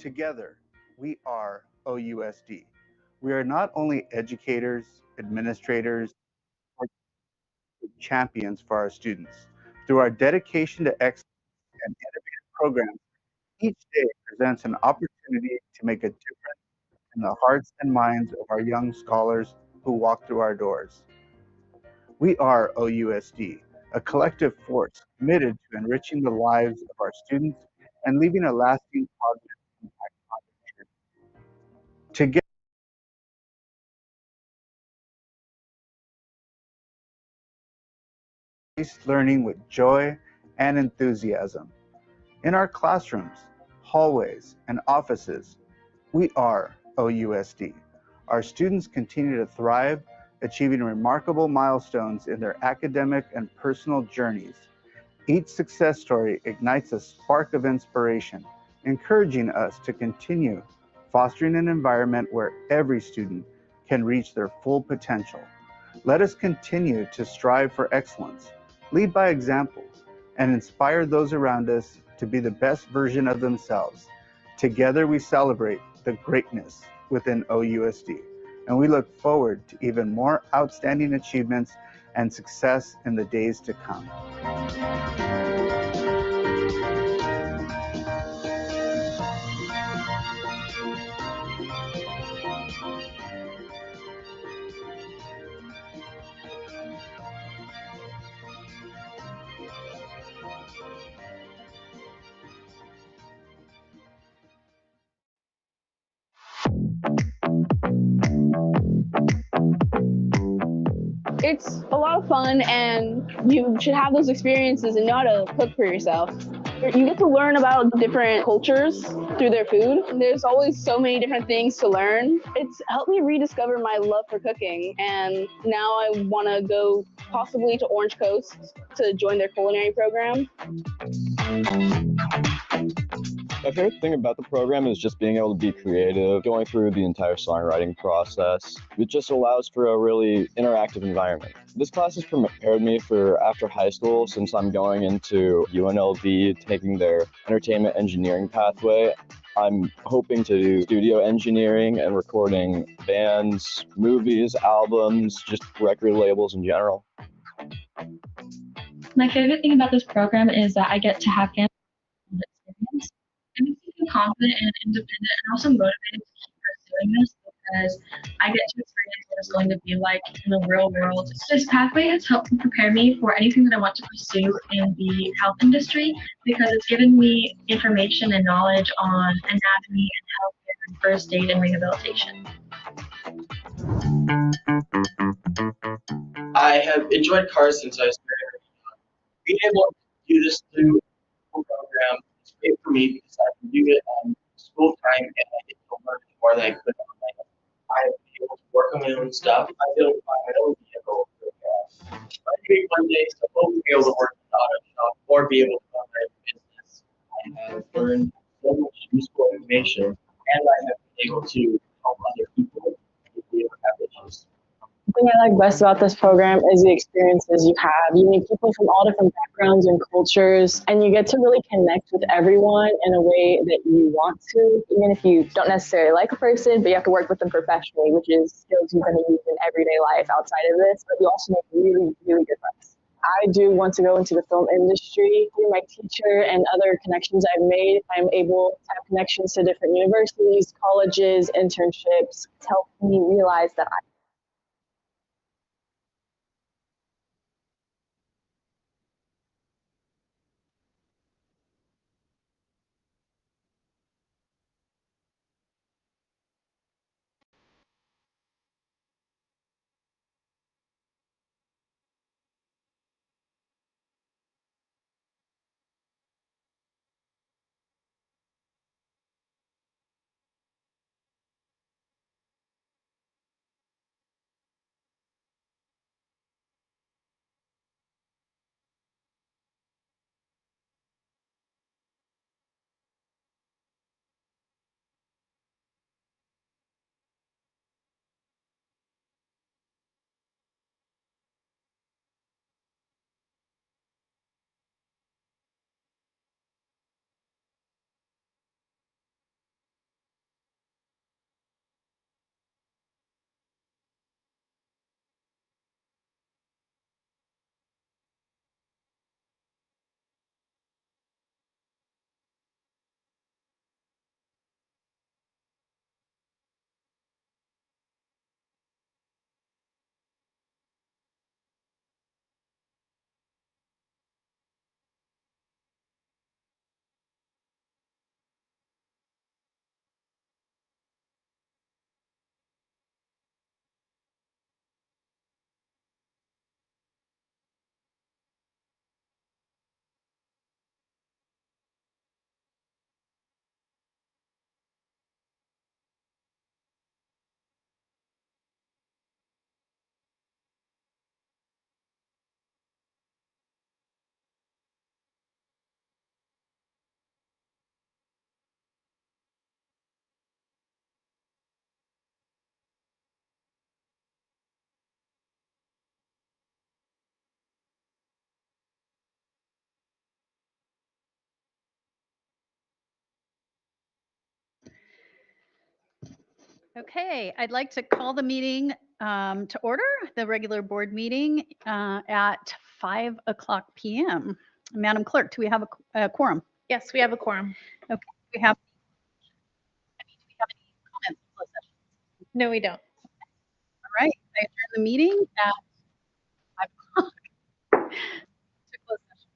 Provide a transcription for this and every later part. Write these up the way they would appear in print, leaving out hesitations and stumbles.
Together, we are OUSD. We are not only educators, administrators, or champions for our students. Through our dedication to excellence and innovative programs, each day presents an opportunity to make a difference in the hearts and minds of our young scholars who walk through our doors. We are OUSD, a collective force committed to enriching the lives of our students and leaving a lasting positive impact on the community. Together, learning with joy and enthusiasm. In our classrooms, hallways, and offices, we are OUSD. Our students continue to thrive, achieving remarkable milestones in their academic and personal journeys. Each success story ignites a spark of inspiration, encouraging us to continue fostering an environment where every student can reach their full potential. Let us continue to strive for excellence, lead by example, and inspire those around us to be the best version of themselves. Together we celebrate the greatness within OUSD, and we look forward to even more outstanding achievements and success in the days to come. It's a lot of fun, and you should have those experiences and know how to cook for yourself. You get to learn about different cultures through their food. There's always so many different things to learn. It's helped me rediscover my love for cooking, and now I want to go possibly to Orange Coast to join their culinary program. My favorite thing about the program is just being able to be creative, going through the entire songwriting process. It just allows for a really interactive environment. This class has prepared me for after high school, since I'm going into UNLV, taking their entertainment engineering pathway. I'm hoping to do studio engineering and recording bands, movies, albums, just record labels in general. My favorite thing about this program is that I get to have hands-on experience. It makes me feel confident and independent, and also motivated to keep pursuing this because I get to experience what it's going to be like in the real world. This pathway has helped prepare me for anything that I want to pursue in the health industry because it's given me information and knowledge on anatomy and healthcare and first aid and rehabilitation. I have enjoyed cars since I was very young. Being able to do this through the program is great for me because I can do it on school time and I get to learn more than I could on my own. I've been able to work on my own stuff. I built my own vehicle. Maybe one day I hope to be able to work in an auto shop or be able to run my own business. I have learned so much useful information and I have been able to help other people if they ever have issues. The thing I like best about this program is the experiences you have. You meet people from all different backgrounds and cultures, and you get to really connect with everyone in a way that you want to, even if you don't necessarily like a person, but you have to work with them professionally, which is skills you're going to use in everyday life outside of this, but you also make really, really good friends. I do want to go into the film industry. Through my teacher and other connections I've made, I'm able to have connections to different universities, colleges, internships. It's helped me realize that Okay, I'd like to call the meeting to order, the regular board meeting at 5:00 p.m. Madam Clerk, do we have a quorum? Yes, we have a quorum. Okay, do we have any comments in closed session? No, we don't. All right, I adjourn the meeting at 5:00 to close session.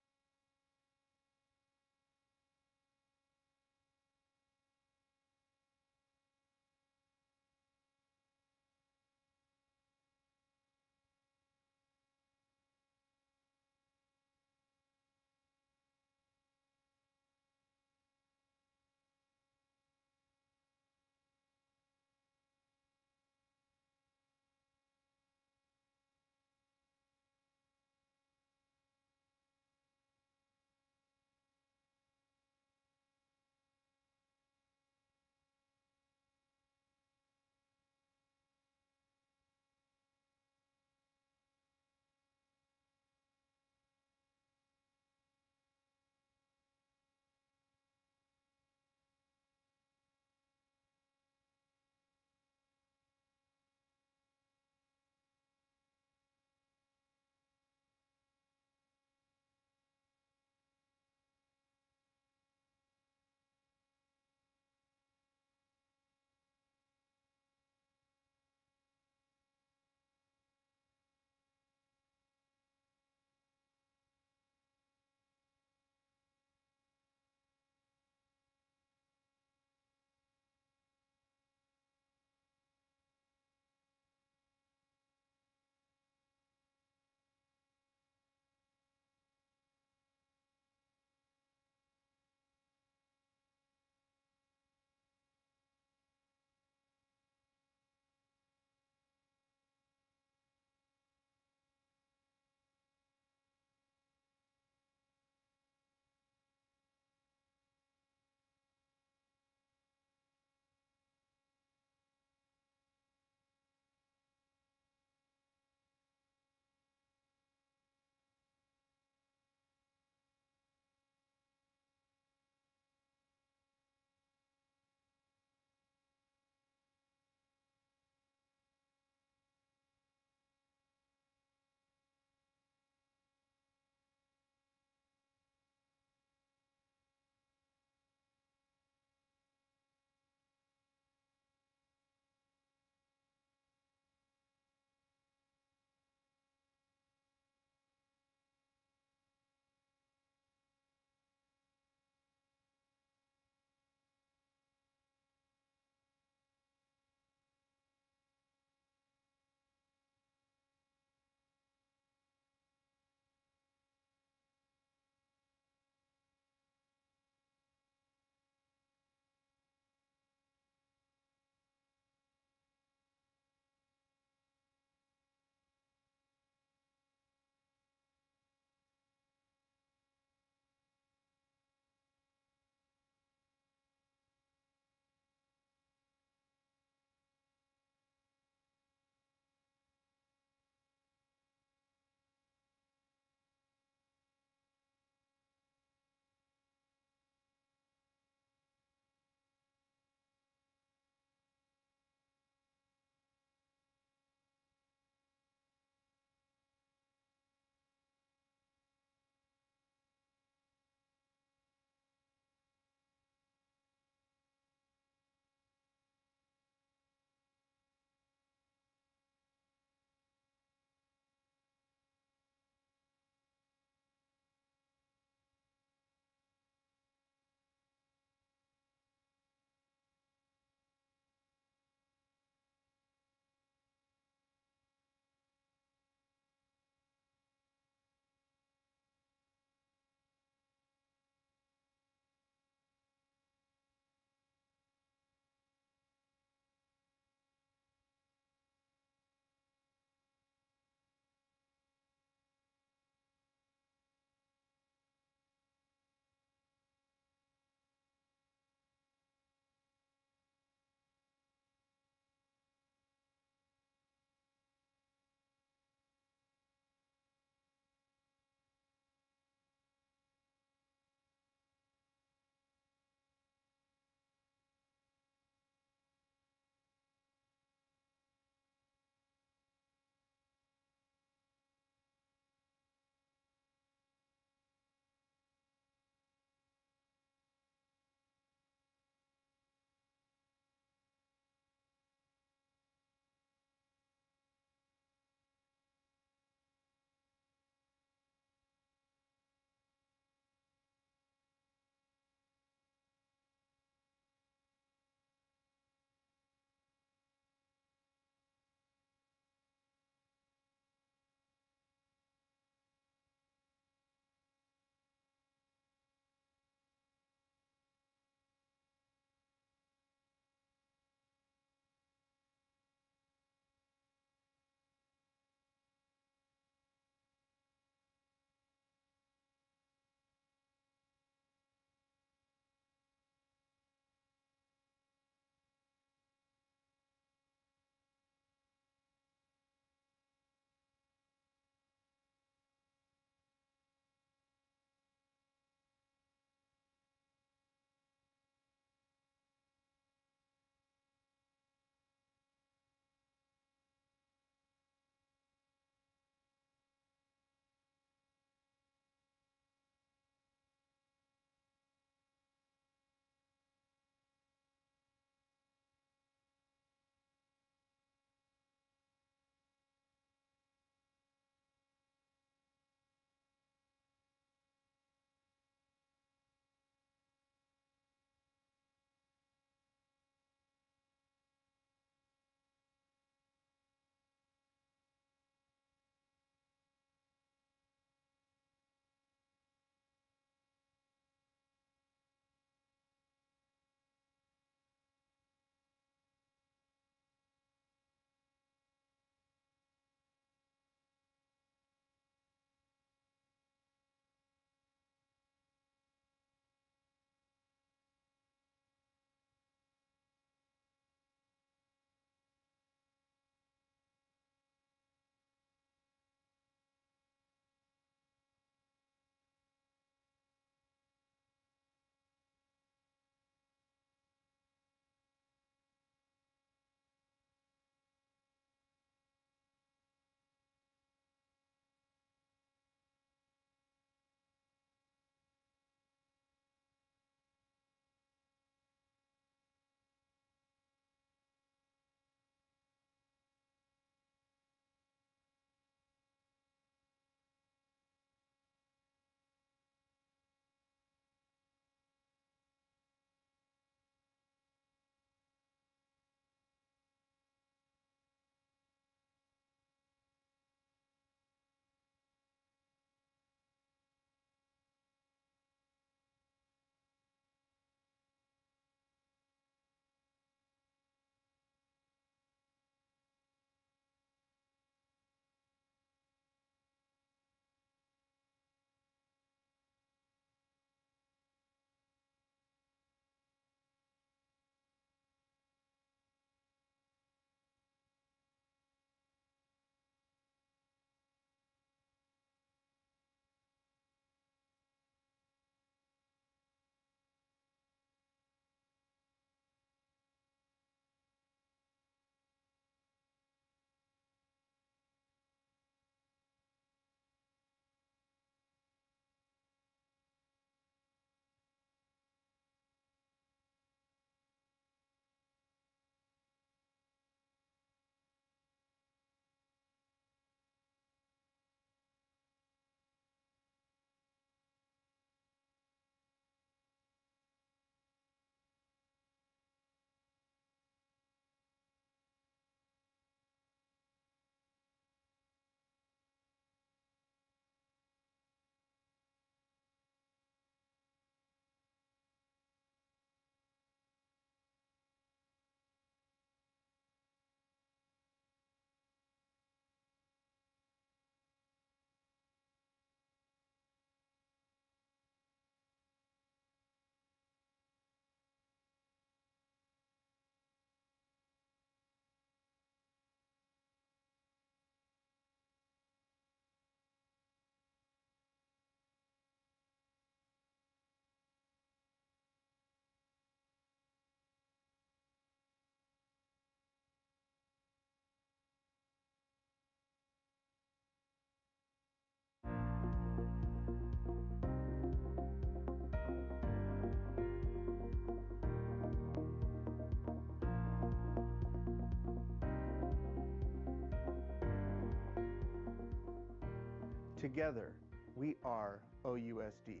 Together, we are OUSD.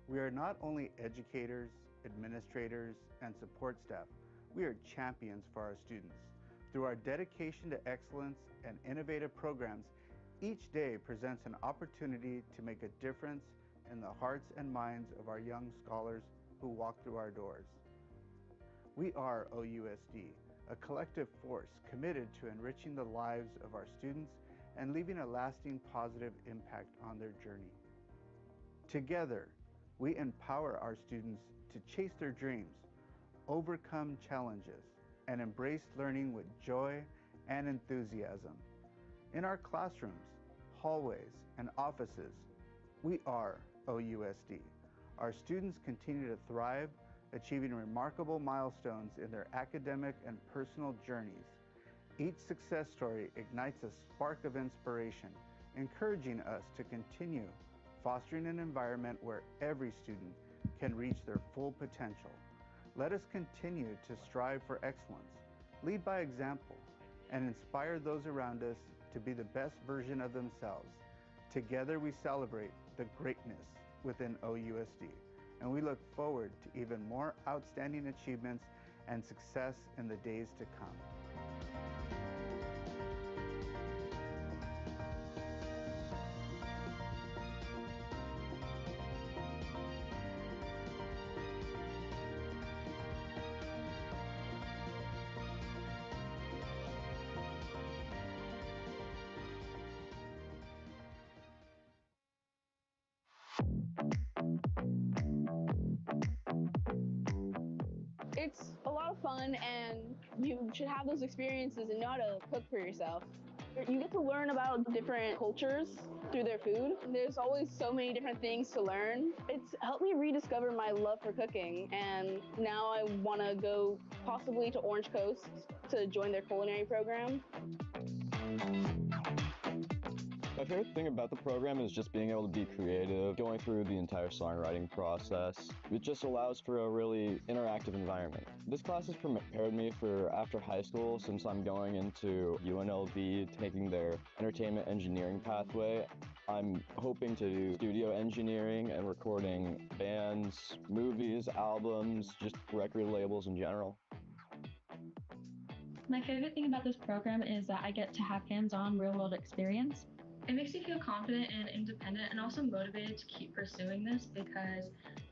We are not only educators, administrators, and support staff, we are champions for our students. Through our dedication to excellence and innovative programs, each day presents an opportunity to make a difference in the hearts and minds of our young scholars who walk through our doors. We are OUSD, a collective force committed to enriching the lives of our students and leaving a lasting positive impact on their journey. Together, we empower our students to chase their dreams, overcome challenges, and embrace learning with joy and enthusiasm. In our classrooms, hallways, and offices, we are OUSD. Our students continue to thrive, achieving remarkable milestones in their academic and personal journeys. Each success story ignites a spark of inspiration, encouraging us to continue fostering an environment where every student can reach their full potential. Let us continue to strive for excellence, lead by example, and inspire those around us to be the best version of themselves. Together we celebrate the greatness within OUSD, and we look forward to even more outstanding achievements and success in the days to come. It's a lot of fun, and you should have those experiences and know how to cook for yourself. You get to learn about different cultures through their food. There's always so many different things to learn. It's helped me rediscover my love for cooking, and now I want to go possibly to Orange Coast to join their culinary program. My favorite thing about the program is just being able to be creative, going through the entire songwriting process. It just allows for a really interactive environment. This class has prepared me for after high school, since I'm going into UNLV, taking their entertainment engineering pathway. I'm hoping to do studio engineering and recording bands, movies, albums, just record labels in general. My favorite thing about this program is that I get to have hands-on real-world experience. It makes me feel confident and independent, and also motivated to keep pursuing this because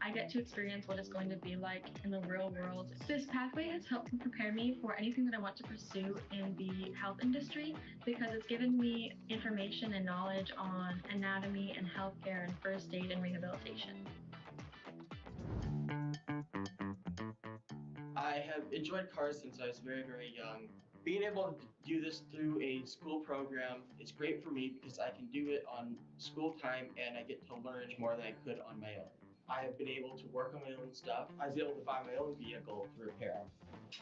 I get to experience what it's going to be like in the real world. This pathway has helped prepare me for anything that I want to pursue in the health industry because it's given me information and knowledge on anatomy and healthcare and first aid and rehabilitation. I have enjoyed cars since I was very, very young. Being able to do this through a school program is great for me because I can do it on school time and I get to learn more than I could on my own. I have been able to work on my own stuff. I was able to buy my own vehicle to repair.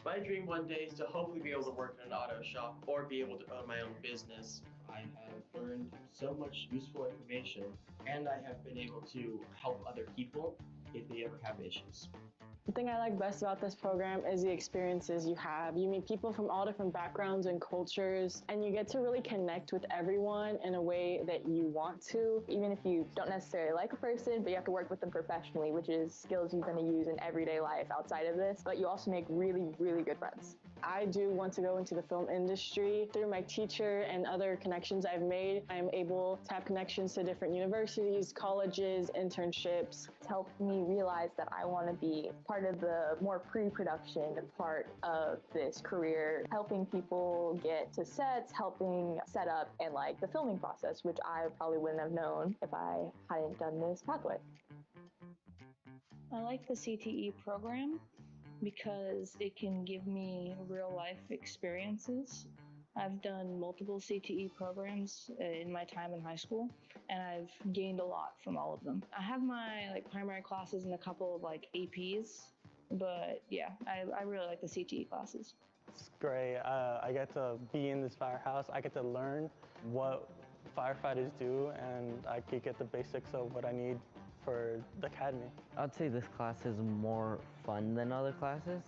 My dream one day is to hopefully be able to work in an auto shop or be able to own my own business. I have learned so much useful information, and I have been able to help other people if they ever have issues. The thing I like best about this program is the experiences you have. You meet people from all different backgrounds and cultures, and you get to really connect with everyone in a way that you want to, even if you don't necessarily like a person, but you have to work with them professionally, which is skills you're going to use in everyday life outside of this, but you also make really, really good friends. I do want to go into the film industry. Through my teacher and other connections I've made, I'm able to have connections to different universities, colleges, internships. It's helped me realize that I want to be part of the more pre-production part of this career, helping people get to sets, helping set up and like the filming process, which I probably wouldn't have known if I hadn't done this pathway. I like the CTE program because it can give me real life experiences. I've done multiple CTE programs in my time in high school, and I've gained a lot from all of them. I have my primary classes and a couple of APs, but yeah, I really like the CTE classes. It's great. I get to be in this firehouse. I get to learn what firefighters do, and I could get the basics of what I need for the academy. I'd say this class is more fun than other classes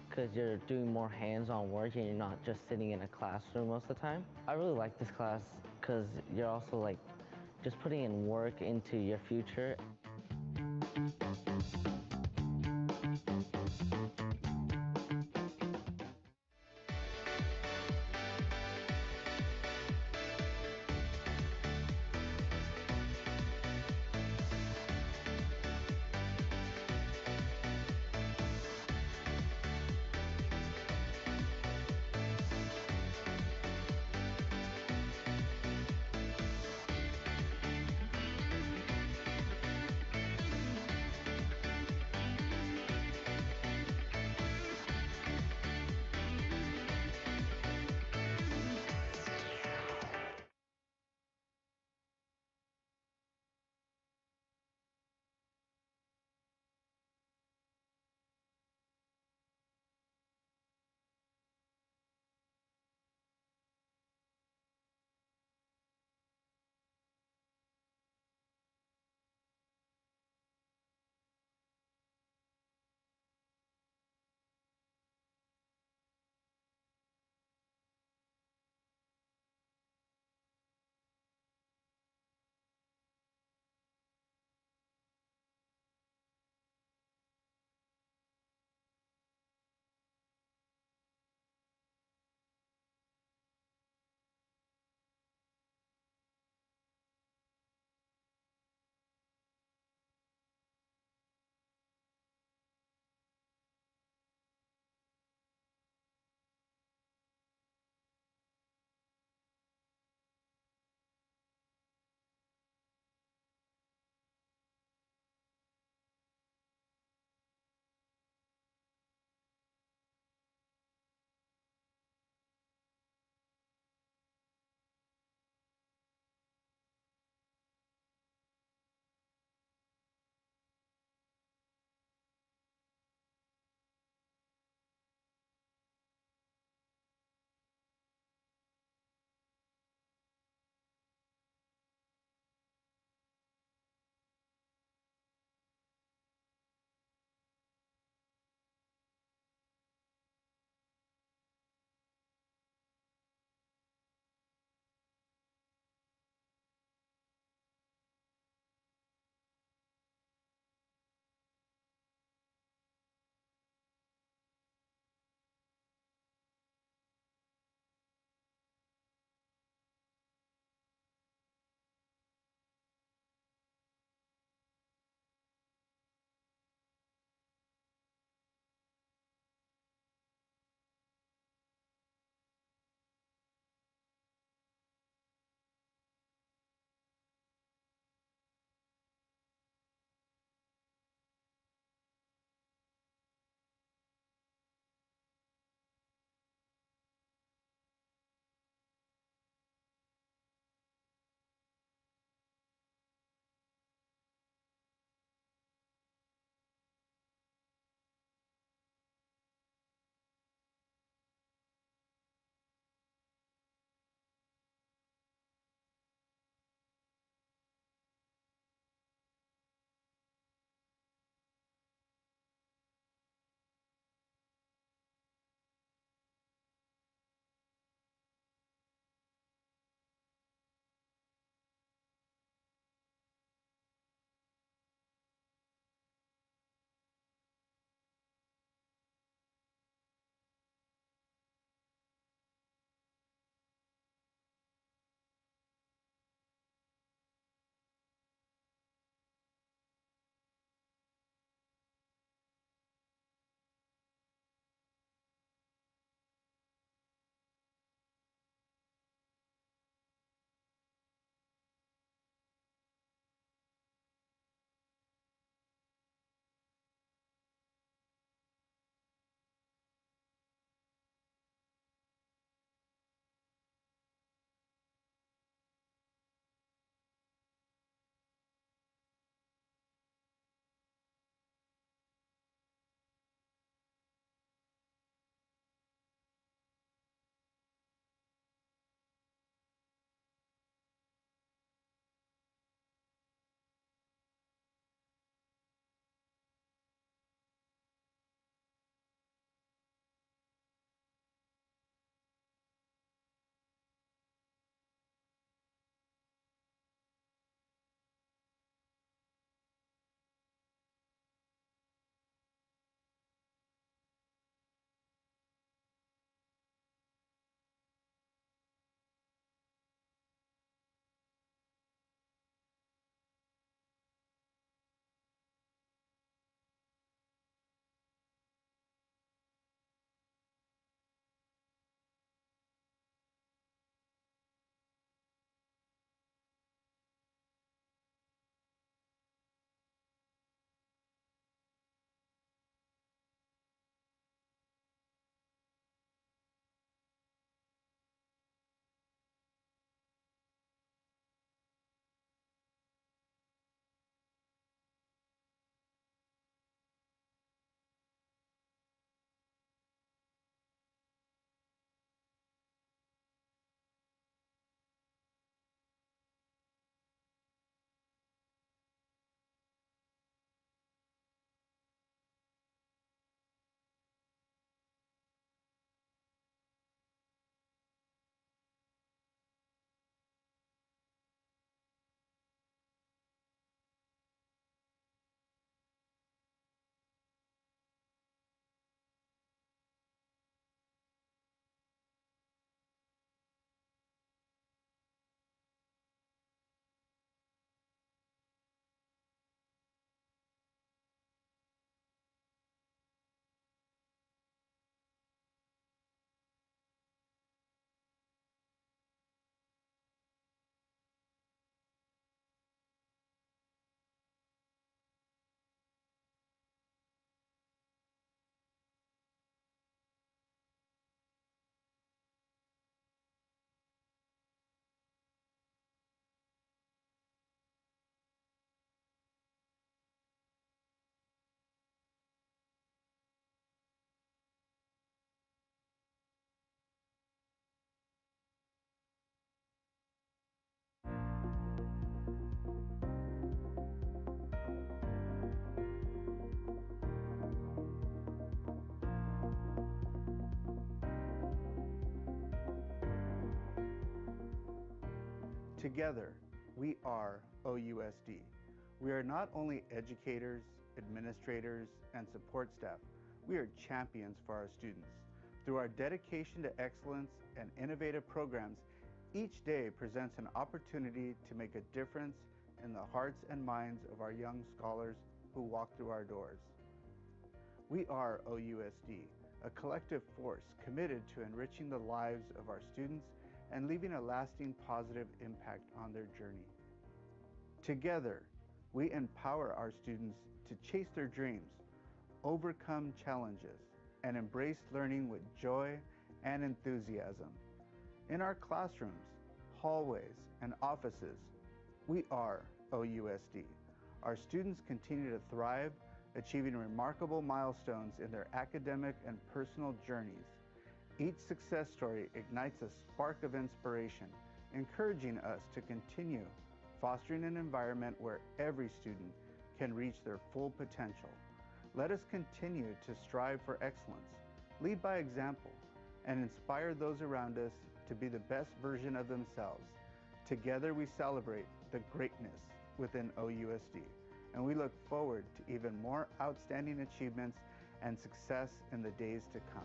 because you're doing more hands-on work and you're not just sitting in a classroom most of the time. I really like this class because you're also just putting in work into your future. Together, we are OUSD. We are not only educators, administrators, and support staff, we are champions for our students. Through our dedication to excellence and innovative programs, each day presents an opportunity to make a difference in the hearts and minds of our young scholars who walk through our doors. We are OUSD, a collective force committed to enriching the lives of our students and leaving a lasting positive impact on their journey. Together, we empower our students to chase their dreams, overcome challenges, and embrace learning with joy and enthusiasm. In our classrooms, hallways, and offices, we are OUSD. Our students continue to thrive, achieving remarkable milestones in their academic and personal journeys. Each success story ignites a spark of inspiration, encouraging us to continue fostering an environment where every student can reach their full potential. Let us continue to strive for excellence, lead by example, and inspire those around us to be the best version of themselves. Together we celebrate the greatness within OUSD, and we look forward to even more outstanding achievements and success in the days to come.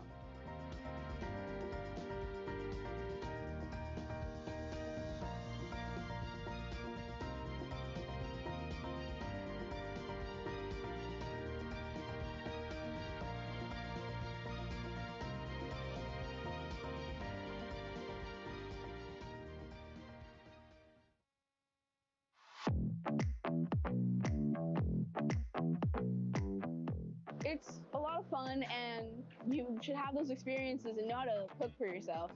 It's a lot of fun, and you should have those experiences and know how to cook for yourself.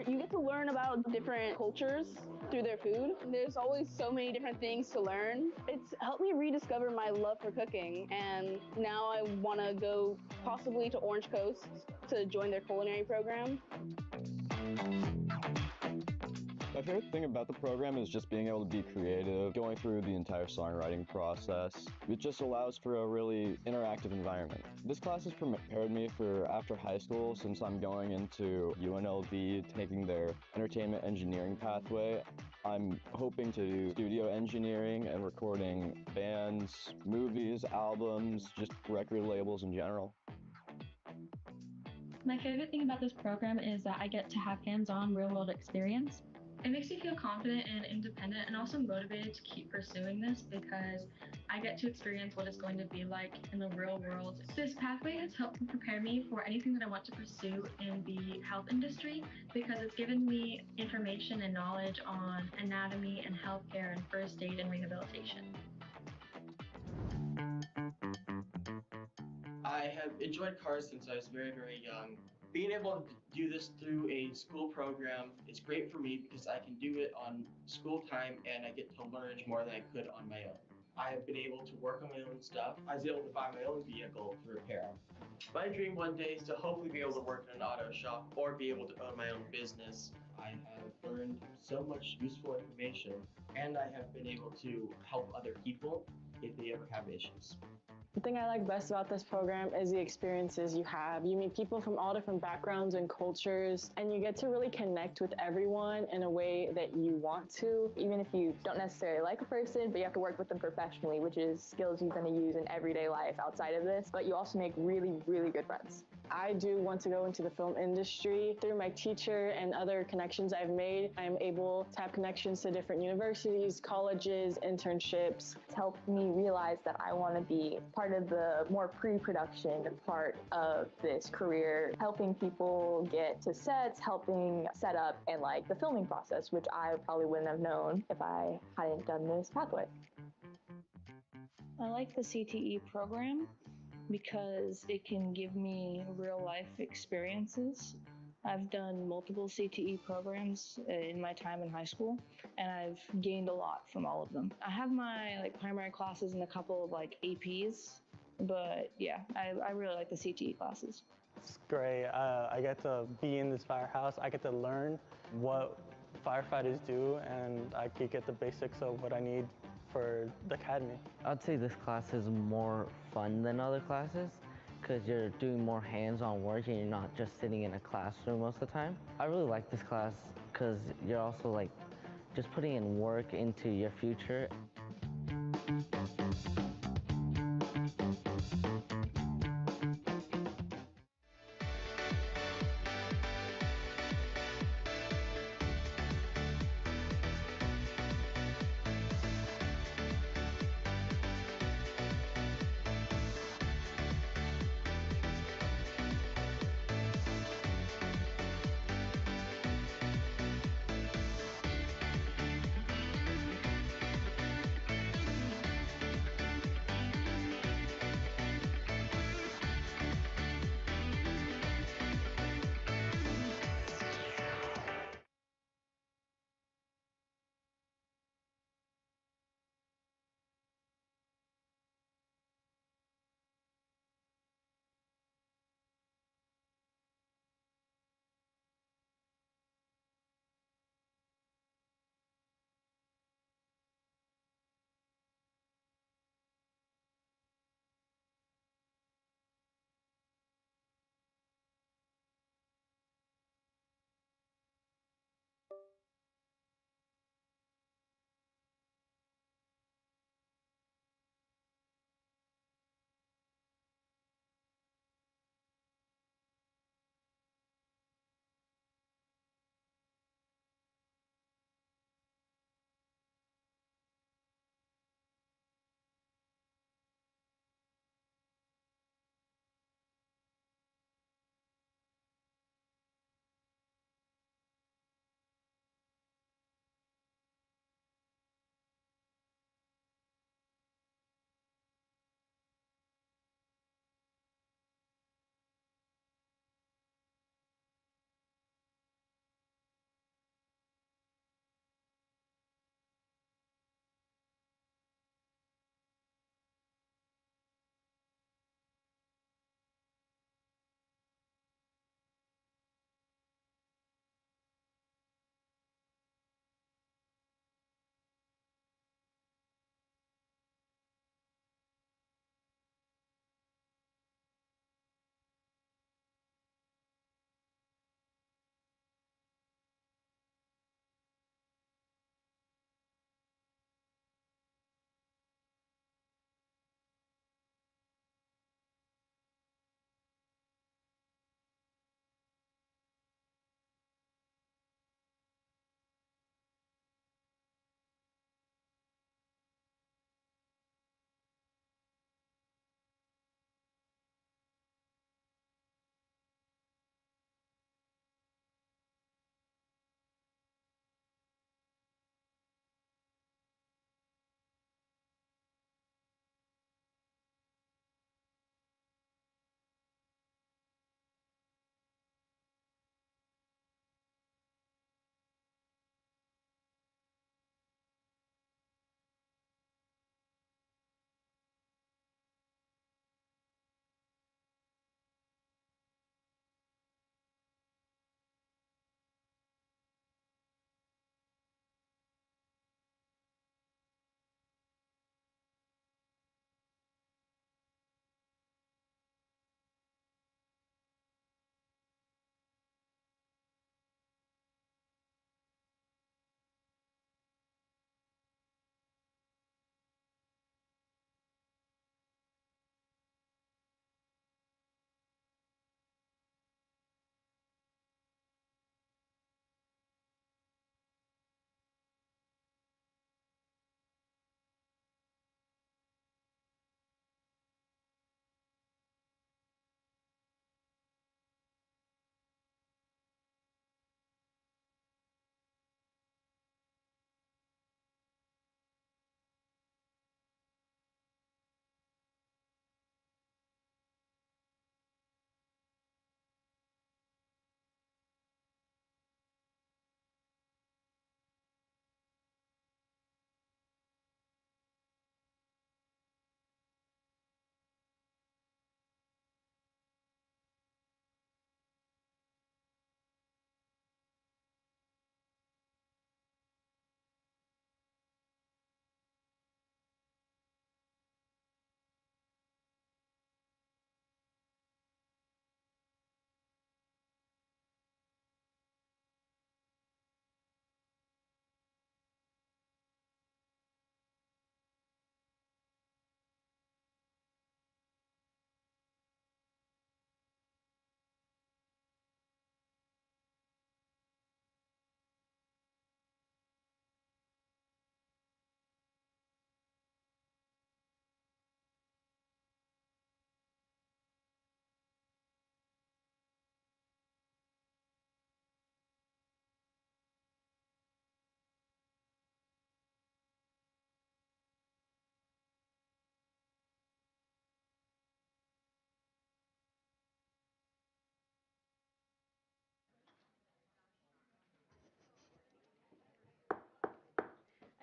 You get to learn about different cultures through their food. There's always so many different things to learn. It's helped me rediscover my love for cooking, and now I want to go possibly to Orange Coast to join their culinary program. My favorite thing about the program is just being able to be creative, going through the entire songwriting process. It just allows for a really interactive environment. This class has prepared me for after high school, since I'm going into UNLV, taking their entertainment engineering pathway. I'm hoping to do studio engineering and recording bands, movies, albums, just record labels in general. My favorite thing about this program is that I get to have hands-on real-world experience. It makes me feel confident and independent and also motivated to keep pursuing this because I get to experience what it's going to be like in the real world. This pathway has helped prepare me for anything that I want to pursue in the health industry because it's given me information and knowledge on anatomy and healthcare and first aid and rehabilitation. I have enjoyed cars since I was very, very young. Being able to do this through a school program is great for me because I can do it on school time and I get to learn more than I could on my own. I have been able to work on my own stuff. I was able to buy my own vehicle to repair. My dream one day is to hopefully be able to work in an auto shop or be able to own my own business. I have learned so much useful information and I have been able to help other people if they ever have issues. The thing I like best about this program is the experiences you have. You meet people from all different backgrounds and cultures, and you get to really connect with everyone in a way that you want to. Even if you don't necessarily like a person, but you have to work with them professionally, which is skills you're going to use in everyday life outside of this, but you also make really, really good friends. I do want to go into the film industry. Through my teacher and other connections I've made, I am able to have connections to different universities, colleges, internships. It's helped me realize that I want to be part of the more pre-production part of this career, helping people get to sets, helping set up and like the filming process, which I probably wouldn't have known if I hadn't done this pathway. I like the CTE program because it can give me real life experiences. I've done multiple CTE programs in my time in high school, and I've gained a lot from all of them. I have my primary classes and a couple of APs, but yeah, I really like the CTE classes. It's great. I get to be in this firehouse. I get to learn what firefighters do, and I could get the basics of what I need for the academy. I'd say this class is more fun than other classes because you're doing more hands-on work and you're not just sitting in a classroom most of the time. I really like this class because you're also just putting in work into your future.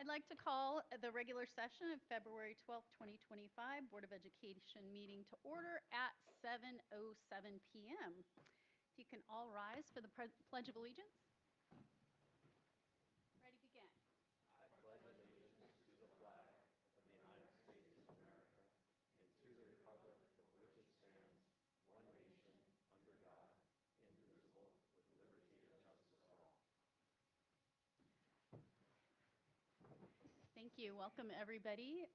I'd like to call the regular session of February 12th, 2025 Board of Education meeting to order at 7:07 p.m. If you can all rise for the Pledge of Allegiance. Ready, begin. I pledge allegiance to the flag of the United States of America and to the republic for which it stands, one nation, under God, indivisible, with liberty and justice for all. Thank you. Welcome, everybody.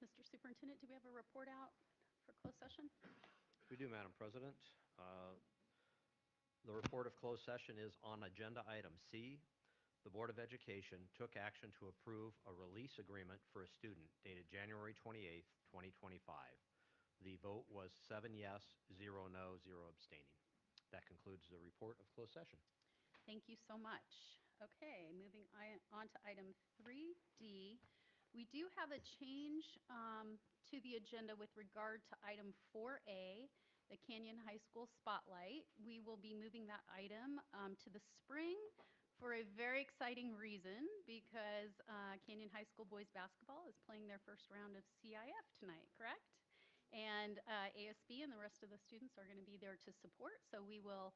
Mr. Superintendent, do we have a report out for closed session? We do, Madam President. The report of closed session is on agenda item C. The Board of Education took action to approve a release agreement for a student dated January 28th, 2025. The vote was 7 yes, 0 no, 0 abstaining. That concludes the report of closed session. Thank you so much. Okay, moving on to item 3D. We do have a change to the agenda with regard to item 4A, the Canyon High School Spotlight. We will be moving that item to the spring for a very exciting reason, because Canyon High School boys basketball is playing their first round of CIF tonight, correct? And ASB and the rest of the students are going to be there to support, so we will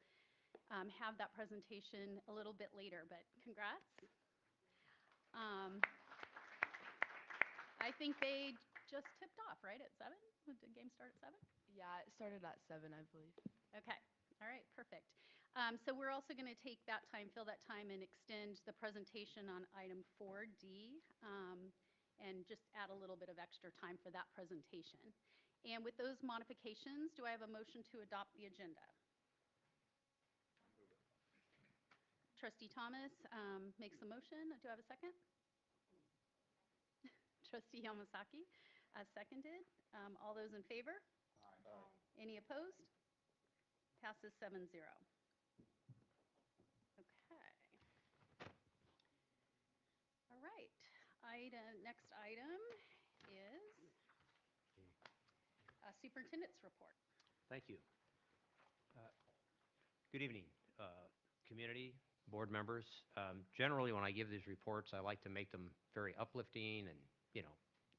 have that presentation a little bit later, but congrats. I think they just tipped off, right, at 7? Did the game start at 7? Yeah, it started at 7, I believe. Okay. All right, perfect. So we're also going to take that time, fill that time, and extend the presentation on item 4D, and just add a little bit of extra time for that presentation. And with those modifications, do I have a motion to adopt the agenda? Trustee Thomas makes the motion. Do I have a second? Trustee Yamasaki seconded. All those in favor? Aye. Any opposed? Passes 7-0. Okay. All right. Next item is Superintendent's report. Thank you. Good evening, community, board members. Generally, when I give these reports, I like to make them very uplifting and,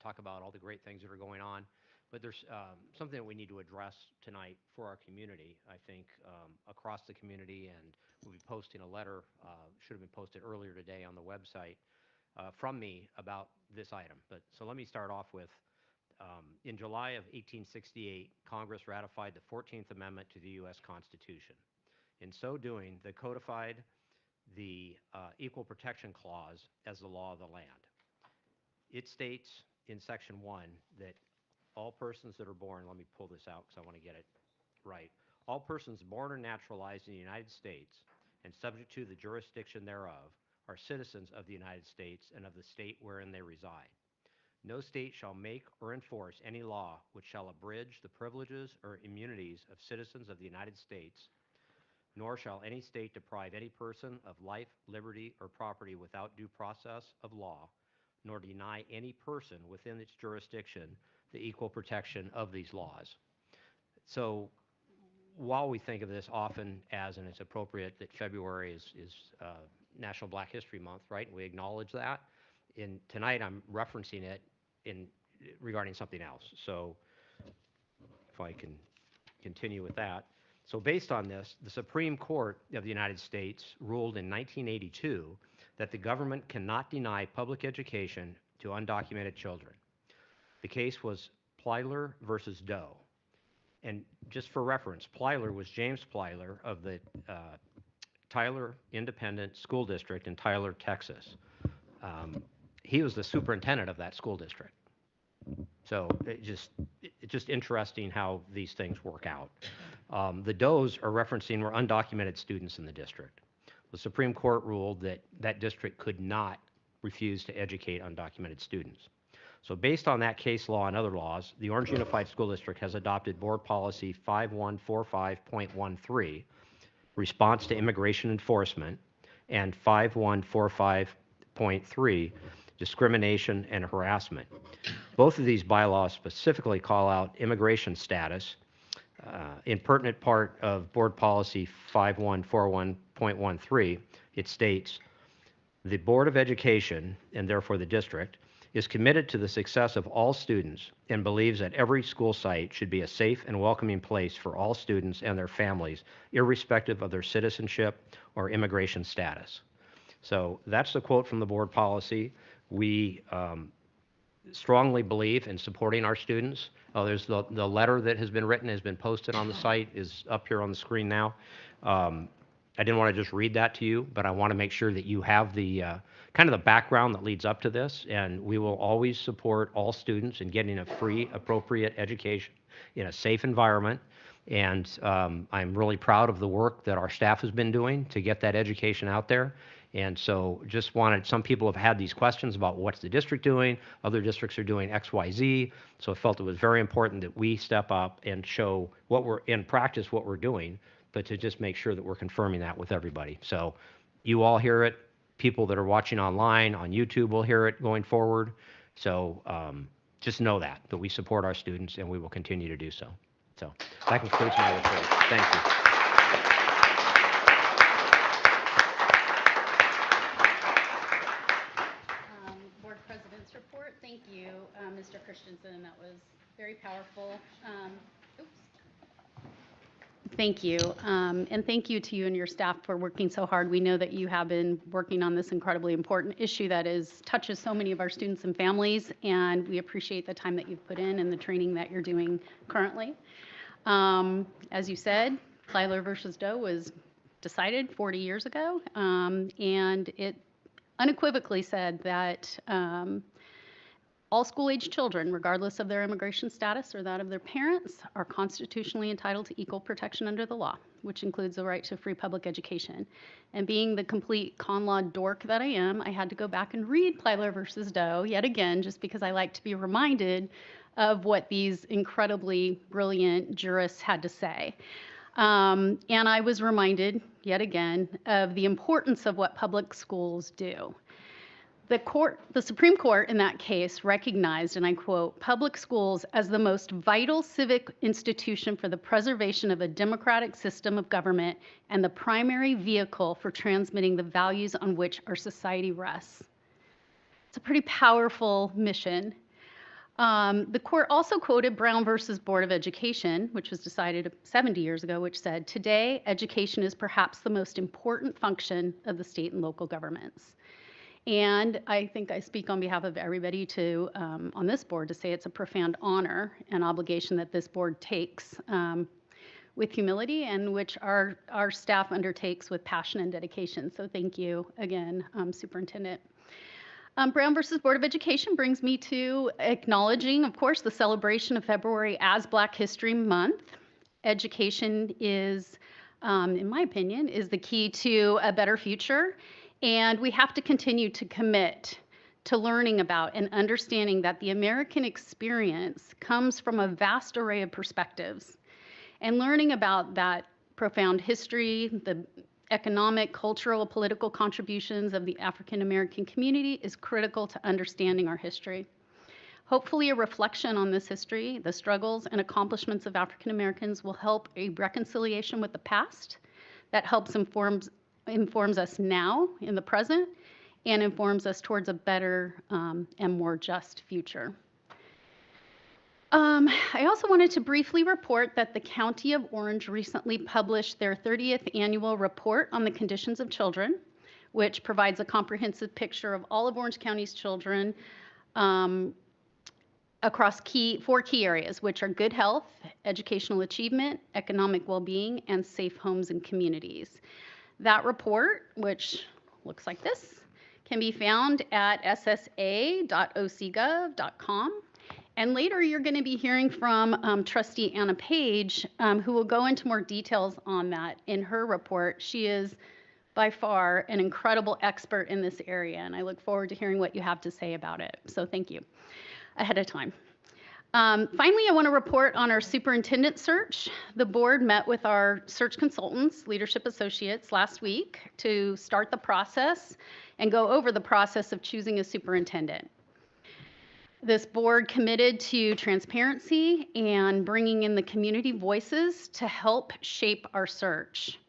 talk about all the great things that are going on. But there's something that we need to address tonight for our community, I think, across the community, and we'll be posting a letter, should have been posted earlier today on the website, from me about this item. So let me start off with, in July of 1868, Congress ratified the 14th Amendment to the U.S. Constitution. In so doing, they codified the Equal Protection Clause as the law of the land. It states in Section 1 that all persons that are born, let me pull this out because I want to get it right, all persons born or naturalized in the United States and subject to the jurisdiction thereof are citizens of the United States and of the state wherein they reside. No state shall make or enforce any law which shall abridge the privileges or immunities of citizens of the United States, nor shall any state deprive any person of life, liberty, or property without due process of law, nor deny any person within its jurisdiction the equal protection of these laws. So while we think of this often as, and it's appropriate that February is National Black History Month, right? We acknowledge that. Tonight I'm referencing it regarding something else. So if I can continue with that. So based on this, the Supreme Court of the United States ruled in 1982 that the government cannot deny public education to undocumented children. The case was Plyler versus Doe. And just for reference, Plyler was James Plyler of the Tyler Independent School District in Tyler, Texas. He was the superintendent of that school district. So it's just interesting how these things work out. The Does are referencing were undocumented students in the district. The Supreme Court ruled that that district could not refuse to educate undocumented students. So based on that case law and other laws, the Orange Unified School District has adopted Board Policy 5145.13, Response to Immigration Enforcement, and 5145.3, Discrimination and Harassment. Both of these bylaws specifically call out immigration status. In pertinent part of Board Policy 5141.13, it states, The Board of Education, and therefore the district, is committed to the success of all students and believes that every school site should be a safe and welcoming place for all students and their families, irrespective of their citizenship or immigration status. So that's the quote from the board policy. We strongly believe in supporting our students. There's the letter that has been posted on the site, is up here on the screen now. I didn't want to just read that to you, but I want to make sure that you have the kind of the background that leads up to this, and we will always support all students in getting a free, appropriate education in a safe environment. And I'm really proud of the work that our staff has been doing to get that education out there. And so just wanted, some people have had these questions about what's the district doing, other districts are doing X, Y, Z. So I felt it was very important that we step up and show what we're, in practice, what we're doing, but to just make sure that we're confirming that with everybody. So you all hear it, people that are watching online, on YouTube will hear it going forward. So just know that we support our students and we will continue to do so. So that concludes my report. Thank you. Board President's report. Thank you, Mr. Christensen. That was very powerful. Thank you. And thank you to you and your staff for working so hard. We know that you have been working on this incredibly important issue that touches so many of our students and families, and we appreciate the time that you've put in and the training that you're doing currently. As you said, Plyler versus Doe was decided 40 years ago, and it unequivocally said that all school-age children, regardless of their immigration status or that of their parents, are constitutionally entitled to equal protection under the law, which includes the right to free public education. And being the complete con law dork that I am, I had to go back and read Plyler versus Doe yet again, just because I like to be reminded of what these incredibly brilliant jurists had to say. And I was reminded yet again of the importance of what public schools do. The Supreme Court in that case recognized, and I quote, public schools as the most vital civic institution for the preservation of a democratic system of government and the primary vehicle for transmitting the values on which our society rests. It's a pretty powerful mission. The court also quoted Brown versus Board of Education, which was decided 70 years ago, which said, today, education is perhaps the most important function of the state and local governments. And I think I speak on behalf of everybody on this board to say it's a profound honor and obligation that this board takes with humility and which our staff undertakes with passion and dedication. So thank you again, Superintendent. Brown versus Board of Education brings me to acknowledging, of course, the celebration of February as Black History Month. Education is, in my opinion, is the key to a better future. And we have to continue to commit to learning about and understanding that the American experience comes from a vast array of perspectives. And learning about that profound history, the economic, cultural, political contributions of the African American community is critical to understanding our history. Hopefully, a reflection on this history, the struggles and accomplishments of African Americans will help a reconciliation with the past that helps informs us now in the present and informs us towards a better and more just future. I also wanted to briefly report that the County of Orange recently published their 30th annual report on the conditions of children, which provides a comprehensive picture of all of Orange County's children across four key areas, which are good health, educational achievement, economic well-being, and safe homes and communities. That report, which looks like this, can be found at ssa.ocgov.com. And later you're going to be hearing from Trustee Anna Page, who will go into more details on that in her report. She is by far an incredible expert in this area, and I look forward to hearing what you have to say about it. So thank you ahead of time. Finally, I want to report on our superintendent search. The board met with our search consultants, leadership associates, last week to start the process and go over the process of choosing a superintendent. This board committed to transparency and bringing in the community voices to help shape our search.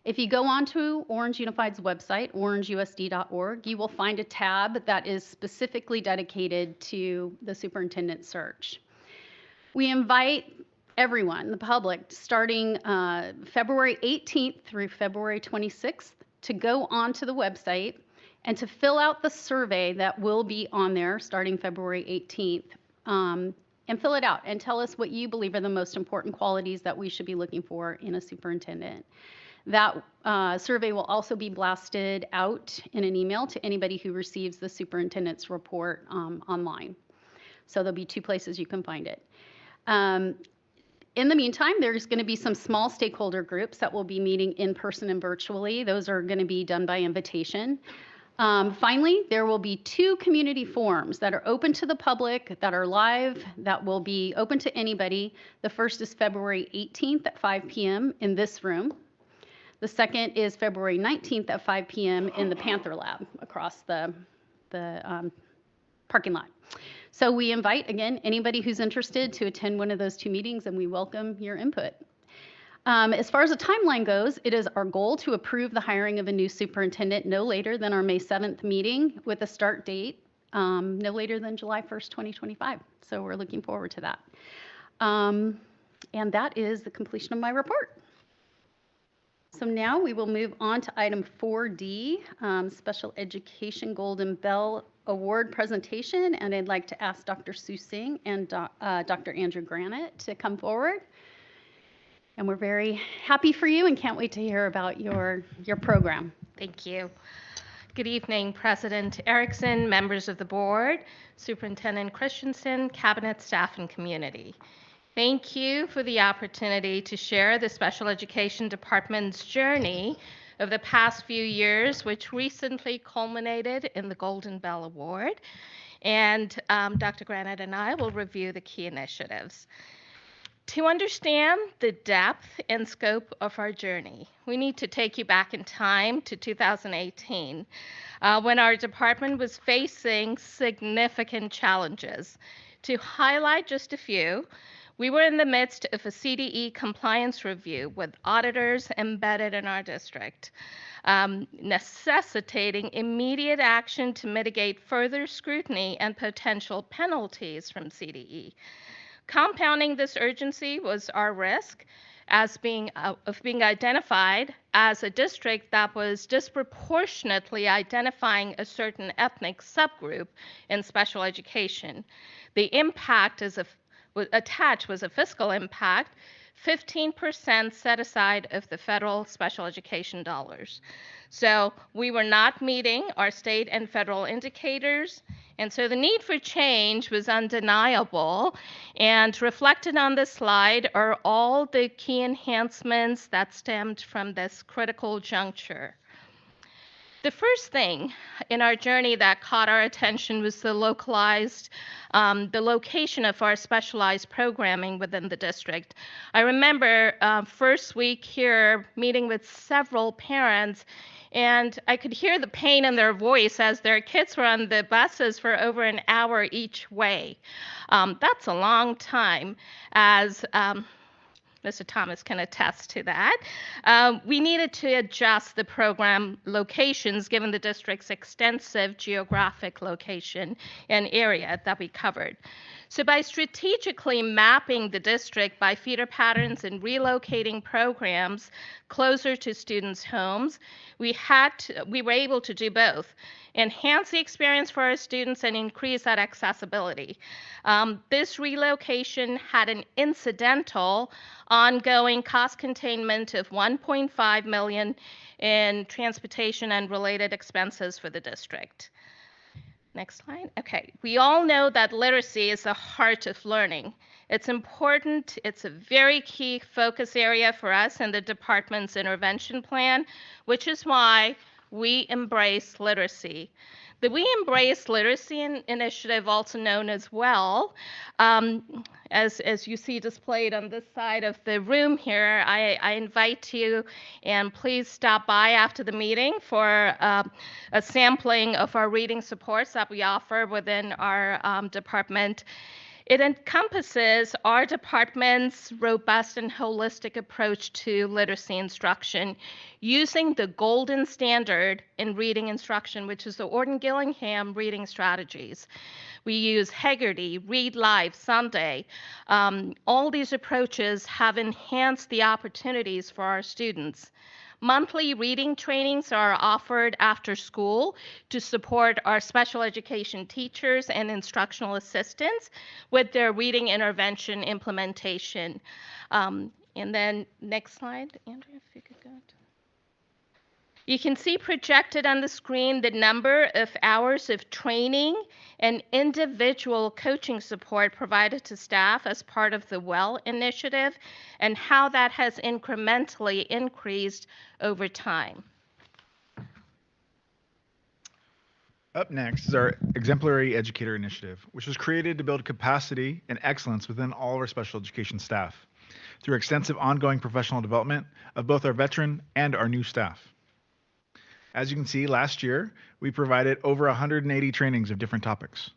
If you go onto Orange Unified's website, orangeusd.org, you will find a tab that is specifically dedicated to the superintendent search. We invite everyone, the public, starting February 18th through February 26th, to go onto the website and to fill out the survey that will be on there starting February 18th. And fill it out and tell us what you believe are the most important qualities that we should be looking for in a superintendent. That survey will also be blasted out in an email to anybody who receives the superintendent's report online. So there'll be 2 places you can find it. In the meantime, there's going to be some small stakeholder groups that will be meeting in person and virtually. Those are going to be done by invitation. Finally, there will be 2 community forums that are open to the public, that are live, that will be open to anybody. The first is February 18th at 5 p.m. in this room. The second is February 19th at 5 p.m. in the Panther Lab across the parking lot. So we invite, again, anybody who's interested to attend one of those 2 meetings, and we welcome your input. As far as the timeline goes, it is our goal to approve the hiring of a new superintendent no later than our May 7th meeting, with a start date no later than July 1st, 2025. So we're looking forward to that. And that is the completion of my report. So now we will move on to item 4D, Special Education Golden Bell Award presentation. And I'd like to ask Dr. Sue Singh and Dr. Andrew Granite to come forward. And we're very happy for you and can't wait to hear about your program. Thank you. Good evening, President Erickson, members of the board, Superintendent Christensen, cabinet staff, and community. Thank you for the opportunity to share the Special Education Department's journey of the past few years, which recently culminated in the Golden Bell Award. And Dr. Granite and I will review the key initiatives. To understand the depth and scope of our journey, we need to take you back in time to 2018, when our department was facing significant challenges. To highlight just a few, we were in the midst of a CTE compliance review with auditors embedded in our district, necessitating immediate action to mitigate further scrutiny and potential penalties from CTE. Compounding this urgency was our risk of being identified as a district that was disproportionately identifying a certain ethnic subgroup in special education. The impact attached was a fiscal impact, 15% set aside of the federal special education dollars. So we were not meeting our state and federal indicators, and so the need for change was undeniable. And reflected on this slide are all the key enhancements that stemmed from this critical juncture. The first thing in our journey that caught our attention was the location of our specialized programming within the district. I remember first week here meeting with several parents, and I could hear the pain in their voice as their kids were on the buses for over an hour each way. That's a long time, as Mr. Thomas can attest to that. We needed to adjust the program locations given the district's extensive geographic location and area that we covered. So by strategically mapping the district by feeder patterns and relocating programs closer to students' homes, we were able to do both: enhance the experience for our students and increase that accessibility. This relocation had an incidental ongoing cost containment of $1.5 million in transportation and related expenses for the district. Next slide. Okay, we all know that literacy is the heart of learning. It's important, it's a very key focus area for us in the department's intervention plan, which is why we embrace literacy. The We Embrace Literacy initiative, also known as WELL, as you see displayed on this side of the room here, I invite you, and please stop by after the meeting for a sampling of our reading supports that we offer within our department. It encompasses our department's robust and holistic approach to literacy instruction using the golden standard in reading instruction, which is the Orton-Gillingham reading strategies. We use Heggerty, Read Live, Sunday. All these approaches have enhanced the opportunities for our students. Monthly reading trainings are offered after school to support our special education teachers and instructional assistants with their reading intervention implementation. And then next slide, Andrea, if you could go to. You can see projected on the screen the number of hours of training and individual coaching support provided to staff as part of the WELL initiative and how that has incrementally increased over time. Up next is our Exemplary Educator Initiative, which was created to build capacity and excellence within all of our special education staff through extensive ongoing professional development of both our veteran and our new staff. As you can see, last year, we provided over 180 trainings of different topics.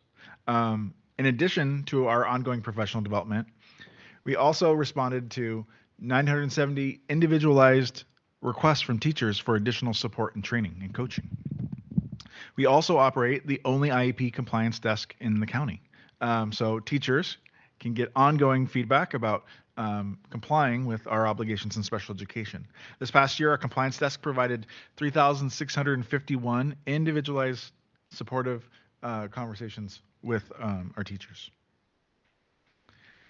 In addition to our ongoing professional development, we also responded to 970 individualized requests from teachers for additional support and training and coaching. We also operate the only IEP compliance desk in the county. So teachers can get ongoing feedback about complying with our obligations in special education. This past year, our compliance desk provided 3,651 individualized supportive conversations with our teachers.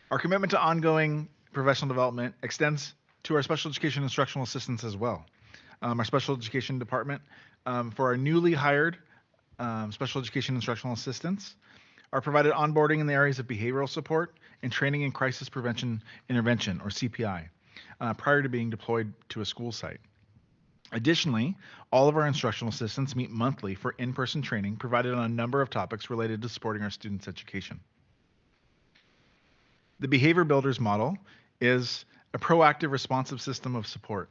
Our commitment to ongoing professional development extends to our special education instructional assistants as well. Our special education department, for our newly hired special education instructional assistants, are provided onboarding in the areas of behavioral support and training in crisis prevention intervention, or CPI, prior to being deployed to a school site. Additionally, all of our instructional assistants meet monthly for in-person training provided on a number of topics related to supporting our students' education. The Behavior Builders model is a proactive, responsive system of support.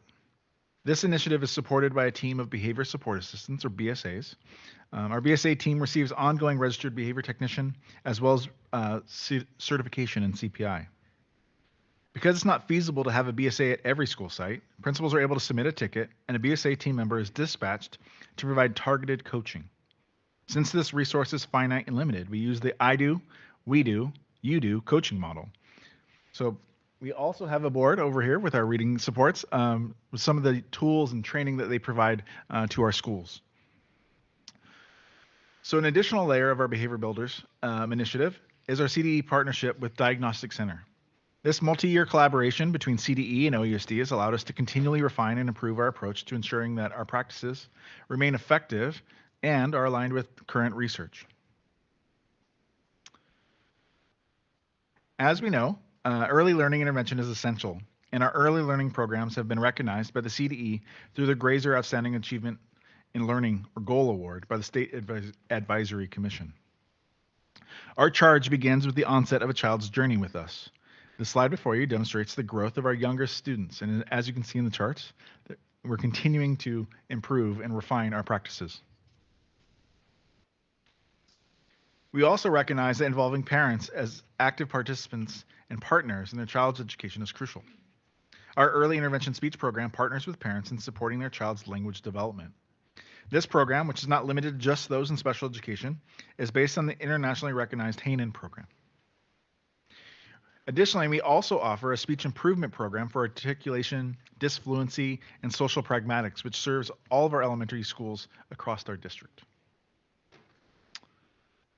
This initiative is supported by a team of behavior support assistants, or BSAs. Our BSA team receives ongoing registered behavior technician as well as certification in CPI. Because it's not feasible to have a BSA at every school site, principals are able to submit a ticket and a BSA team member is dispatched to provide targeted coaching. Since this resource is finite and limited, we use the I do, we do, you do coaching model. So we also have a board over here with our reading supports with some of the tools and training that they provide to our schools. So an additional layer of our Behavior Builders initiative is our CTE partnership with Diagnostic Center. This multi-year collaboration between CTE and OUSD has allowed us to continually refine and improve our approach to ensuring that our practices remain effective and are aligned with current research. As we know, early learning intervention is essential, and our early learning programs have been recognized by the CTE through the Grazer Outstanding Achievement in Learning, or GOAL Award, by the State Advisory Commission. Our charge begins with the onset of a child's journey with us. The slide before you demonstrates the growth of our youngest students, and as you can see in the charts, we're continuing to improve and refine our practices. We also recognize that involving parents as active participants and partners in their child's education is crucial. Our early intervention speech program partners with parents in supporting their child's language development. This program, which is not limited to just those in special education, is based on the internationally recognized Hanen program. Additionally, we also offer a speech improvement program for articulation, disfluency, and social pragmatics, which serves all of our elementary schools across our district.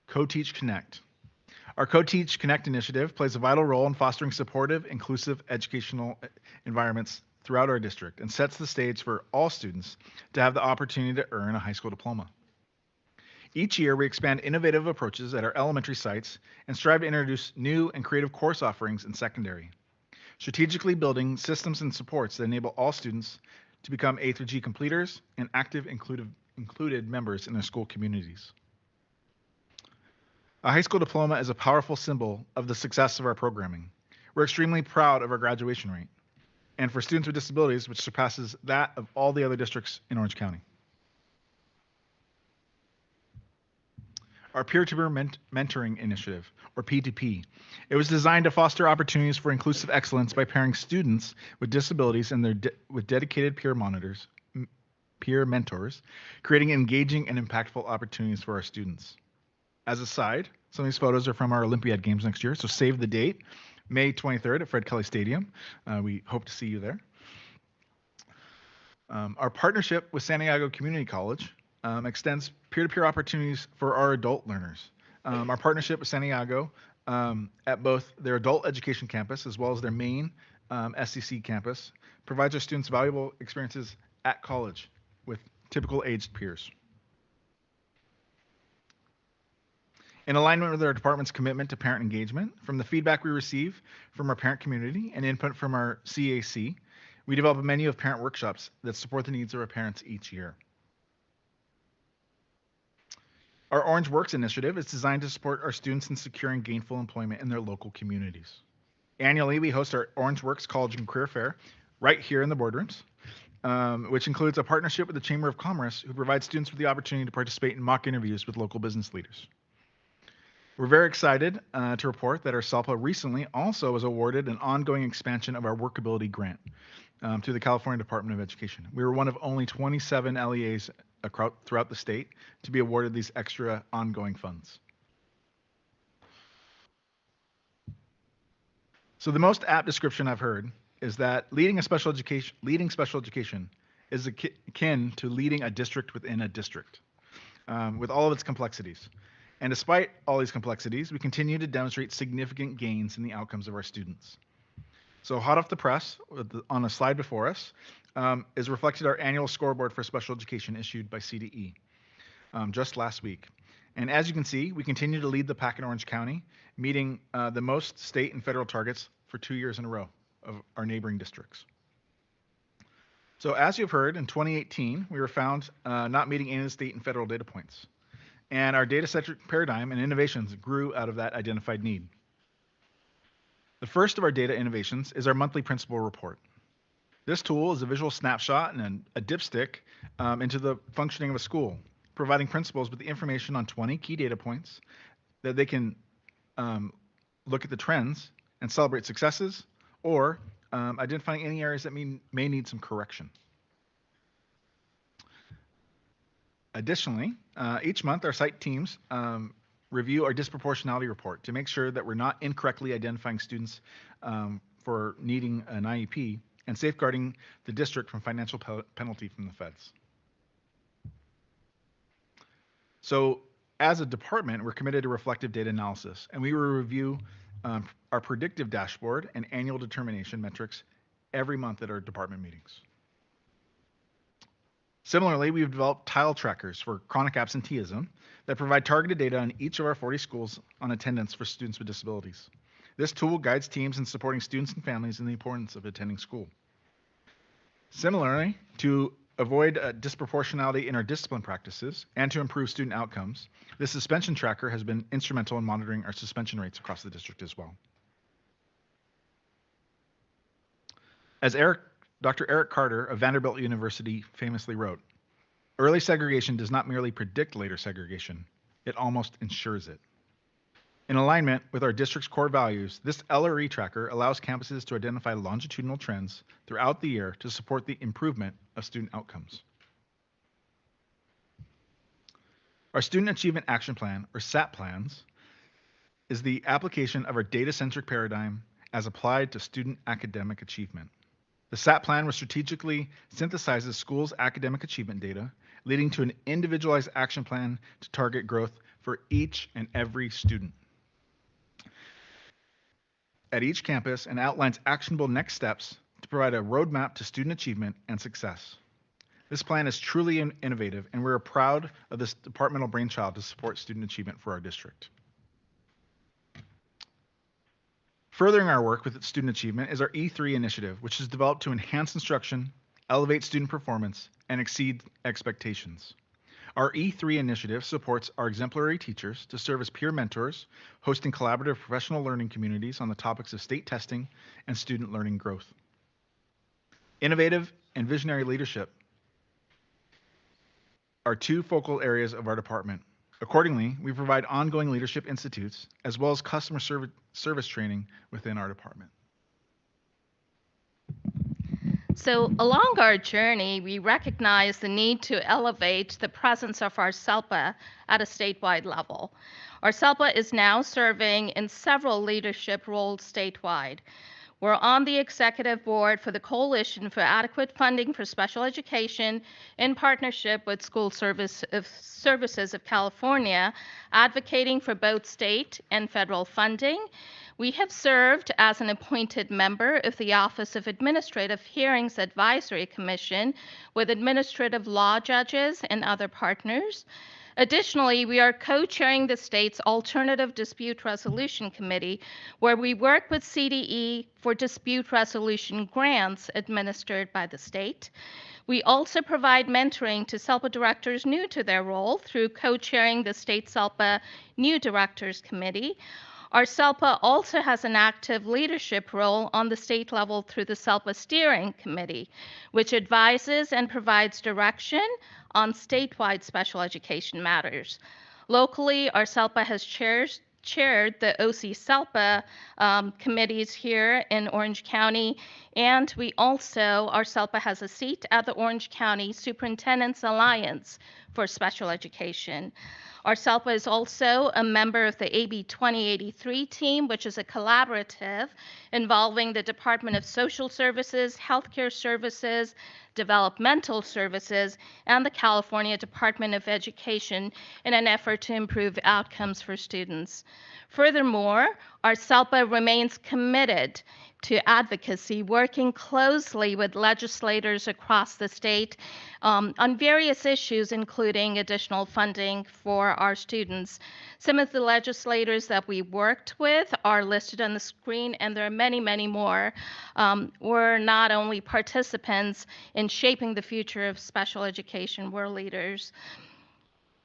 Co-Teach Connect. Our Co-Teach Connect initiative plays a vital role in fostering supportive, inclusive educational environments throughout our district and sets the stage for all students to have the opportunity to earn a high school diploma. Each year, we expand innovative approaches at our elementary sites and strive to introduce new and creative course offerings in secondary, strategically building systems and supports that enable all students to become A through G completers and active included members in their school communities. A high school diploma is a powerful symbol of the success of our programming. We're extremely proud of our graduation rate, and for students with disabilities, which surpasses that of all the other districts in Orange County. our peer-to-peer mentoring initiative, or P2P. It was designed to foster opportunities for inclusive excellence by pairing students with disabilities and with dedicated peer mentors, creating engaging and impactful opportunities for our students. As a side, some of these photos are from our Olympiad Games next year, so save the date, May 23rd at Fred Kelly Stadium. We hope to see you there. Our partnership with San Diego Community College extends peer-to-peer opportunities for our adult learners. Our partnership with San Diego at both their adult education campus as well as their main SCC campus provides our students valuable experiences at college with typical aged peers. In alignment with our department's commitment to parent engagement, from the feedback we receive from our parent community and input from our CAC, we develop a menu of parent workshops that support the needs of our parents each year. Our Orange Works initiative is designed to support our students in securing gainful employment in their local communities. Annually, we host our Orange Works College and Career Fair right here in the boardrooms, which includes a partnership with the Chamber of Commerce, who provides students with the opportunity to participate in mock interviews with local business leaders. We're very excited to report that our SALPA recently also was awarded an ongoing expansion of our workability grant through the California Department of Education. We were one of only 27 LEAs throughout the state to be awarded these extra ongoing funds. So the most apt description I've heard is that leading special education is akin to leading a district within a district with all of its complexities. And despite all these complexities, we continue to demonstrate significant gains in the outcomes of our students. So hot off the press, on a slide before us, is reflected our annual scoreboard for special education issued by CTE just last week. And as you can see, we continue to lead the pack in Orange County, meeting the most state and federal targets for 2 years in a row of our neighboring districts. So as you've heard, in 2018, we were found not meeting any of the state and federal data points. And our data-centric paradigm and innovations grew out of that identified need. The first of our data innovations is our monthly principal report. This tool is a visual snapshot and a dipstick into the functioning of a school, providing principals with the information on 20 key data points that they can look at the trends and celebrate successes, or identifying any areas that may need some correction. Additionally, each month our site teams review our disproportionality report to make sure that we're not incorrectly identifying students for needing an IEP and safeguarding the district from financial penalty from the feds. So as a department, we're committed to reflective data analysis, and we will review our predictive dashboard and annual determination metrics every month at our department meetings. Similarly, we've developed tile trackers for chronic absenteeism that provide targeted data on each of our 40 schools on attendance for students with disabilities. This tool guides teams in supporting students and families in the importance of attending school. Similarly, to avoid disproportionality in our discipline practices and to improve student outcomes, this suspension tracker has been instrumental in monitoring our suspension rates across the district as well. As Dr. Eric Carter of Vanderbilt University famously wrote, "Early segregation does not merely predict later segregation, it almost ensures it." In alignment with our district's core values, this LRE tracker allows campuses to identify longitudinal trends throughout the year to support the improvement of student outcomes. Our Student Achievement Action Plan, or SAP plans, is the application of our data-centric paradigm as applied to student academic achievement. The SAP plan was strategically synthesizes schools' academic achievement data, leading to an individualized action plan to target growth for each and every student at each campus, and outlines actionable next steps to provide a roadmap to student achievement and success. This plan is truly innovative, and we're proud of this departmental brainchild to support student achievement for our district. Furthering our work with student achievement is our E3 initiative, which is developed to enhance instruction, elevate student performance, and exceed expectations. Our E3 initiative supports our exemplary teachers to serve as peer mentors, hosting collaborative professional learning communities on the topics of state testing and student learning growth. Innovative and visionary leadership are two focal areas of our department. Accordingly, we provide ongoing leadership institutes as well as customer service training within our department. So along our journey, we recognize the need to elevate the presence of our SELPA at a statewide level. Our SELPA is now serving in several leadership roles statewide. We're on the executive board for the Coalition for Adequate Funding for Special Education in partnership with Services of California, advocating for both state and federal funding. We have served as an appointed member of the Office of Administrative Hearings Advisory Commission with administrative law judges and other partners. Additionally, we are co-chairing the state's Alternative Dispute Resolution Committee, where we work with CTE for dispute resolution grants administered by the state. We also provide mentoring to SELPA directors new to their role through co-chairing the state SELPA New Directors Committee. Our SELPA also has an active leadership role on the state level through the SELPA Steering Committee, which advises and provides direction on statewide special education matters. Locally, our SELPA has chaired the OC SELPA committees here in Orange County, and our SELPA has a seat at the Orange County Superintendent's Alliance for Special Education. Our SELPA is also a member of the AB 2083 team, which is a collaborative involving the Department of Social Services, Healthcare Services, Developmental Services, and the California Department of Education in an effort to improve outcomes for students. Furthermore, our SELPA remains committed to advocacy, working closely with legislators across the state on various issues, including additional funding for our students. Some of the legislators that we worked with are listed on the screen, and there are many, many more. We're not only participants in shaping the future of special education, we're leaders.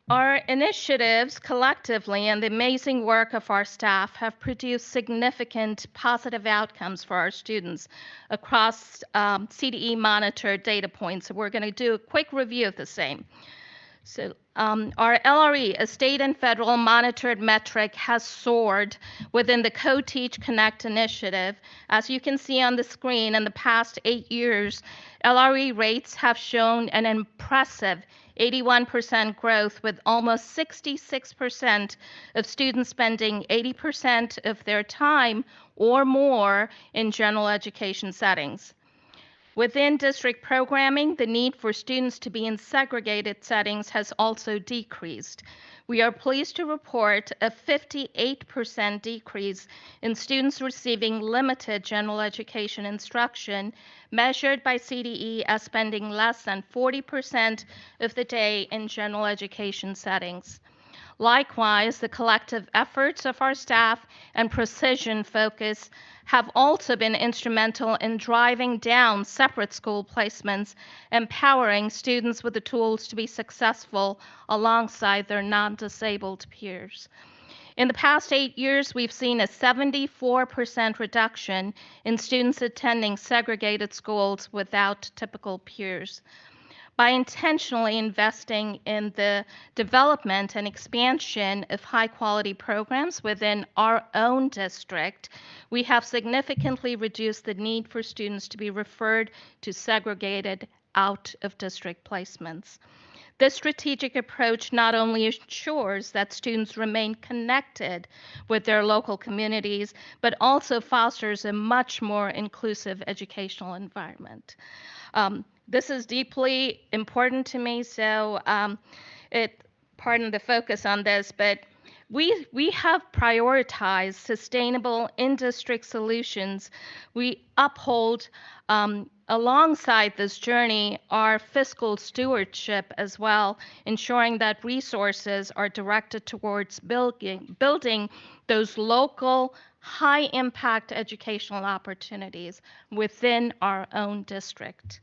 Our initiatives collectively and the amazing work of our staff have produced significant positive outcomes for our students across CTE monitored data points. So we're going to do a quick review of the same. So our LRE, a state and federal monitored metric, has soared within the Co-Teach Connect initiative. As you can see on the screen, in the past 8 years, LRE rates have shown an impressive 81% growth, with almost 66% of students spending 80% of their time or more in general education settings. Within district programming, the need for students to be in segregated settings has also decreased. We are pleased to report a 58% decrease in students receiving limited general education instruction, measured by CTE as spending less than 40% of the day in general education settings. Likewise, the collective efforts of our staff and precision focus have also been instrumental in driving down separate school placements, empowering students with the tools to be successful alongside their non-disabled peers. In the past 8 years, we've seen a 74% reduction in students attending segregated schools without typical peers. By intentionally investing in the development and expansion of high-quality programs within our own district, we have significantly reduced the need for students to be referred to segregated out-of-district placements. This strategic approach not only ensures that students remain connected with their local communities, but also fosters a much more inclusive educational environment. This is deeply important to me, so pardon the focus on this, but we have prioritized sustainable in-district solutions. We uphold, alongside this journey, our fiscal stewardship as well, ensuring that resources are directed towards building those local, high-impact educational opportunities within our own district.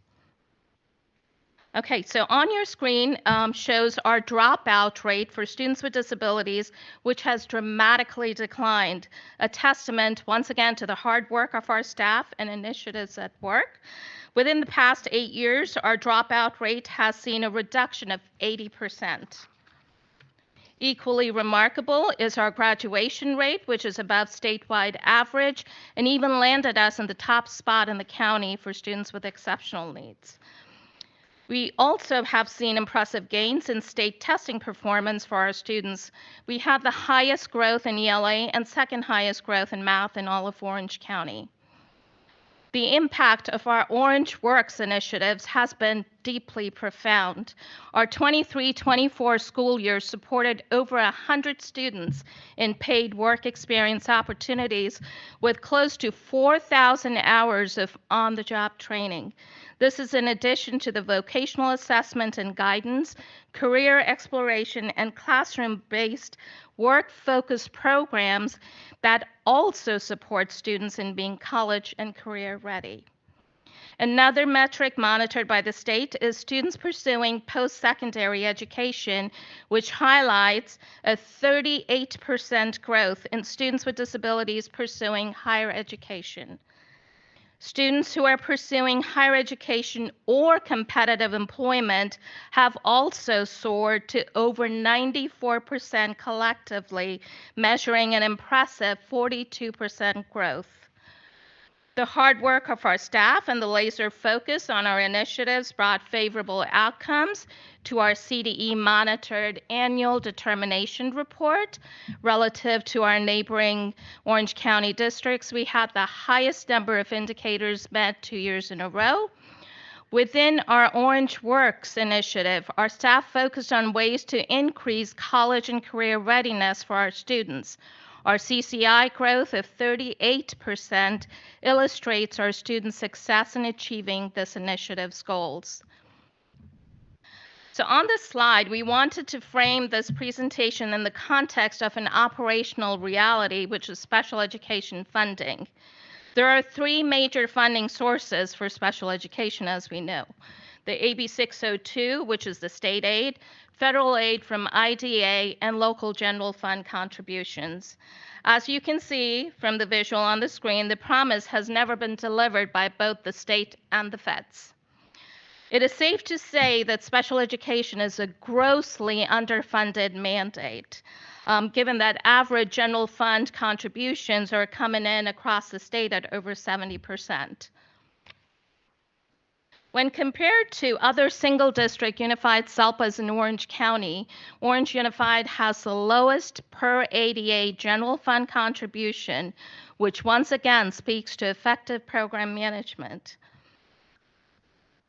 Okay, so on your screen shows our dropout rate for students with disabilities, which has dramatically declined, a testament once again to the hard work of our staff and initiatives at work. Within the past 8 years, our dropout rate has seen a reduction of 80%. Equally remarkable is our graduation rate, which is above statewide average and even landed us in the top spot in the county for students with exceptional needs. We also have seen impressive gains in state testing performance for our students. We had the highest growth in ELA and second highest growth in math in all of Orange County. The impact of our Orange Works initiatives has been deeply profound. Our 23-24 school year supported over 100 students in paid work experience opportunities with close to 4,000 hours of on-the-job training. This is in addition to the vocational assessment and guidance, career exploration, and classroom-based work-focused programs that also support students in being college and career ready. Another metric monitored by the state is students pursuing post-secondary education, which highlights a 38% growth in students with disabilities pursuing higher education. Students who are pursuing higher education or competitive employment have also soared to over 94% collectively, measuring an impressive 42% growth. The hard work of our staff and the laser focus on our initiatives brought favorable outcomes to our CTE monitored annual determination report. Relative to our neighboring Orange County districts, we had the highest number of indicators met 2 years in a row. Within our Orange Works initiative, our staff focused on ways to increase college and career readiness for our students. Our CCI growth of 38% illustrates our students' success in achieving this initiative's goals. So on this slide, we wanted to frame this presentation in the context of an operational reality, which is special education funding. There are three major funding sources for special education, as we know. The AB 602, which is the state aid, federal aid from IDA, and local general fund contributions. As you can see from the visual on the screen, the promise has never been delivered by both the state and the feds. It is safe to say that special education is a grossly underfunded mandate, given that average general fund contributions are coming in across the state at over 70%. When compared to other single district unified SELPAs in Orange County, Orange Unified has the lowest per ADA general fund contribution, which once again speaks to effective program management.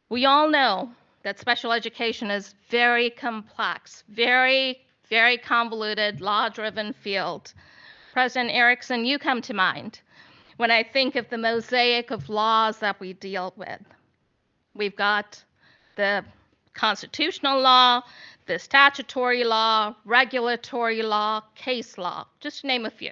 We all know that special education is very complex, very convoluted, law-driven field. President Erickson, you come to mind when I think of the mosaic of laws that we deal with. We've got the constitutional law, the statutory law, regulatory law, case law, just to name a few.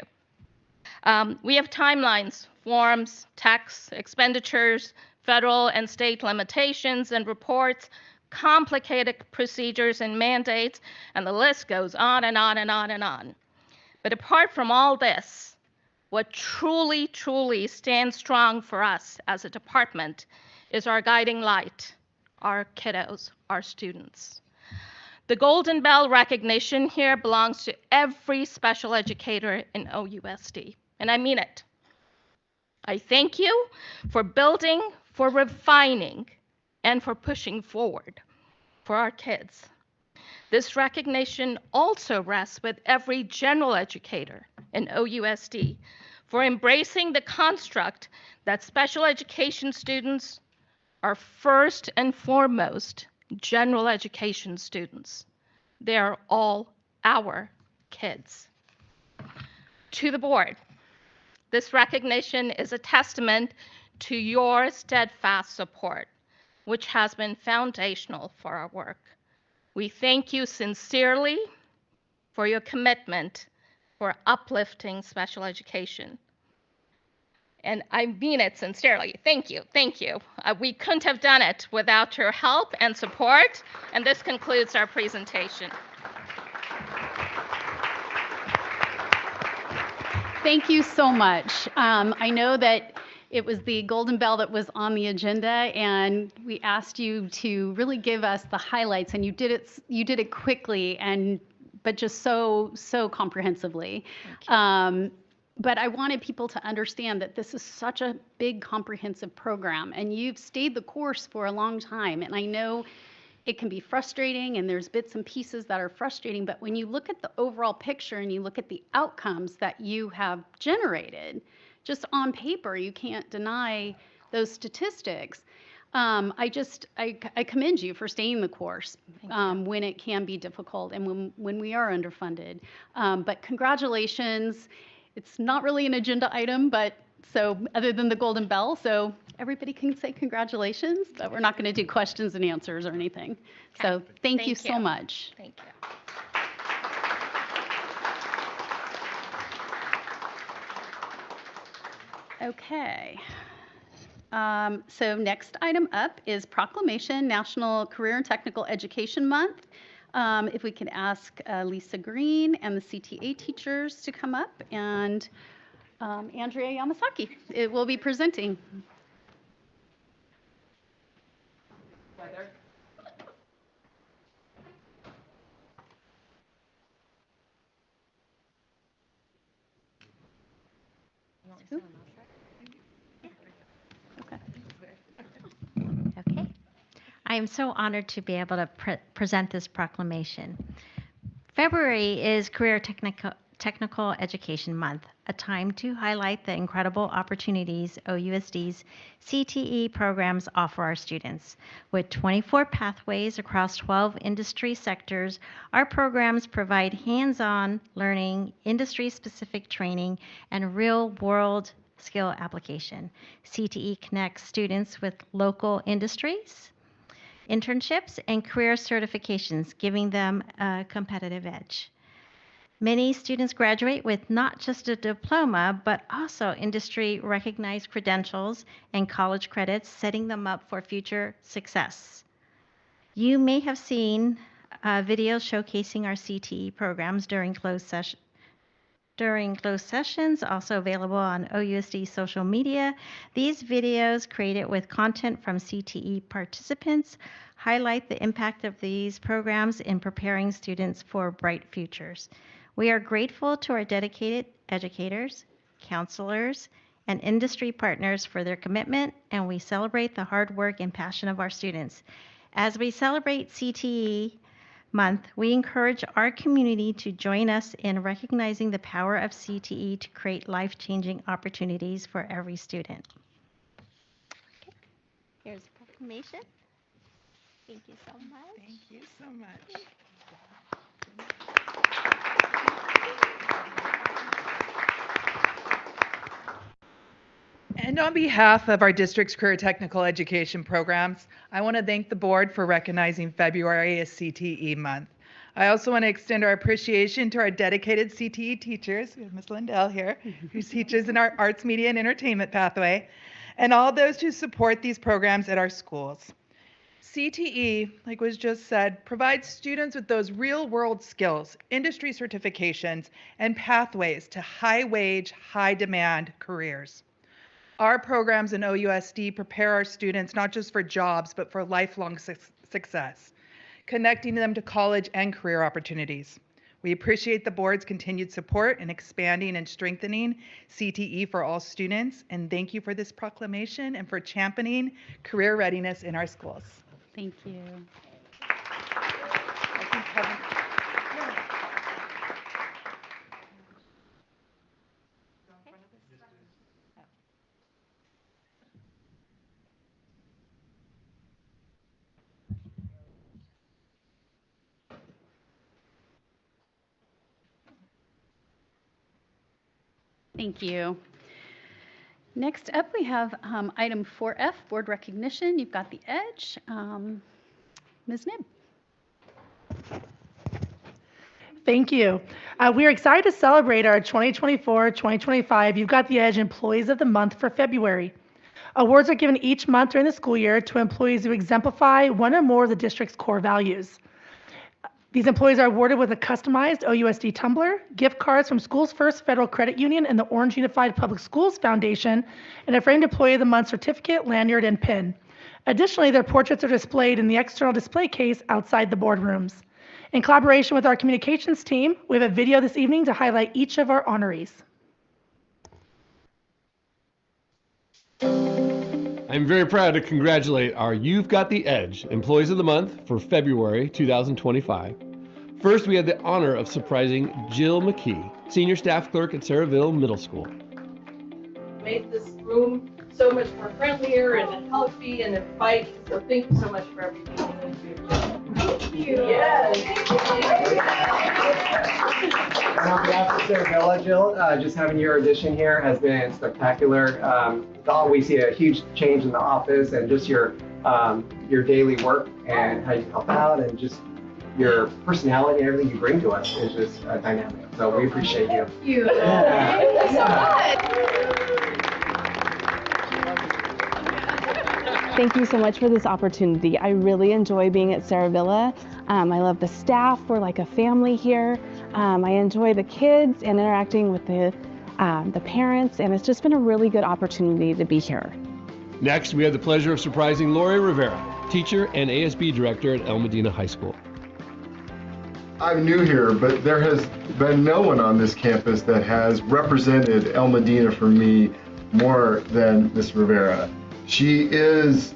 We have timelines, forms, texts, expenditures, federal and state limitations and reports, complicated procedures and mandates, and the list goes on and on and on and on. But apart from all this, what truly stands strong for us as a department is our guiding light, our kiddos, our students. The Golden Bell recognition here belongs to every special educator in OUSD, and I mean it. I thank you for building, for refining, and for pushing forward for our kids. This recognition also rests with every general educator in OUSD for embracing the construct that special education students are first and foremost general education students. They are all our kids. To the board, this recognition is a testament to your steadfast support, which has been foundational for our work. We thank you sincerely for your commitment for uplifting special education. And I mean it sincerely. Thank you. We couldn't have done it without your help and support. And this concludes our presentation. Thank you so much. I know that it was the Golden Bell that was on the agenda, and we asked you to really give us the highlights, and you did it quickly and but just so comprehensively. But I wanted people to understand that this is such a big comprehensive program, and you've stayed the course for a long time. And I know it can be frustrating, and there's bits and pieces that are frustrating, but when you look at the overall picture and you look at the outcomes that you have generated, just on paper, you can't deny those statistics. I commend you for staying the course when it can be difficult and when we are underfunded. But congratulations. It's not really an agenda item, but so other than the golden bell, so everybody can say congratulations, but we're not going to do questions and answers or anything. So thank you so much. Thank you. Okay. So next item up is Proclamation, National Career and Technical Education Month. If we could ask Lisa Green and the CTA teachers to come up, and Andrea Yamasaki will be presenting. Okay. I am so honored to be able to present this proclamation. February is Career Technical Education Month, a time to highlight the incredible opportunities OUSD's CTE programs offer our students. With 24 pathways across 12 industry sectors, our programs provide hands-on learning, industry-specific training, and real-world skill application. CTE connects students with local industries, internships, and career certifications, giving them a competitive edge. Many students graduate with not just a diploma, but also industry-recognized credentials and college credits, setting them up for future success. You may have seen videos showcasing our CTE programs during closed sessions, also available on OUSD social media. These videos, created with content from CTE participants, highlight the impact of these programs in preparing students for bright futures. We are grateful to our dedicated educators, counselors, and industry partners for their commitment, and we celebrate the hard work and passion of our students. As we celebrate CTE Month, we encourage our community to join us in recognizing the power of CTE to create life-changing opportunities for every student. Okay. Here's a proclamation. Thank you so much. Thank you so much. And on behalf of our district's career technical education programs, I want to thank the board for recognizing February as CTE Month. I also want to extend our appreciation to our dedicated CTE teachers, we have Ms. Lindell here, who teaches in our arts, media, and entertainment pathway, and all those who support these programs at our schools. CTE, like was just said, provides students with those real-world skills, industry certifications, and pathways to high-wage, high-demand careers. Our programs in OUSD prepare our students not just for jobs, but for lifelong success, connecting them to college and career opportunities. We appreciate the board's continued support in expanding and strengthening CTE for all students, and thank you for this proclamation and for championing career readiness in our schools. Thank you. Thank you. Next up, we have item 4F, board recognition. You've got the edge. Ms. Nib. Thank you. We are excited to celebrate our 2024-2025 You've Got the Edge Employees of the Month for February. Awards are given each month during the school year to employees who exemplify one or more of the district's core values. These employees are awarded with a customized OUSD tumbler, gift cards from Schools First Federal Credit Union and the Orange Unified Public Schools Foundation, and a framed Employee of the Month certificate, lanyard, and pin. Additionally, their portraits are displayed in the external display case outside the boardrooms. In collaboration with our communications team, we have a video this evening to highlight each of our honorees. I'm very proud to congratulate our You've Got the Edge Employees of the Month for February 2025. First, we had the honor of surprising Jill McKee, Senior Staff Clerk at Saraville Middle School. Made this room so much more friendlier and healthy and inviting, so thank you so much for everything. Thank you. Yes. And on behalf of Saraville, Jill, just having your addition here has been spectacular. We see a huge change in the office and just your daily work and how you help out and just your personality and everything you bring to us is just dynamic. So we appreciate you. Thank you. Yeah. Thank you so much. Thank you so much for this opportunity. I really enjoy being at Saravilla. I love the staff. We're like a family here. I enjoy the kids and interacting with the parents, and it's just been a really good opportunity to be here. Next, we had the pleasure of surprising Lori Rivera, teacher and ASB director at El Medina High School. I'm new here, but there has been no one on this campus that has represented El Medina for me more than Ms. Rivera. She is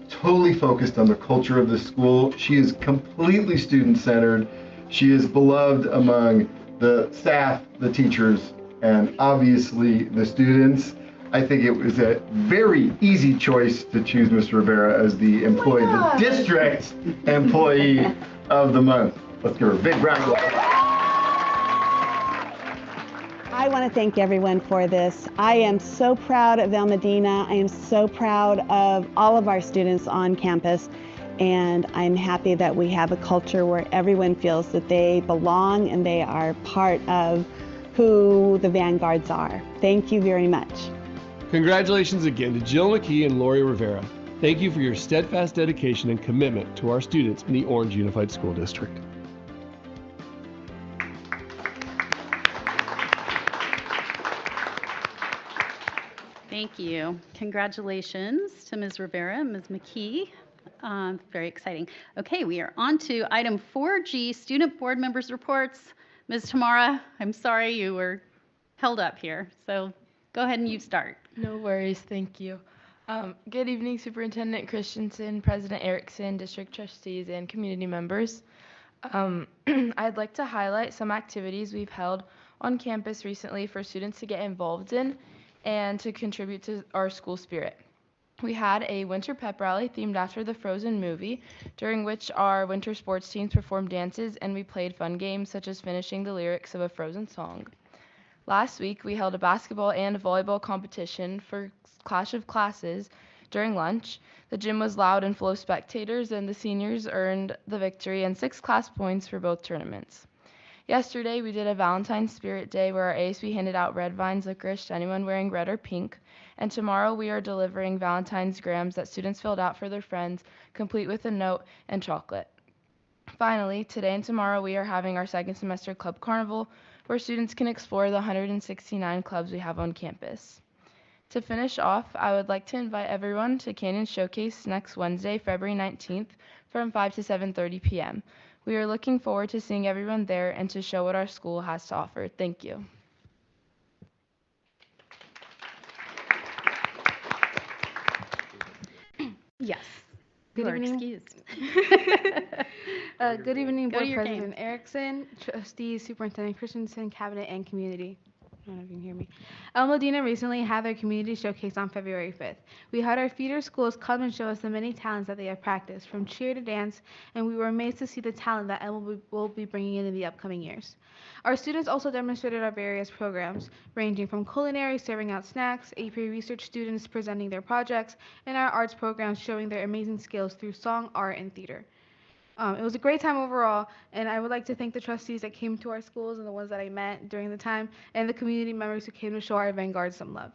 totally focused on the culture of the school. She is completely student-centered. She is beloved among the staff, the teachers, and obviously the students. I think it was a very easy choice to choose Ms. Rivera as the employee, the district employee of the month. Let's give her a big round of applause. I want to thank everyone for this. I am so proud of El Medina. I am so proud of all of our students on campus. And I'm happy that we have a culture where everyone feels that they belong and they are part of who the Vanguards are. Thank you very much. Congratulations again to Jill McKee and Lori Rivera. Thank you for your steadfast dedication and commitment to our students in the Orange Unified School District. Thank you. Congratulations to Ms. Rivera and Ms. McKee. Very exciting. Okay, we are on to item 4G, student board members' reports. Ms. Tamara, I'm sorry you were held up here, so go ahead and you start. No worries, thank you. Good evening, Superintendent Christensen, President Erickson, district trustees, and community members. I'd like to highlight some activities we've held on campus recently for students to get involved in and to contribute to our school spirit. We had a winter pep rally themed after the Frozen movie, during which our winter sports teams performed dances and we played fun games such as finishing the lyrics of a Frozen song. Last week, we held a basketball and volleyball competition for Clash of Classes during lunch. The gym was loud and full of spectators, and the seniors earned the victory and 6 class points for both tournaments. Yesterday, we did a Valentine's Spirit Day where our ASB handed out red vines licorice to anyone wearing red or pink. And tomorrow, we are delivering Valentine's grams that students filled out for their friends, complete with a note and chocolate. Finally, today and tomorrow, we are having our second semester club carnival, where students can explore the 169 clubs we have on campus. To finish off, I would like to invite everyone to Canyon Showcase next Wednesday, February 19th from 5 to 7:30 p.m. We are looking forward to seeing everyone there and to show what our school has to offer. Thank you. Yes. Good You are evening. excused. Good evening, Go to Board your President game. Erickson, Trustees, Superintendent Christensen, Cabinet, and Community. I don't know if you can hear me. El Medina recently had their community showcase on February 5th. We had our feeder schools come and show us the many talents that they have practiced, from cheer to dance, and we were amazed to see the talent that El will be bringing in the upcoming years. Our students also demonstrated our various programs, ranging from culinary, serving out snacks, AP research students presenting their projects, and our arts programs showing their amazing skills through song, art, and theater. It was a great time overall, and I would like to thank the trustees that came to our schools and the ones that I met during the time, and the community members who came to show our Vanguard some love.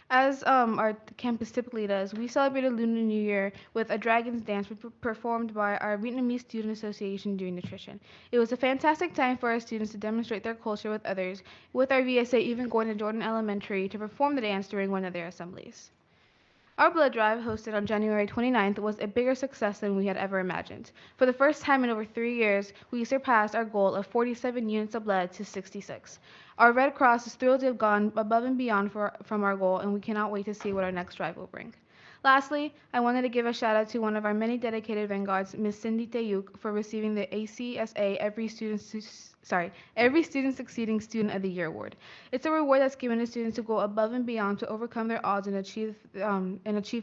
As our campus typically does, we celebrated Lunar New Year with a Dragon's Dance performed by our Vietnamese Student Association during nutrition. It was a fantastic time for our students to demonstrate their culture with others, with our VSA even going to Jordan Elementary to perform the dance during one of their assemblies. Our blood drive, hosted on January 29th, was a bigger success than we had ever imagined. For the first time in over 3 years, we surpassed our goal of 47 units of blood to 66. Our Red Cross is thrilled to have gone above and beyond from our goal, and we cannot wait to see what our next drive will bring. Lastly, I wanted to give a shout out to one of our many dedicated vanguards, Ms. Cindy Tayuk, for receiving the ACSA Every Student Succeeding Student of the Year award. It's a reward that's given to students who go above and beyond to overcome their odds and achieve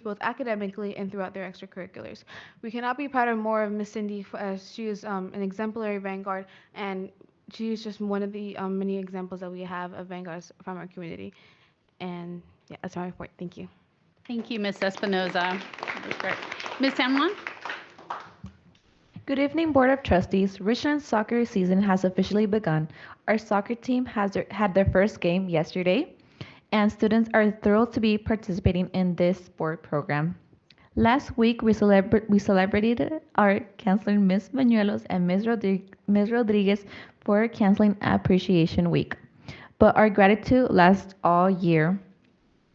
both academically and throughout their extracurriculars. We cannot be prouder more of Ms. Cindy, as she is an exemplary vanguard, and she is just one of the many examples that we have of vanguards from our community. And yeah, that's my report. Thank you. Thank you, Ms. Espinoza. That was great. Ms. San Juan? Good evening, Board of Trustees. Richland's soccer season has officially begun. Our soccer team had their first game yesterday, and students are thrilled to be participating in this sport program. Last week, we celebrated our counselor, Ms. Bañuelos and Ms. Rodriguez, for Counseling Appreciation Week. But our gratitude lasts all year.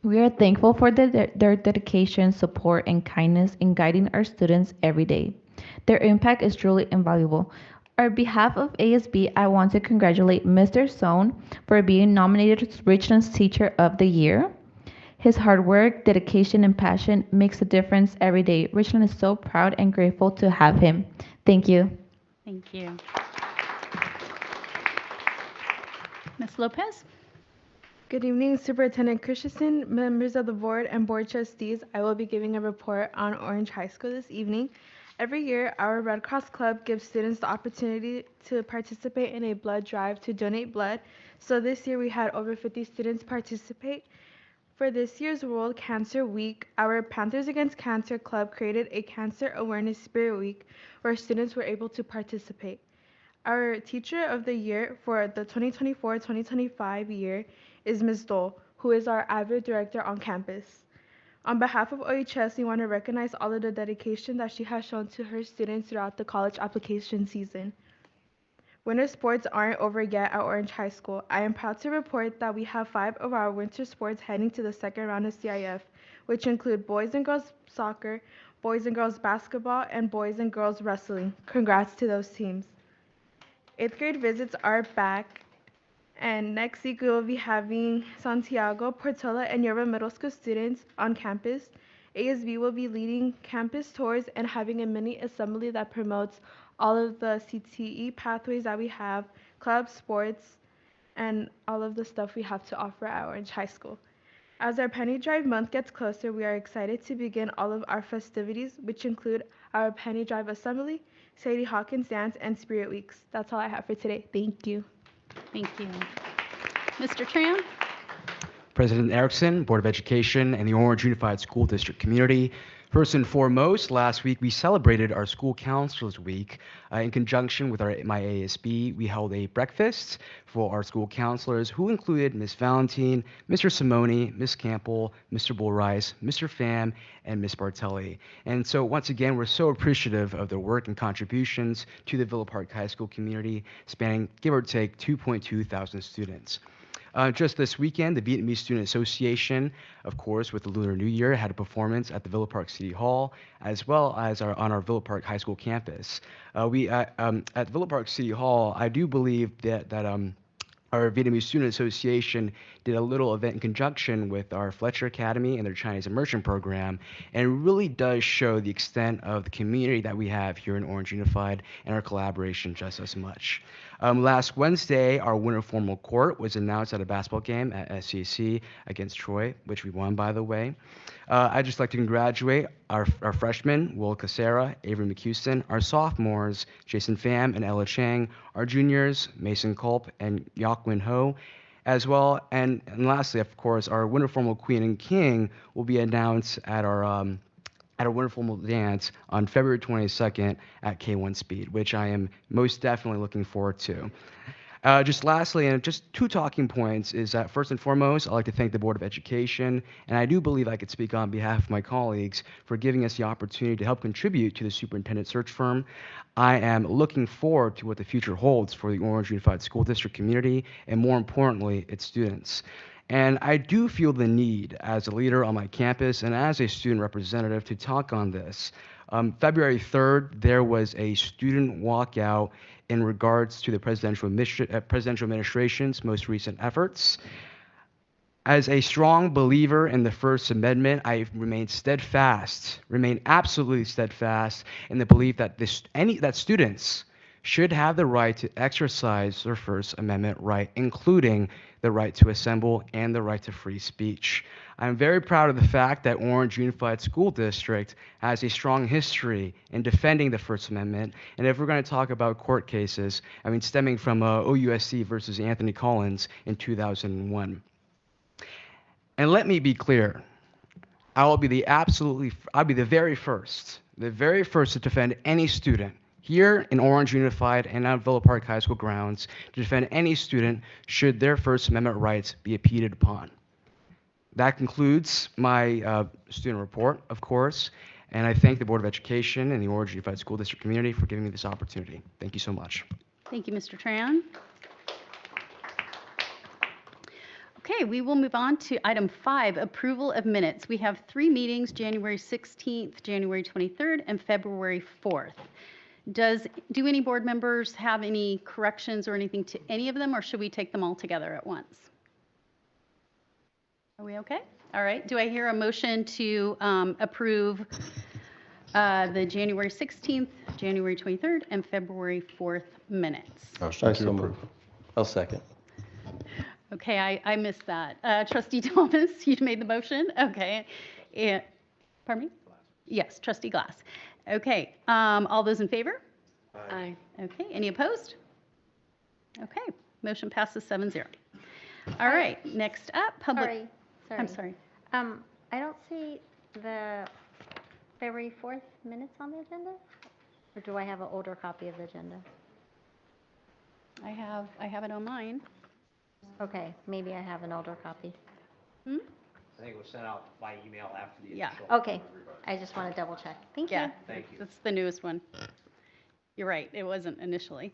We are thankful for their dedication, support, and kindness in guiding our students every day. Their impact is truly invaluable. On behalf of ASB, I want to congratulate Mr. Sohn for being nominated as Richland's Teacher of the Year. His hard work, dedication, and passion makes a difference every day. Richland is so proud and grateful to have him. Thank you. Thank you. Ms. Lopez? Good evening, Superintendent Christensen, members of the board, and board trustees. I will be giving a report on Orange High School this evening. Every year, our Red Cross Club gives students the opportunity to participate in a blood drive to donate blood. So this year, we had over 50 students participate. For this year's World Cancer Week, our Panthers Against Cancer Club created a Cancer Awareness Spirit Week where students were able to participate. Our Teacher of the Year for the 2024-2025 year is Ms. Dole, who is our AVID Director on campus. On behalf of OHS, we want to recognize all of the dedication that she has shown to her students throughout the college application season. Winter sports aren't over yet at Orange High School. I am proud to report that we have 5 of our winter sports heading to the second round of CIF, which include boys and girls soccer, boys and girls basketball, and boys and girls wrestling. Congrats to those teams. 8th grade visits are back, and next week we will be having Santiago, Portola, and Yerba Middle School students on campus. ASB will be leading campus tours and having a mini assembly that promotes all of the CTE pathways that we have, clubs, sports, and all of the stuff we have to offer at Orange High School. As our Penny Drive month gets closer, we are excited to begin all of our festivities, which include our Penny Drive Assembly, Sadie Hawkins Dance, and Spirit Weeks. That's all I have for today. Thank you. Thank you. Mr. Tran? President Erickson, Board of Education, and the Orange Unified School District community. First and foremost, last week we celebrated our School Counselors Week. In conjunction with my ASB, we held a breakfast for our school counselors, who included Ms. Valentine, Mr. Simone, Ms. Campbell, Mr. Bullrice, Mr. Pham, and Ms. Bartelli. And so once again, we're so appreciative of their work and contributions to the Villa Park High School community, spanning, give or take, 2.2 thousand students. Just this weekend, the Vietnamese Student Association, of course, with the Lunar New Year, had a performance at the Villa Park City Hall, as well as on our Villa Park High School campus. At Villa Park City Hall, I do believe that our Vietnamese Student Association did a little event in conjunction with our Fletcher Academy and their Chinese Immersion program, and it really does show the extent of the community that we have here in Orange Unified and our collaboration just as much. Last Wednesday, our winter formal court was announced at a basketball game at SCC against Troy, which we won, by the way. I'd just like to congratulate our freshmen, Will Casera, Avery McHuston, our sophomores, Jason Pham and Ella Chang, our juniors, Mason Culp and Yakwin Ho, as well. And lastly, of course, our winter formal queen and king will be announced at our winter formal dance on February 22nd at K1 Speed, which I am most definitely looking forward to. Just lastly, and just 2 talking points, is that first and foremost, I'd like to thank the Board of Education, and I do believe I could speak on behalf of my colleagues for giving us the opportunity to help contribute to the superintendent search firm. I am looking forward to what the future holds for the Orange Unified School District community, and more importantly, its students. And I do feel the need as a leader on my campus and as a student representative to talk on this. February 3rd, there was a student walkout in regards to the presidential administration's most recent efforts. As a strong believer in the First Amendment, I remain absolutely steadfast in the belief that that students should have the right to exercise their First Amendment right, including the right to assemble and the right to free speech. I'm very proud of the fact that Orange Unified School District has a strong history in defending the First Amendment. And if we're going to talk about court cases, I mean, stemming from OUSD versus Anthony Collins in 2001. And let me be clear, I'll be the very first to defend any student here in Orange Unified and on Villa Park High School grounds to defend any student should their First Amendment rights be impeded upon. That concludes my student report, of course, and I thank the Board of Education and the Orange Unified School District community for giving me this opportunity. Thank you so much. Thank you, Mr. Tran. Okay, we will move on to item 5, approval of minutes. We have 3 meetings, January 16th, January 23rd, and February 4th. Do any board members have any corrections or anything to any of them, or should we take them all together at once? Are we okay? All right. Do I hear a motion to approve the January 16th, January 23rd, and February 4th minutes? Motion to approve. I'll second. Okay, I missed that. Trustee Thomas, you made the motion? Okay. Pardon me? Yes, Trustee Glass. Okay, all those in favor? Aye. Okay, any opposed? Okay, motion passes 7-0. All right, next up, public. Sorry. I'm sorry. I don't see the February 4th minutes on the agenda? Or do I have an older copy of the agenda? I have it on mine. Okay, maybe I have an older copy. Hmm? I think it was sent out by email after the Yeah. initial. Okay, I just want to double check. Thank Yeah, you. Thank you. that's the newest one. You're right, it wasn't initially.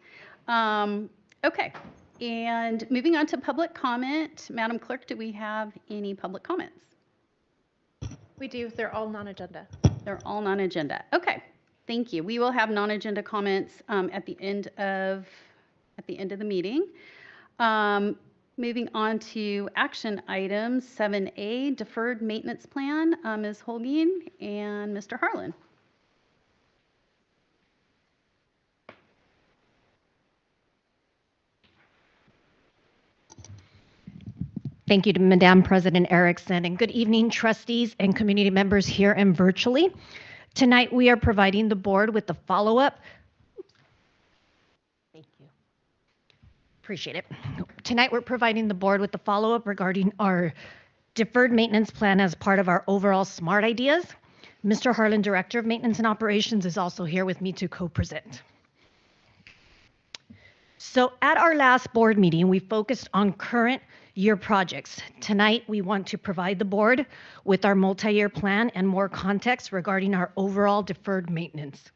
Okay, and moving on to public comment. Madam Clerk, do we have any public comments? We do. They're all non-agenda. They're all non-agenda. Okay, thank you. We will have non-agenda comments at the end of the meeting. Moving on to action items, 7A, deferred maintenance plan, Ms. Holguin and Mr. Harlan. Thank you to Madam President Erickson, and good evening, trustees and community members here and virtually. Tonight, we are providing the board with the follow-up. Thank you. Appreciate it. Tonight, we're providing the board with the follow-up regarding our deferred maintenance plan as part of our overall SMART ideas. Mr. Harlan, Director of Maintenance and Operations, is also here with me to co-present. So at our last board meeting, we focused on current year projects. Tonight, we want to provide the board with our multi-year plan and more context regarding our overall deferred maintenance.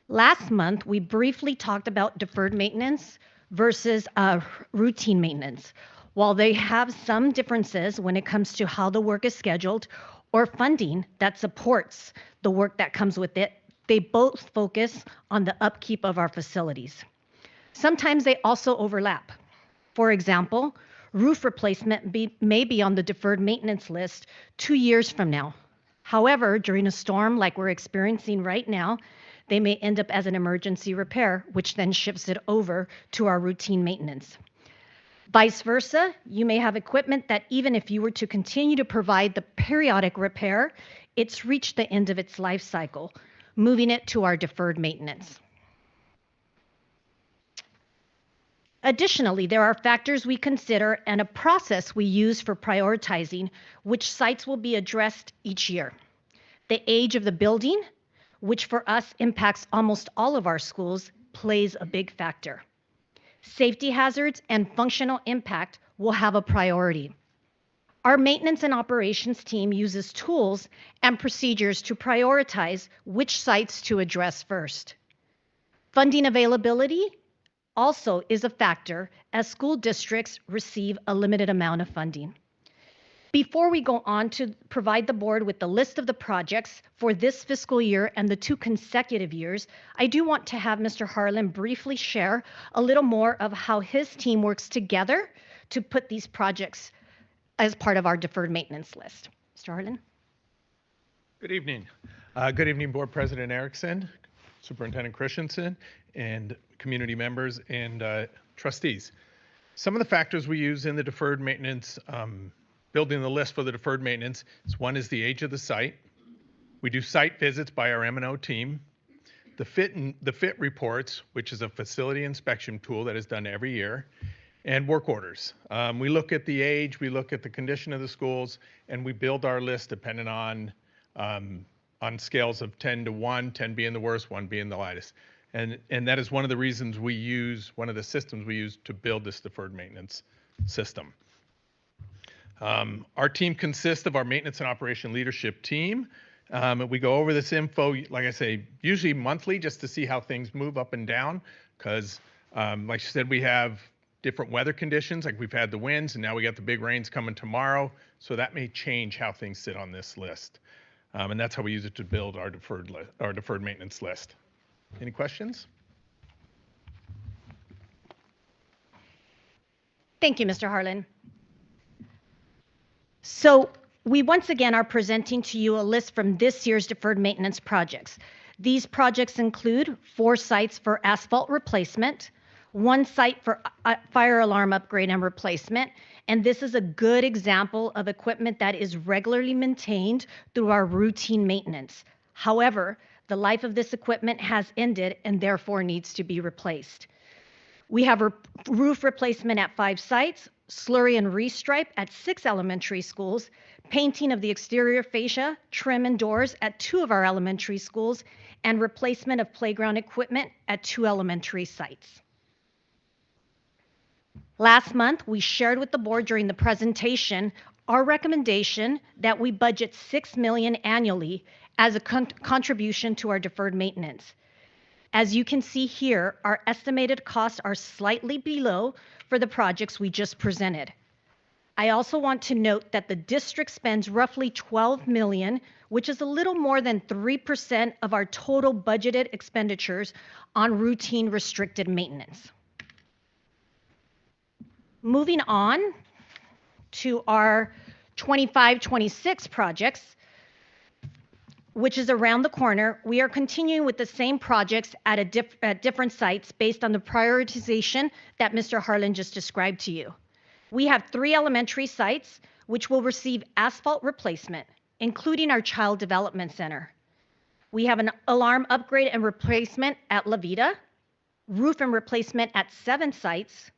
Last month, we briefly talked about deferred maintenance versus routine maintenance. While they have some differences when it comes to how the work is scheduled or funding that supports the work that comes with it, they both focus on the upkeep of our facilities. Sometimes they also overlap. For example, roof replacement may be on the deferred maintenance list 2 years from now. However, during a storm like we're experiencing right now, they may end up as an emergency repair, which then shifts it over to our routine maintenance. Vice versa, you may have equipment that even if you were to continue to provide the periodic repair, it's reached the end of its life cycle, moving it to our deferred maintenance. Additionally, there are factors we consider and a process we use for prioritizing which sites will be addressed each year. The age of the building, which for us impacts almost all of our schools, plays a big factor. Safety hazards and functional impact will have a priority. Our maintenance and operations team uses tools and procedures to prioritize which sites to address first. Funding availability also is a factor as school districts receive a limited amount of funding. Before we go on to provide the board with the list of the projects for this fiscal year and the 2 consecutive years, I do want to have Mr. Harlan briefly share a little more of how his team works together to put these projects as part of our deferred maintenance list. Mr. Harlan? Good evening. Good evening, Board President Erickson, Superintendent Christensen, and community members and trustees. Some of the factors we use in the deferred maintenance, building the list for the deferred maintenance, one is the age of the site. We do site visits by our M&O team. The fit reports, which is a facility inspection tool that is done every year, and work orders. We look at the age, we look at the condition of the schools, and we build our list depending on scales of 10 to 1, 10 being the worst, 1 being the lightest. And that is one of the reasons we use, one of the systems we use to build this deferred maintenance system. Our team consists of our maintenance and operation leadership team. We go over this info, like I say, usually monthly, just to see how things move up and down, because like I said, we have different weather conditions, like we've had the winds, and now we got the big rains coming tomorrow, so that may change how things sit on this list. And that's how we use it to build our deferred maintenance list. Any questions? Thank you, Mr. Harlan. So we once again are presenting to you a list from this year's deferred maintenance projects. These projects include 4 sites for asphalt replacement, 1 site for fire alarm upgrade and replacement, and this is a good example of equipment that is regularly maintained through our routine maintenance. However, the life of this equipment has ended and therefore needs to be replaced. We have a roof replacement at 5 sites, slurry and restripe at 6 elementary schools, painting of the exterior fascia, trim and doors at 2 of our elementary schools, and replacement of playground equipment at 2 elementary sites. Last month, we shared with the board during the presentation our recommendation that we budget $6 million annually as a contribution to our deferred maintenance. As you can see here, our estimated costs are slightly below for the projects we just presented. I also want to note that the district spends roughly $12 million, which is a little more than 3% of our total budgeted expenditures on routine restricted maintenance. Moving on to our 25-26 projects, which is around the corner, we are continuing with the same projects at different sites based on the prioritization that Mr. Harlan just described to you. We have 3 elementary sites which will receive asphalt replacement, including our Child Development Center. We have an alarm upgrade and replacement at La Vida, roof and replacement at 7 sites,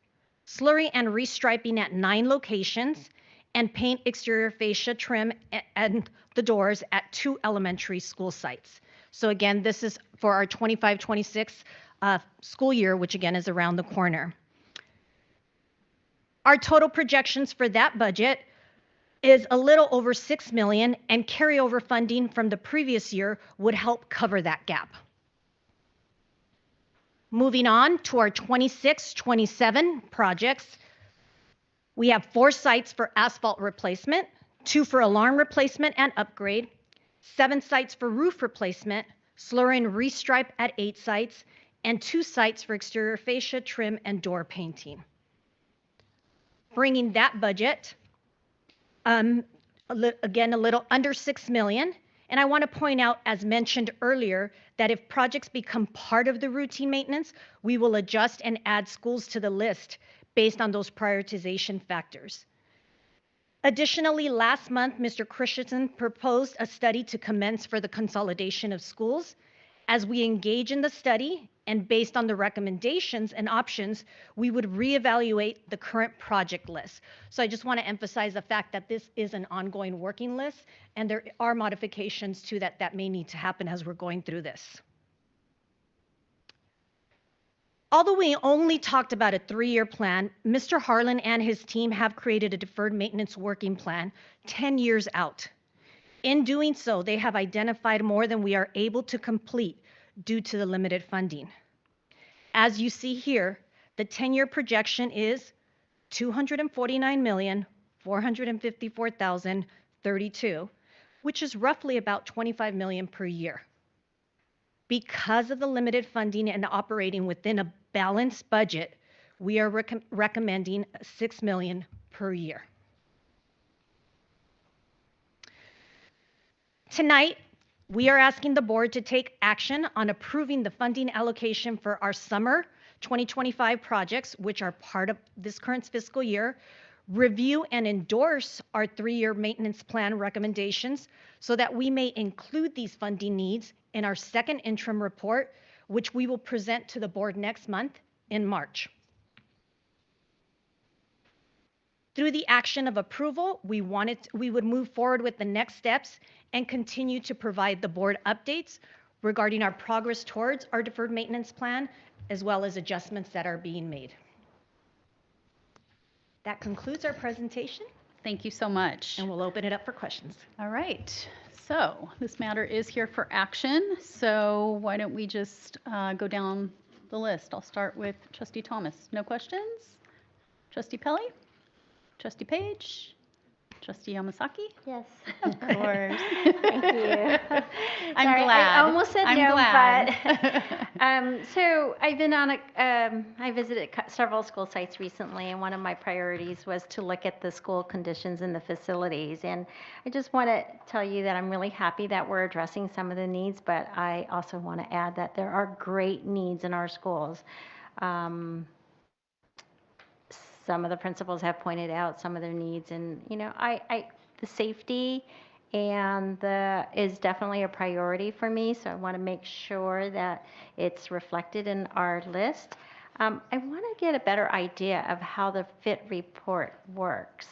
slurry and restriping at 9 locations, and paint exterior fascia trim and the doors at 2 elementary school sites. So again, this is for our 25-26 school year, which again is around the corner. Our total projections for that budget is a little over $6 million, and carryover funding from the previous year would help cover that gap. Moving on to our 26-27 projects, we have 4 sites for asphalt replacement, 2 for alarm replacement and upgrade, 7 sites for roof replacement, slurry and restripe at 8 sites, and 2 sites for exterior fascia, trim, and door painting. Bringing that budget, again, a little under $6 million. And I want to point out, as mentioned earlier, that if projects become part of the routine maintenance, we will adjust and add schools to the list based on those prioritization factors. Additionally, last month, Mr. Christensen proposed a study to commence for the consolidation of schools. As we engage in the study and based on the recommendations and options, we would reevaluate the current project list. So I just want to emphasize the fact that this is an ongoing working list, and there are modifications to that may need to happen as we're going through this. Although we only talked about a 3-year plan, Mr. Harlan and his team have created a deferred maintenance working plan 10 years out. In doing so, they have identified more than we are able to complete due to the limited funding. As you see here, The 10-year projection is $249,454,032, which is roughly about $25 million per year. Because of the limited funding and operating within a balanced budget, we are recommending $6 million per year. Tonight, we are asking the board to take action on approving the funding allocation for our summer 2025 projects, which are part of this current fiscal year, review and endorse our 3-year maintenance plan recommendations so that we may include these funding needs in our second interim report, which we will present to the board next month in March. Through the action of approval, we would move forward with the next steps and continue to provide the board updates regarding our progress towards our deferred maintenance plan, as well as adjustments that are being made. That concludes our presentation. Thank you so much. And we'll open it up for questions. All right. So this matter is here for action. So why don't we just go down the list? I'll start with Trustee Thomas. No questions? Trustee Pelley? Trustee Page? Trustee Yamasaki? Yes, of course. Thank you. I'm Sorry, glad. I almost said I'm no, glad. but so I've been on I visited several school sites recently, and one of my priorities was to look at the school conditions and the facilities. And I just want to tell you that I'm really happy that we're addressing some of the needs, but I also want to add that there are great needs in our schools. Some of the principals have pointed out some of their needs, and the safety and is definitely a priority for me. So I want to make sure that it's reflected in our list. I want to get a better idea of how the FIT report works,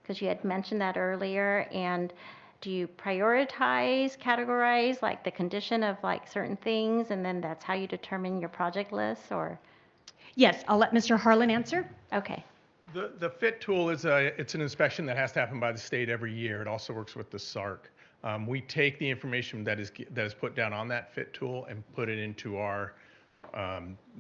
because you had mentioned that earlier. And do you prioritize, categorize like the condition of like certain things, and then that's how you determine your project list, or? Yes, I'll let Mr. Harlan answer. Okay. The FIT tool it's an inspection that has to happen by the state every year. It also works with the SARC. We take the information that is put down on that FIT tool and put it into our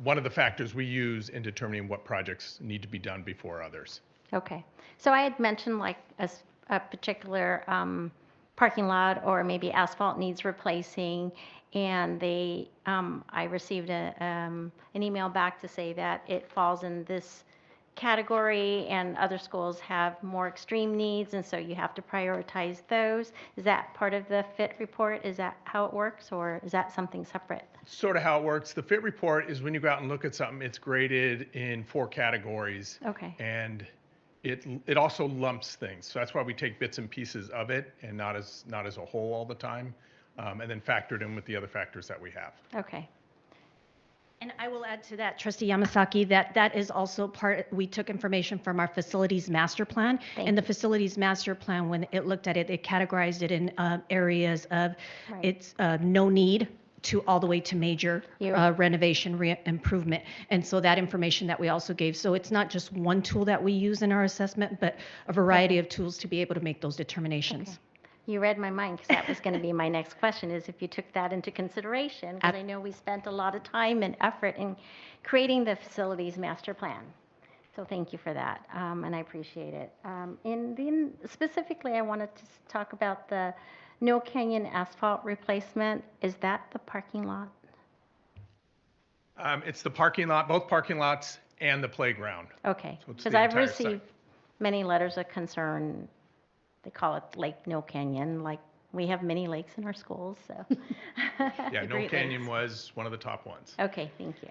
one of the factors we use in determining what projects need to be done before others. Okay. So I had mentioned like a particular parking lot or maybe asphalt needs replacing, and I received an email back to say that it falls in this category, and other schools have more extreme needs, and so you have to prioritize those. Is that part of the FIT report? Is that how it works, or is that something separate? Sort of how it works. The FIT report is when you go out and look at something, it's graded in 4 categories. Okay. And it also lumps things. So that's why we take bits and pieces of it and not as a whole all the time, and then factor it in with the other factors that we have. Okay. And I will add to that, Trustee Yamasaki, that is also we took information from our facilities master plan. And the facilities master plan, when it looked at it, it categorized it in areas of it's no need to all the way to major renovation, improvement. And so that information that we also gave. So it's not just one tool that we use in our assessment, but a variety of tools to be able to make those determinations. Okay. You read my mind, because that was going to be my next question, is if you took that into consideration, because I know we spent a lot of time and effort in creating the facilities master plan. So thank you for that, and I appreciate it. And then specifically, I wanted to talk about the No Canyon asphalt replacement. Is that the parking lot? It's the parking lot, both parking lots and the playground. Okay, So because I've received many letters of concern. They call it Lake No Canyon, like we have many lakes in our schools, so. Yeah, No Canyon was one of the top ones. Okay, thank you.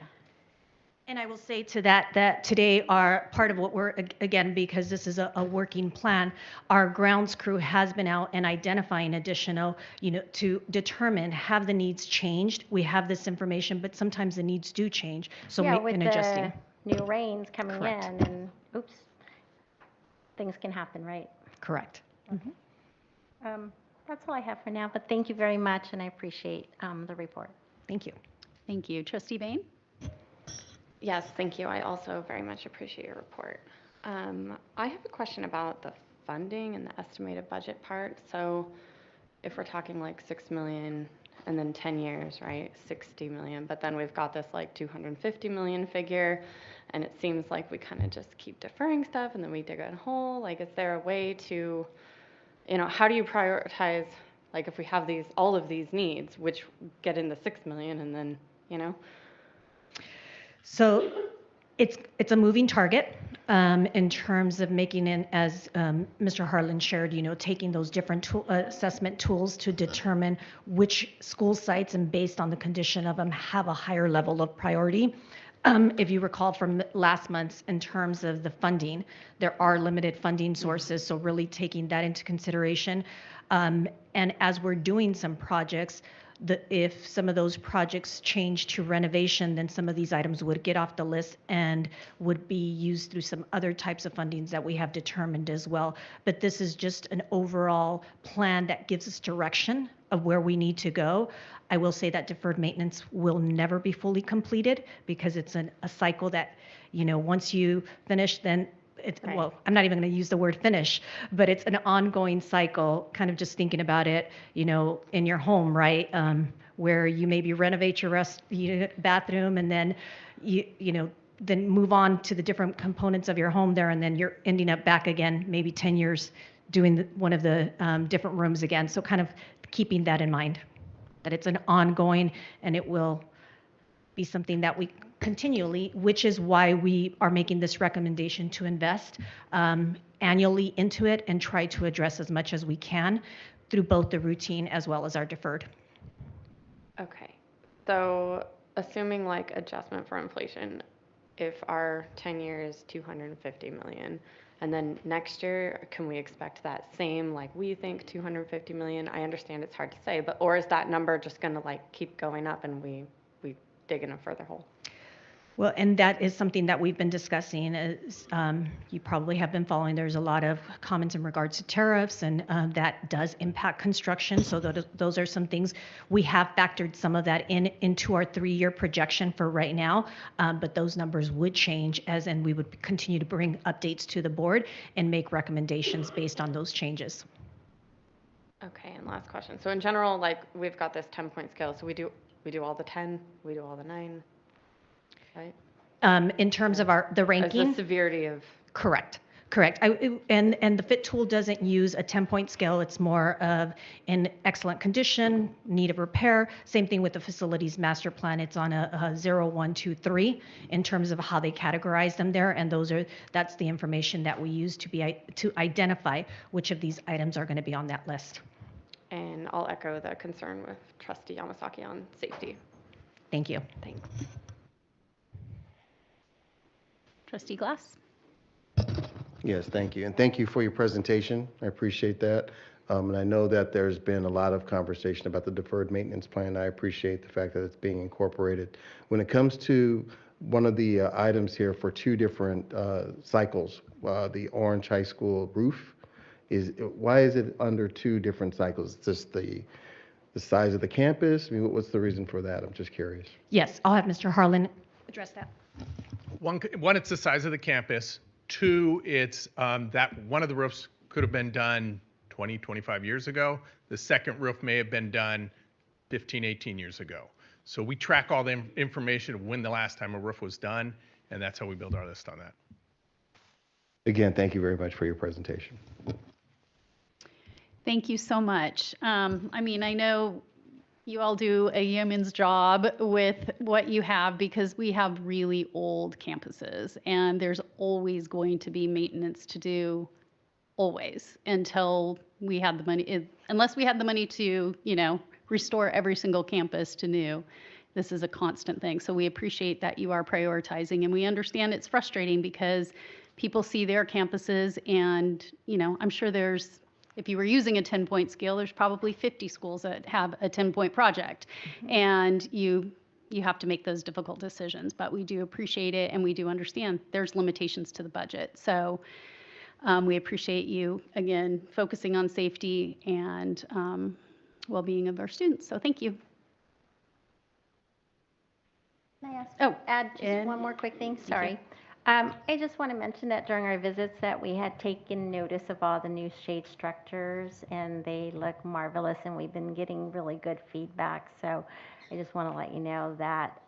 And I will say to that today are part of what we're, again, because this is a working plan, our grounds crew has been out and identifying additional, to determine, have the needs changed? We have this information, but sometimes the needs do change, so and adjusting. New rains coming in, and oops, things can happen, right? Correct. Okay. That's all I have for now, but thank you very much, and I appreciate the report. Thank you. Thank you. Trustee Bain? Yes, thank you. I also very much appreciate your report. I have a question about the funding and the estimated budget part. So if we're talking like $6 million and then 10 years, right, 60 million. But then we've got this like 250 million figure, and it seems like we kind of just keep deferring stuff, and then we dig a hole. Like, is there a way to, how do you prioritize, like, if we have all of these needs, which get in the 6 million, and then, So it's a moving target in terms of making it, as Mr. Harlan shared, taking those different assessment tools to determine which school sites, and based on the condition of them, have a higher level of priority. If you recall from last month's, in terms of the funding, there are limited funding sources, so really taking that into consideration. And as we're doing some projects, if some of those projects change to renovation, then some of these items would get off the list and would be used through some other types of fundings that we have determined as well. But this is just an overall plan that gives us direction of where we need to go. I will say that deferred maintenance will never be fully completed, because it's a cycle that, once you finish, then well, I'm not even going to use the word finish, but it's an ongoing cycle, kind of just thinking about it, in your home, right? Where you maybe renovate your bathroom, and then then move on to the different components of your home there, and then you're ending up back again, maybe 10 years doing one of the different rooms again. So kind of keeping that in mind, that it's an ongoing, and it will be something that we continually, which is why we are making this recommendation to invest annually into it and try to address as much as we can through both the routine as well as our deferred. Okay. So assuming like adjustment for inflation, if our 10 years, 250 million, and then next year, can we expect that same, like we think 250 million? I understand it's hard to say, but, or is that number just going to like keep going up and we dig in a further hole? Well, and that is something that we've been discussing. As you probably have been following, there's a lot of comments in regards to tariffs, and that does impact construction. So those are some things we have factored some of that into our 3-year projection for right now. But those numbers would change and we would continue to bring updates to the board and make recommendations based on those changes. Okay, and last question. So in general, like we've got this 10-point scale. So we do all the 10, we do all the 9. Right. In terms of the ranking, the severity of correct. And the FIT tool doesn't use a 10-point scale. It's more of in excellent condition, need of repair. Same thing with the facilities master plan. It's on a 0, 1, 2, 3 in terms of how they categorize them there. And that's the information that we use to identify which of these items are going to be on that list. And I'll echo the concern with Trustee Yamasaki on safety. Thank you. Thanks. Trustee Glass? Yes, thank you. And thank you for your presentation. I appreciate that. And I know that there's been a lot of conversation about the deferred maintenance plan. I appreciate the fact that it's being incorporated. When it comes to one of the items here for 2 different cycles, the Orange High School roof, why is it under 2 different cycles? Is this the size of the campus? I mean, what's the reason for that? I'm just curious. Yes, I'll have Mr. Harlan address that. One, it's the size of the campus. 2, it's that one of the roofs could have been done 20, 25 years ago. The second roof may have been done 15, 18 years ago. So we track all the information of when the last time a roof was done, and that's how we build our list on that. Again, thank you very much for your presentation. Thank you so much. I mean, I know you all do a yeoman's job with what you have, because we have really old campuses, and there's always going to be maintenance to do, always, until we had the money, unless we had the money to, restore every single campus to new. This is a constant thing. So we appreciate that you are prioritizing, and we understand it's frustrating because people see their campuses, and, I'm sure if you were using a 10-point scale, there's probably 50 schools that have a 10-point project. Mm-hmm. And you have to make those difficult decisions. But we do appreciate it, and we do understand there's limitations to the budget. So we appreciate you, again, focusing on safety and well-being of our students. So thank you. Can I add just one more quick thing? Sorry. I just want to mention that during our visits that we had taken notice of all the new shade structures and they look marvelous and we've been getting really good feedback. So I just want to let you know that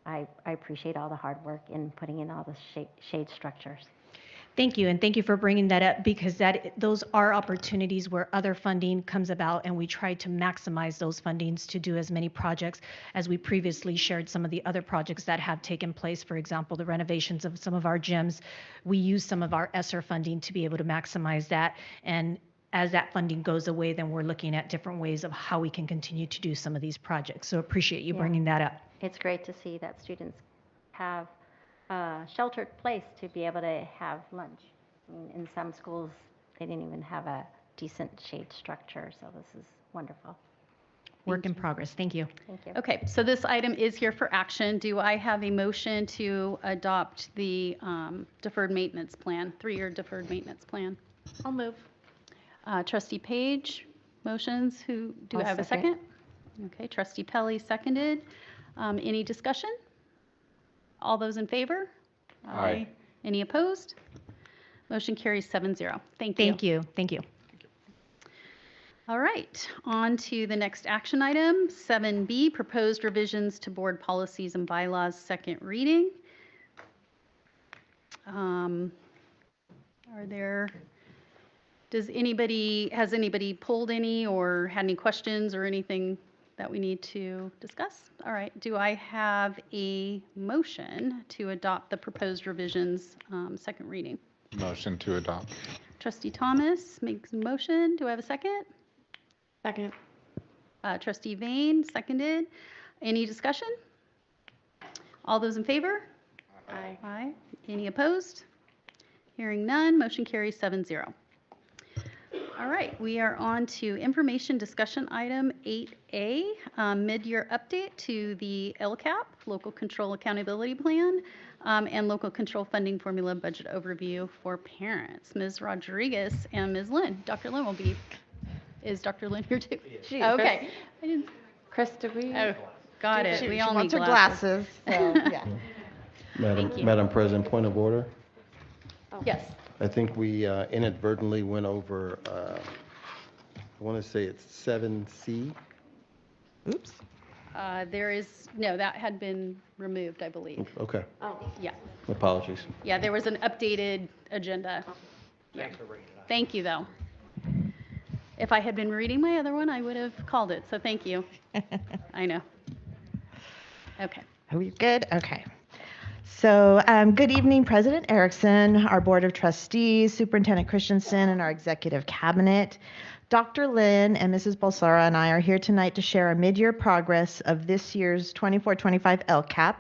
I appreciate all the hard work in putting in all the shade structures. Thank you, and thank you for bringing that up because those are opportunities where other funding comes about, and we try to maximize those fundings to do as many projects as we previously shared some of the other projects that have taken place. For example, the renovations of some of our gyms. We use some of our ESSER funding to be able to maximize that, and as that funding goes away, then we're looking at different ways of how we can continue to do some of these projects. So appreciate you bringing that up. It's great to see that students have a sheltered place to be able to have lunch. I mean, in some schools, they didn't even have a decent shade structure, so this is wonderful. Work in progress. Thank you. Thank you. Okay, so this item is here for action. Do I have a motion to adopt the deferred maintenance plan, 3-year deferred maintenance plan? I'll move. Trustee Page, motions. Do I I'll have a second? Okay, Trustee Pelley seconded. Any discussion? All those in favor? Aye. Any opposed? Motion carries 7-0. Thank you. Thank you. Thank you. All right, on to the next action item, 7B, proposed revisions to board policies and bylaws, second reading. Has anybody pulled any or had any questions or anything that we need to discuss? All right, do I have a motion to adopt the proposed revisions, second reading? Motion to adopt. Trustee Thomas makes a motion. Do I have a second? Second. Trustee Vane, seconded. Any discussion? All those in favor? Aye. Aye. Any opposed? Hearing none, motion carries 7-0. All right, we are on to information discussion item 8A, mid-year update to the LCAP, Local Control Accountability Plan, and Local Control Funding Formula Budget Overview for Parents. Ms. Rodriguez and Ms. Lynn. Dr. Lynn will be. Is Dr. Lynn here too? She is. Okay. Chris, did we? Oh, got it. We all She wants need her glasses. glasses, so, yeah. Madam President, point of order. Yes. I think we inadvertently went over, I want to say it's 7C. Oops. That had been removed, I believe. Okay, Oh. Yeah. apologies. Yeah, there was an updated agenda. Yeah. Thanks for bringing it up. Thank you, though. If I had been reading my other one, I would have called it, so thank you. I know. Okay. Are we good? Okay. So good evening, President Erickson, our Board of Trustees, Superintendent Christensen, and our Executive Cabinet. Dr. Lynn and Mrs. Balsara and I are here tonight to share our mid-year progress of this year's 24-25 LCAP.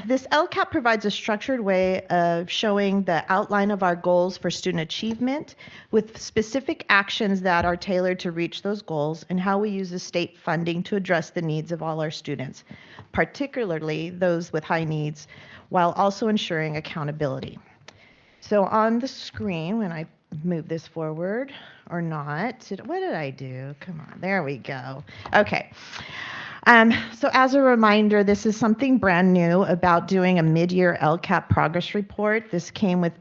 This LCAP provides a structured way of showing the outline of our goals for student achievement with specific actions that are tailored to reach those goals and how we use the state funding to address the needs of all our students, particularly those with high needs, while also ensuring accountability. So on the screen, when I move this forward or not, what did I do? Come on, there we go. Okay. So as a reminder, this is something brand new about doing a mid-year LCAP progress report. This came with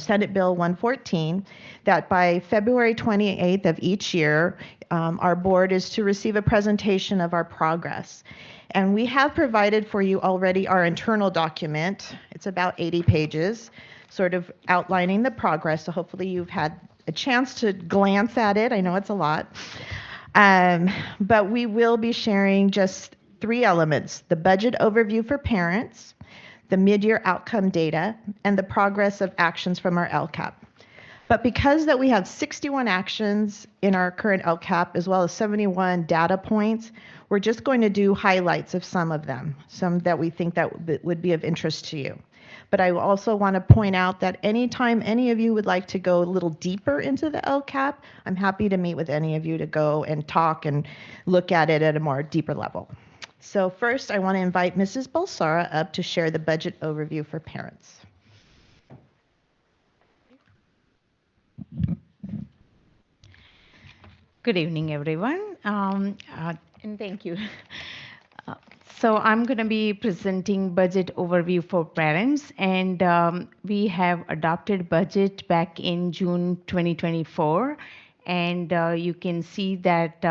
Senate Bill 114, that by February 28th of each year, our board is to receive a presentation of our progress. And we have provided for you already our internal document. It's about 80 pages, sort of outlining the progress. So hopefully you've had a chance to glance at it. I know it's a lot. But we will be sharing just 3 elements: the budget overview for parents, the mid-year outcome data, and the progress of actions from our LCAP. But because that we have 61 actions in our current LCAP, as well as 71 data points, we're just going to do highlights of some of them, some that we think that would be of interest to you. But I also want to point out that anytime any of you would like to go a little deeper into the LCAP, I'm happy to meet with any of you to go and talk and look at it at a more deeper level. So first, I want to invite Mrs. Balsara up to share the budget overview for parents. Good evening, everyone, and thank you. So I'm going to be presenting budget overview for parents, and we have adopted budget back in June 2024, and you can see that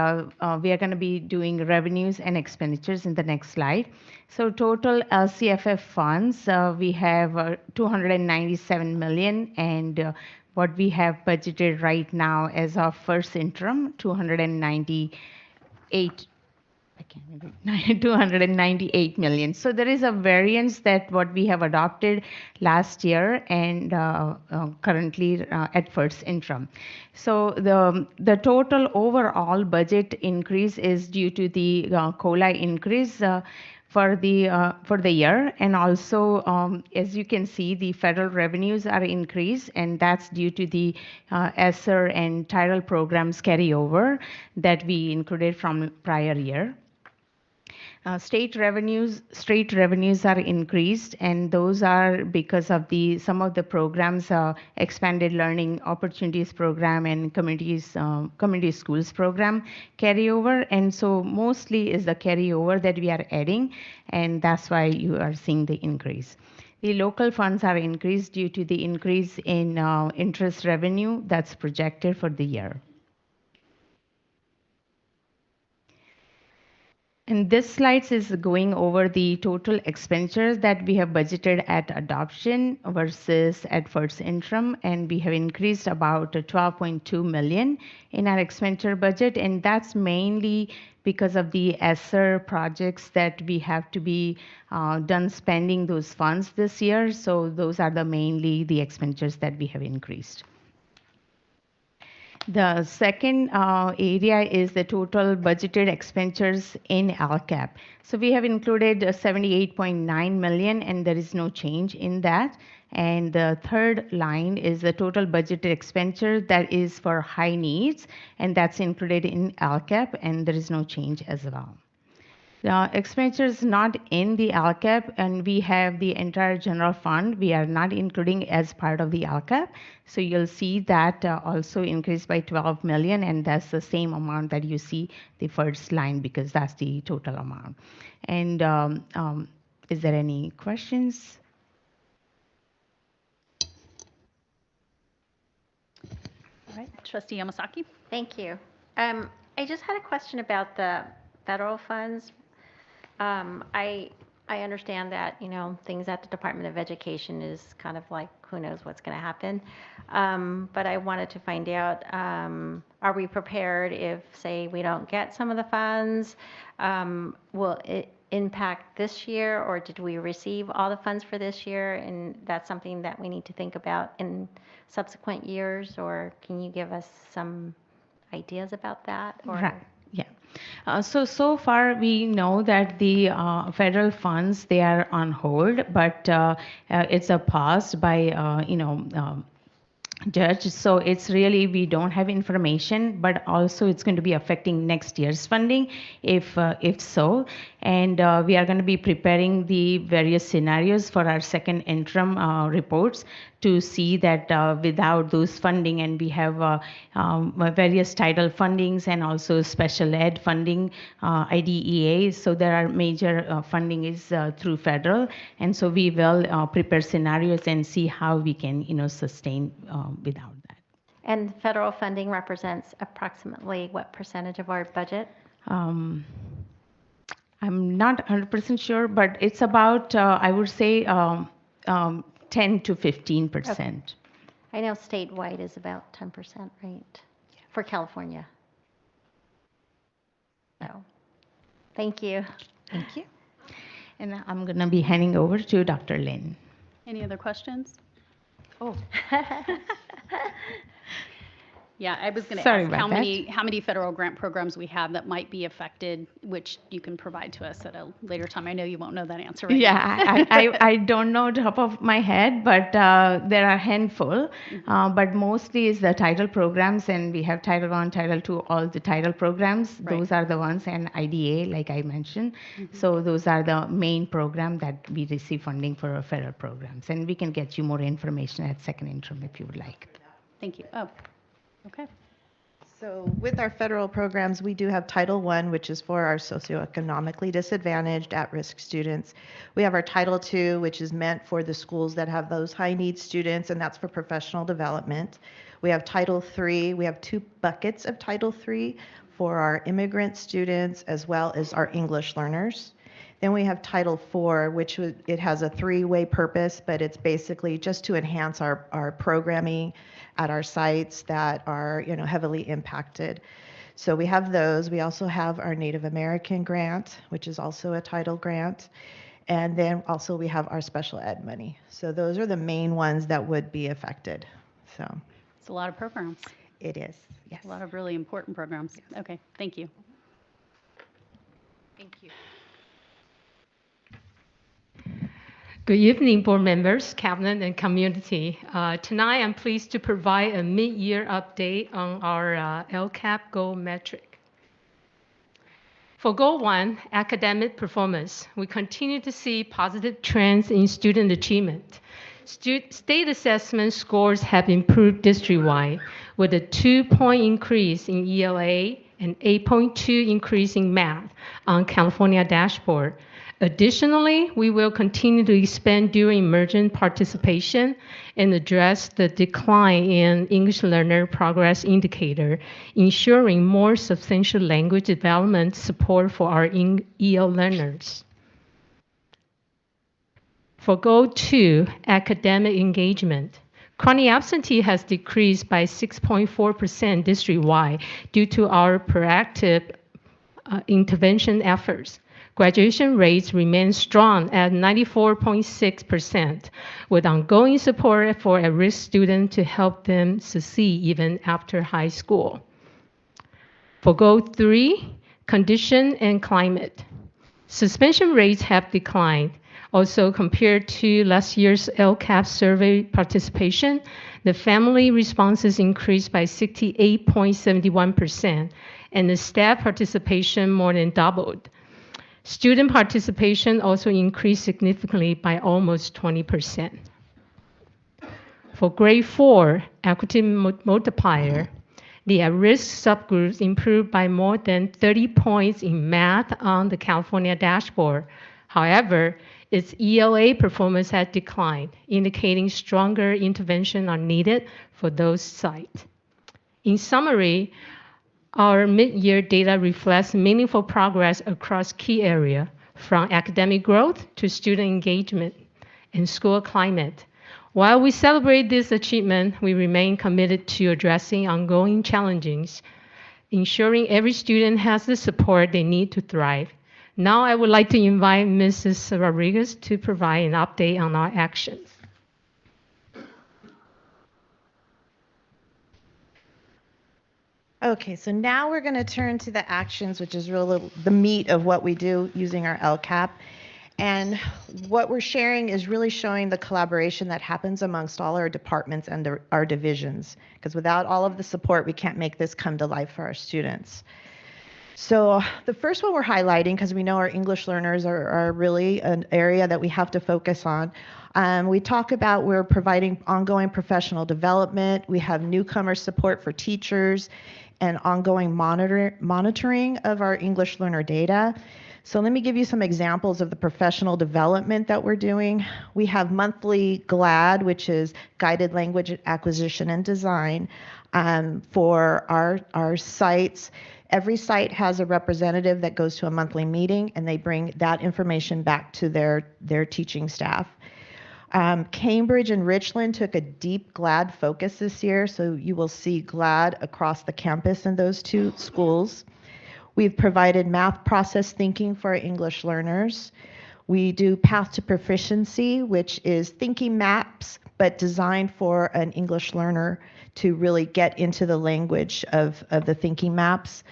we are going to be doing revenues and expenditures in the next slide. So total LCFF funds, we have 297 million, and what we have budgeted right now as of first interim, 298 I can't remember, 298 million. So there is a variance that what we have adopted last year and currently at first interim. So the total overall budget increase is due to the COLA increase for the year, and also as you can see, the federal revenues are increased, and that's due to the ESSER and title programs carryover that we included from prior year. State revenues are increased, and those are because of some of the programs, expanded learning opportunities program and community schools program carryover, and so mostly is the carryover that we are adding, and that's why you are seeing the increase. The local funds are increased due to the increase in interest revenue that's projected for the year. And this slide is going over the total expenditures that we have budgeted at adoption versus at first interim, and we have increased about 12.2 million in our expenditure budget, and that's mainly because of the ESSER projects that we have to be done spending those funds this year. So those are mainly the expenditures that we have increased. The second area is the total budgeted expenditures in LCAP. So we have included 78.9 million, and there is no change in that. And the third line is the total budgeted expenditure that is for high needs, and that's included in LCAP, and there is no change as well. The expenditures not in the LCAP, and we have the entire general fund. We are not including as part of the LCAP. So you'll see that also increased by 12 million, and that's the same amount that you see the first line because that's the total amount. And is there any questions? All right, Trustee Yamasaki. Thank you. I just had a question about the federal funds. I understand that, things at the Department of Education is kind of like, who knows what's going to happen. But I wanted to find out, are we prepared if, say, we don't get some of the funds? Will it impact this year, or did we receive all the funds for this year? And that's something that we need to think about in subsequent years, or can you give us some ideas about that? Or? Right. Yeah. So far we know that the federal funds, they are on hold, but it's a pause by judge. So it's really, we don't have information, but also it's going to be affecting next year's funding if so. And we are going to be preparing the various scenarios for our second interim reports to see that without those funding, and we have various title fundings and also special ed funding, IDEA. So there are major funding is through federal, and so we will prepare scenarios and see how we can sustain without that. And federal funding represents approximately what percentage of our budget? I'm not 100% sure, but it's about, I would say, 10 to 15%. Okay. I know statewide is about 10%, right? Yeah. For California. So, thank you. Thank you. And I'm going to be handing over to Dr. Lin. Any other questions? Oh. Yeah, I was going to ask how many federal grant programs we have that might be affected, which you can provide to us at a later time. I know you won't know that answer right now. I don't know top of my head, but there are a handful. But mostly is the title programs, and we have Title I, Title II, all the title programs. Right. Those are the ones, and IDA, like I mentioned. So those are the main program that we receive funding for our federal programs. And we can get you more information at second interim if you would like. Thank you. Oh. Okay. So with our federal programs, we do have Title I, which is for our socioeconomically disadvantaged at-risk students. We have our Title II, which is meant for the schools that have those high-need students, and that's for professional development. We have Title III. We have 2 buckets of Title III for our immigrant students as well as our English learners. Then we have Title IV, which it has a 3-way purpose, but it's basically just to enhance our programming at our sites that are, heavily impacted. So we have those. We also have our Native American grant, which is also a title grant. And then also we have our special ed money. So those are the main ones that would be affected. So It's a lot of programs. it is, yes. A lot of really important programs. Okay, thank you. Thank you. Good evening, board members, cabinet, and community. Tonight, I'm pleased to provide a mid-year update on our LCAP goal metric. For Goal 1, academic performance, we continue to see positive trends in student achievement. State assessment scores have improved district-wide, with a 2-point increase in ELA and 8.2 increase in math on California dashboard. Additionally, we will continue to expand during emergent participation and address the decline in English learner progress indicator, ensuring more substantial language development support for our EL learners. For Goal 2, academic engagement, chronic absentee has decreased by 6.4% district-wide due to our proactive intervention efforts. Graduation rates remain strong at 94.6%, with ongoing support for at-risk students to help them succeed even after high school. For Goal 3, condition and climate, suspension rates have declined. Also, compared to last year's LCAP survey participation, the family responses increased by 68.71%, and the staff participation more than doubled. Student participation also increased significantly by almost 20%. For Grade 4, equity multiplier, the at-risk subgroups improved by more than 30 points in math on the California dashboard. However, its ELA performance had declined, indicating stronger intervention are needed for those sites. In summary, our mid-year data reflects meaningful progress across key areas, from academic growth to student engagement and school climate. While we celebrate this achievement, we remain committed to addressing ongoing challenges, ensuring every student has the support they need to thrive. Now I would like to invite Mrs. Rodriguez to provide an update on our actions. Okay, so now we're going to turn to the actions, which is really the meat of what we do using our LCAP. And what we're sharing is really showing the collaboration that happens amongst all our departments and our divisions, because without all of the support, we can't make this come to life for our students. So the first one we're highlighting, because we know our English learners are really an area that we have to focus on. We talk about we're providing ongoing professional development. We have newcomer support for teachers and ongoing monitoring of our English learner data. So let me give you some examples of the professional development that we're doing. We have monthly GLAD, which is Guided Language Acquisition and Design, for our sites. Every site has a representative that goes to a monthly meeting, and they bring that information back to their teaching staff. Cambridge and Richland took a deep GLAD focus this year, so you will see GLAD across the campus in those 2 schools. We've provided math process thinking for our English learners. We do Path to Proficiency, which is thinking maps, but designed for an English learner to really get into the language of the thinking maps.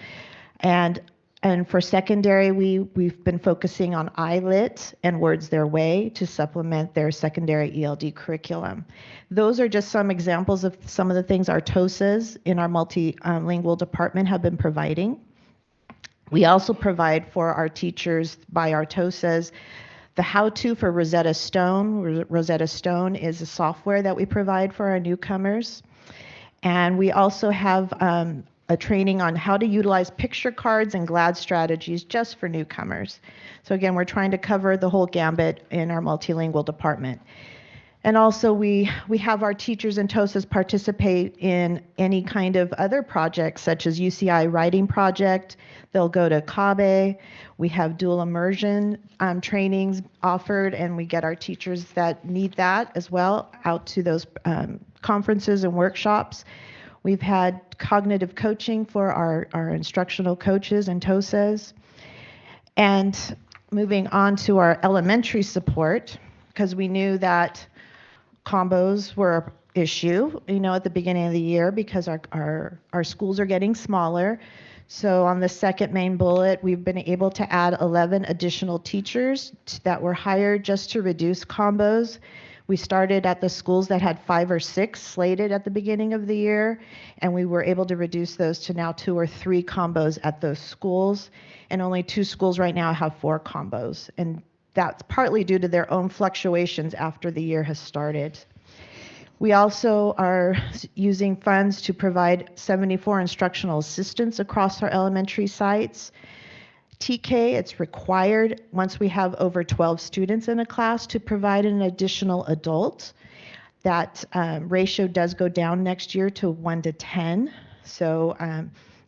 And for secondary, we've been focusing on ILIT and Words Their Way to supplement their secondary ELD curriculum. Those are just some examples of some of the things our TOSAs in our multilingual department have been providing. We also provide for our teachers by our TOSAs the how-to for Rosetta Stone. Rosetta Stone is a software that we provide for our newcomers. And we also have a training on how to utilize picture cards and GLAD strategies just for newcomers. So again, we're trying to cover the whole gambit in our multilingual department. And also we have our teachers and TOSAs participate in any kind of other projects such as UCI writing project. They'll go to CABE. We have dual immersion trainings offered, and we get our teachers that need that as well out to those conferences and workshops. We've had cognitive coaching for our instructional coaches and TOSAs. And moving on to our elementary support, because we knew that combos were an issue, at the beginning of the year because our schools are getting smaller. So on the second main bullet, we've been able to add 11 additional teachers that were hired just to reduce combos. We started at the schools that had 5 or 6 slated at the beginning of the year, and we were able to reduce those to now 2 or 3 combos at those schools, and only 2 schools right now have 4 combos. And that's partly due to their own fluctuations after the year has started. We also are using funds to provide 74 instructional assistants across our elementary sites. TK, it's required once we have over 12 students in a class to provide an additional adult. That ratio does go down next year to 1 to 10. So,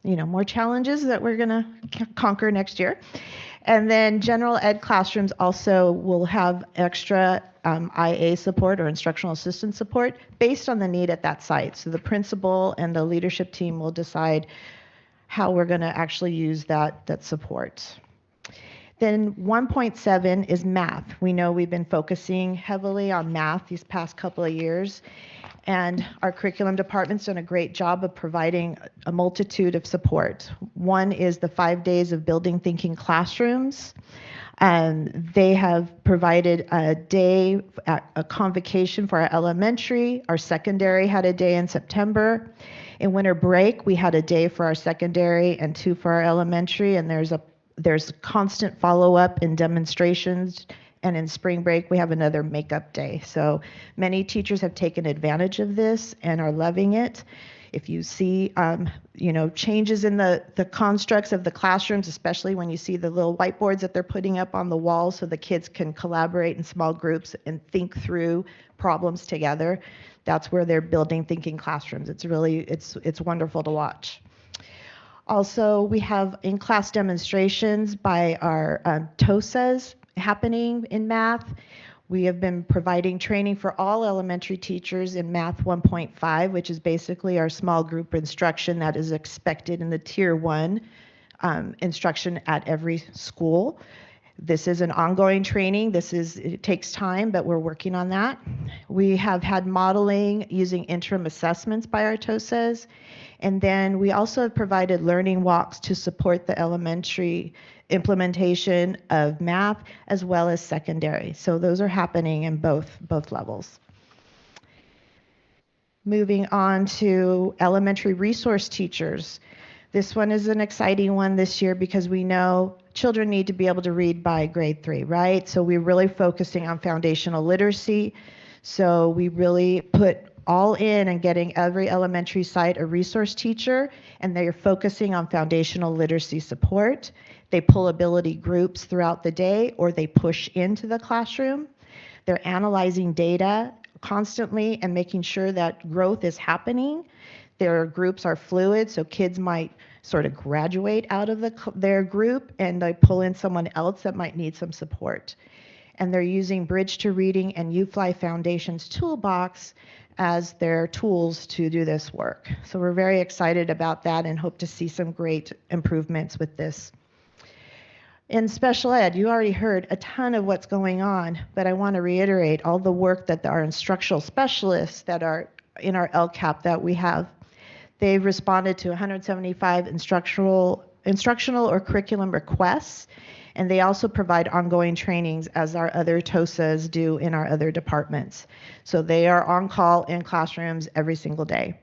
more challenges that we're going to conquer next year. And then general ed classrooms also will have extra IA support or instructional assistant support based on the need at that site. So the principal and the leadership team will decide how we're going to actually use that support. Then 1.7 is math. We know we've been focusing heavily on math these past couple of years, and our curriculum department's done a great job of providing a multitude of support. One is the 5 days of building thinking classrooms. They have provided a day, a convocation for our elementary. Our secondary had a day in September. In winter break, we had a day for our secondary and 2 for our elementary, and there's constant follow-up and demonstrations. And in spring break, we have another makeup day. So many teachers have taken advantage of this and are loving it. If you see, changes in the constructs of the classrooms, especially when you see the little whiteboards that they're putting up on the walls so the kids can collaborate in small groups and think through problems together, that's where they're building thinking classrooms. It's really, it's wonderful to watch. Also, we have in-class demonstrations by our TOSAs happening in math. We have been providing training for all elementary teachers in Math 1.5, which is basically our small group instruction that is expected in the Tier 1 instruction at every school. This is an ongoing training. It takes time, but we're working on that. We have had modeling using interim assessments by our TOSAs. And then we also have provided learning walks to support the elementary implementation of math as well as secondary. So those are happening in both levels. Moving on to elementary resource teachers. This one is an exciting one this year because we know children need to be able to read by grade 3, right? So we're really focusing on foundational literacy. So we really put all in and getting every elementary site a resource teacher, and they're focusing on foundational literacy support. They pull ability groups throughout the day, or they push into the classroom. They're analyzing data constantly and making sure that growth is happening. Their groups are fluid, so kids might sort of graduate out of their group and they pull in someone else that might need some support. And they're using Bridge to Reading and UFly Foundation's toolbox as their tools to do this work. So we're very excited about that and hope to see some great improvements with this. In special ed, you already heard a ton of what's going on, but I want to reiterate all the work that our instructional specialists that are in our LCAP that we have. They've responded to 175 instructional or curriculum requests, and they also provide ongoing trainings as our other TOSAs do in our other departments. So they are on call in classrooms every single day.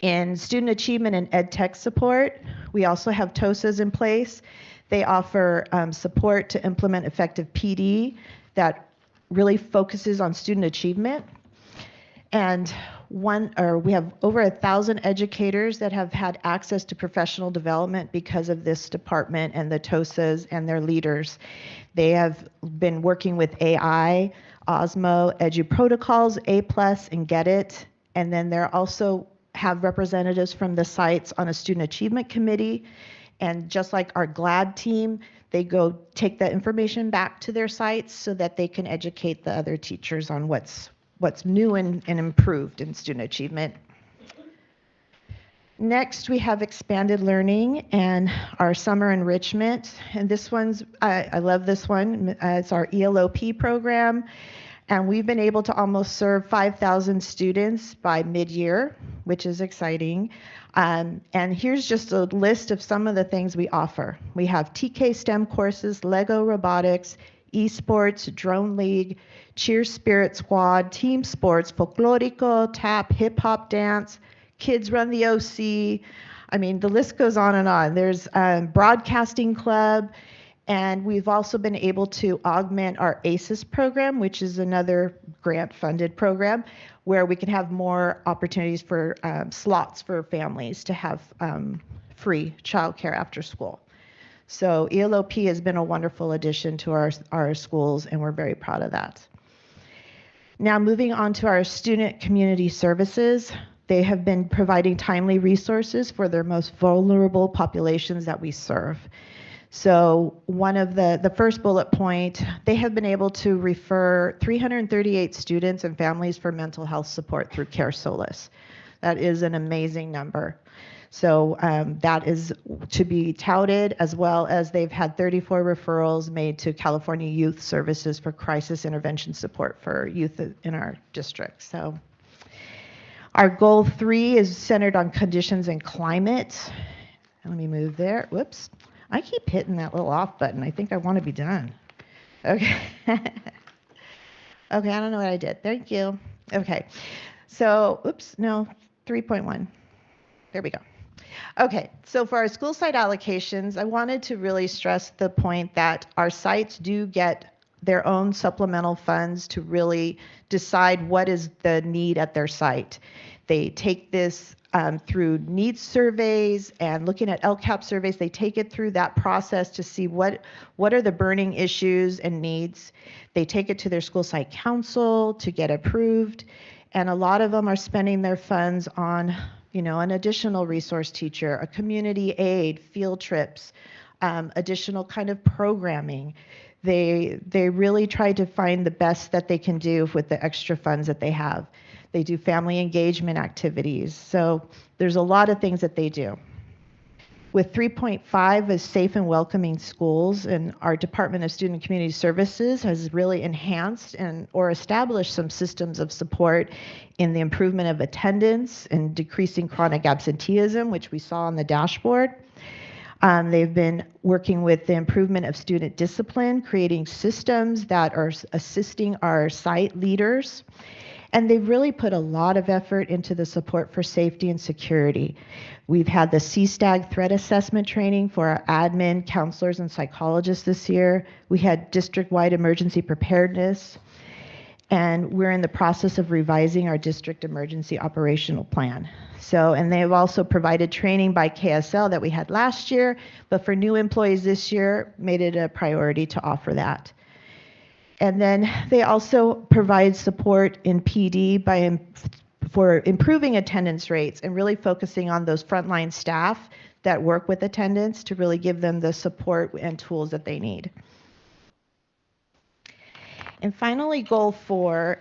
In student achievement and ed tech support, we also have TOSAs in place. They offer support to implement effective PD that really focuses on student achievement. And we have over 1,000 educators that have had access to professional development because of this department and the TOSAs and their leaders. They have been working with AI, Osmo, Edu Protocols, A+, and Get It. And then they're also have representatives from the sites on a student achievement committee. And just like our GLAD team, they go take that information back to their sites so that they can educate the other teachers on what's new and improved in student achievement. Next, we have expanded learning and our summer enrichment. And this one's, I love this one. It's our ELOP program. And we've been able to almost serve 5,000 students by mid-year, which is exciting. And here's just a list of some of the things we offer. We have TK STEM courses, Lego robotics, esports, drone league, cheer spirit squad, team sports, folklorico, tap, hip hop dance, kids run the OC. I mean, the list goes on and on. There's broadcasting club. And we've also been able to augment our ACES program, which is another grant-funded program, where we can have more opportunities for slots for families to have free childcare after school. So ELOP has been a wonderful addition to our schools, and we're very proud of that. Now moving on to our student community services. They have been providing timely resources for their most vulnerable populations that we serve. So one of the first bullet point, they have been able to refer 338 students and families for mental health support through Care Solace. That is an amazing number. So that is to be touted, as well as they've had 34 referrals made to California Youth Services for crisis intervention support for youth in our district. So our goal 3 is centered on conditions and climate. Let me move there. Whoops. I keep hitting that little off button. I think I want to be done. Okay. Okay, I don't know what I did. Thank you. Okay. So, oops, no, 3.1. There we go. Okay, so for our school site allocations, I wanted to really stress the point that our sites do get their own supplemental funds to really decide what is the need at their site. They take this through needs surveys and looking at LCAP surveys. They take it through that process to see what are the burning issues and needs. They take it to their school site council to get approved. And a lot of them are spending their funds on, an additional resource teacher, a community aid, field trips, additional kind of programming. They really try to find the best that they can do with the extra funds that they have. They do family engagement activities. So there's a lot of things that they do. With 3.5 is safe and welcoming schools, and our Department of Student and Community Services has really enhanced or established some systems of support in the improvement of attendance and decreasing chronic absenteeism, which we saw on the dashboard. They've been working with the improvement of student discipline, creating systems that are assisting our site leaders. And they've really put a lot of effort into the support for safety and security. We've had the CSTAG threat assessment training for our admin, counselors, and psychologists this year. We had district-wide emergency preparedness. And we're in the process of revising our district emergency operational plan. So, and they've also provided training by KSL that we had last year, but for new employees this year, made it a priority to offer that. And then they also provide support in PD for improving attendance rates and really focusing on those frontline staff that work with attendance to really give them the support and tools that they need. And finally, goal 4.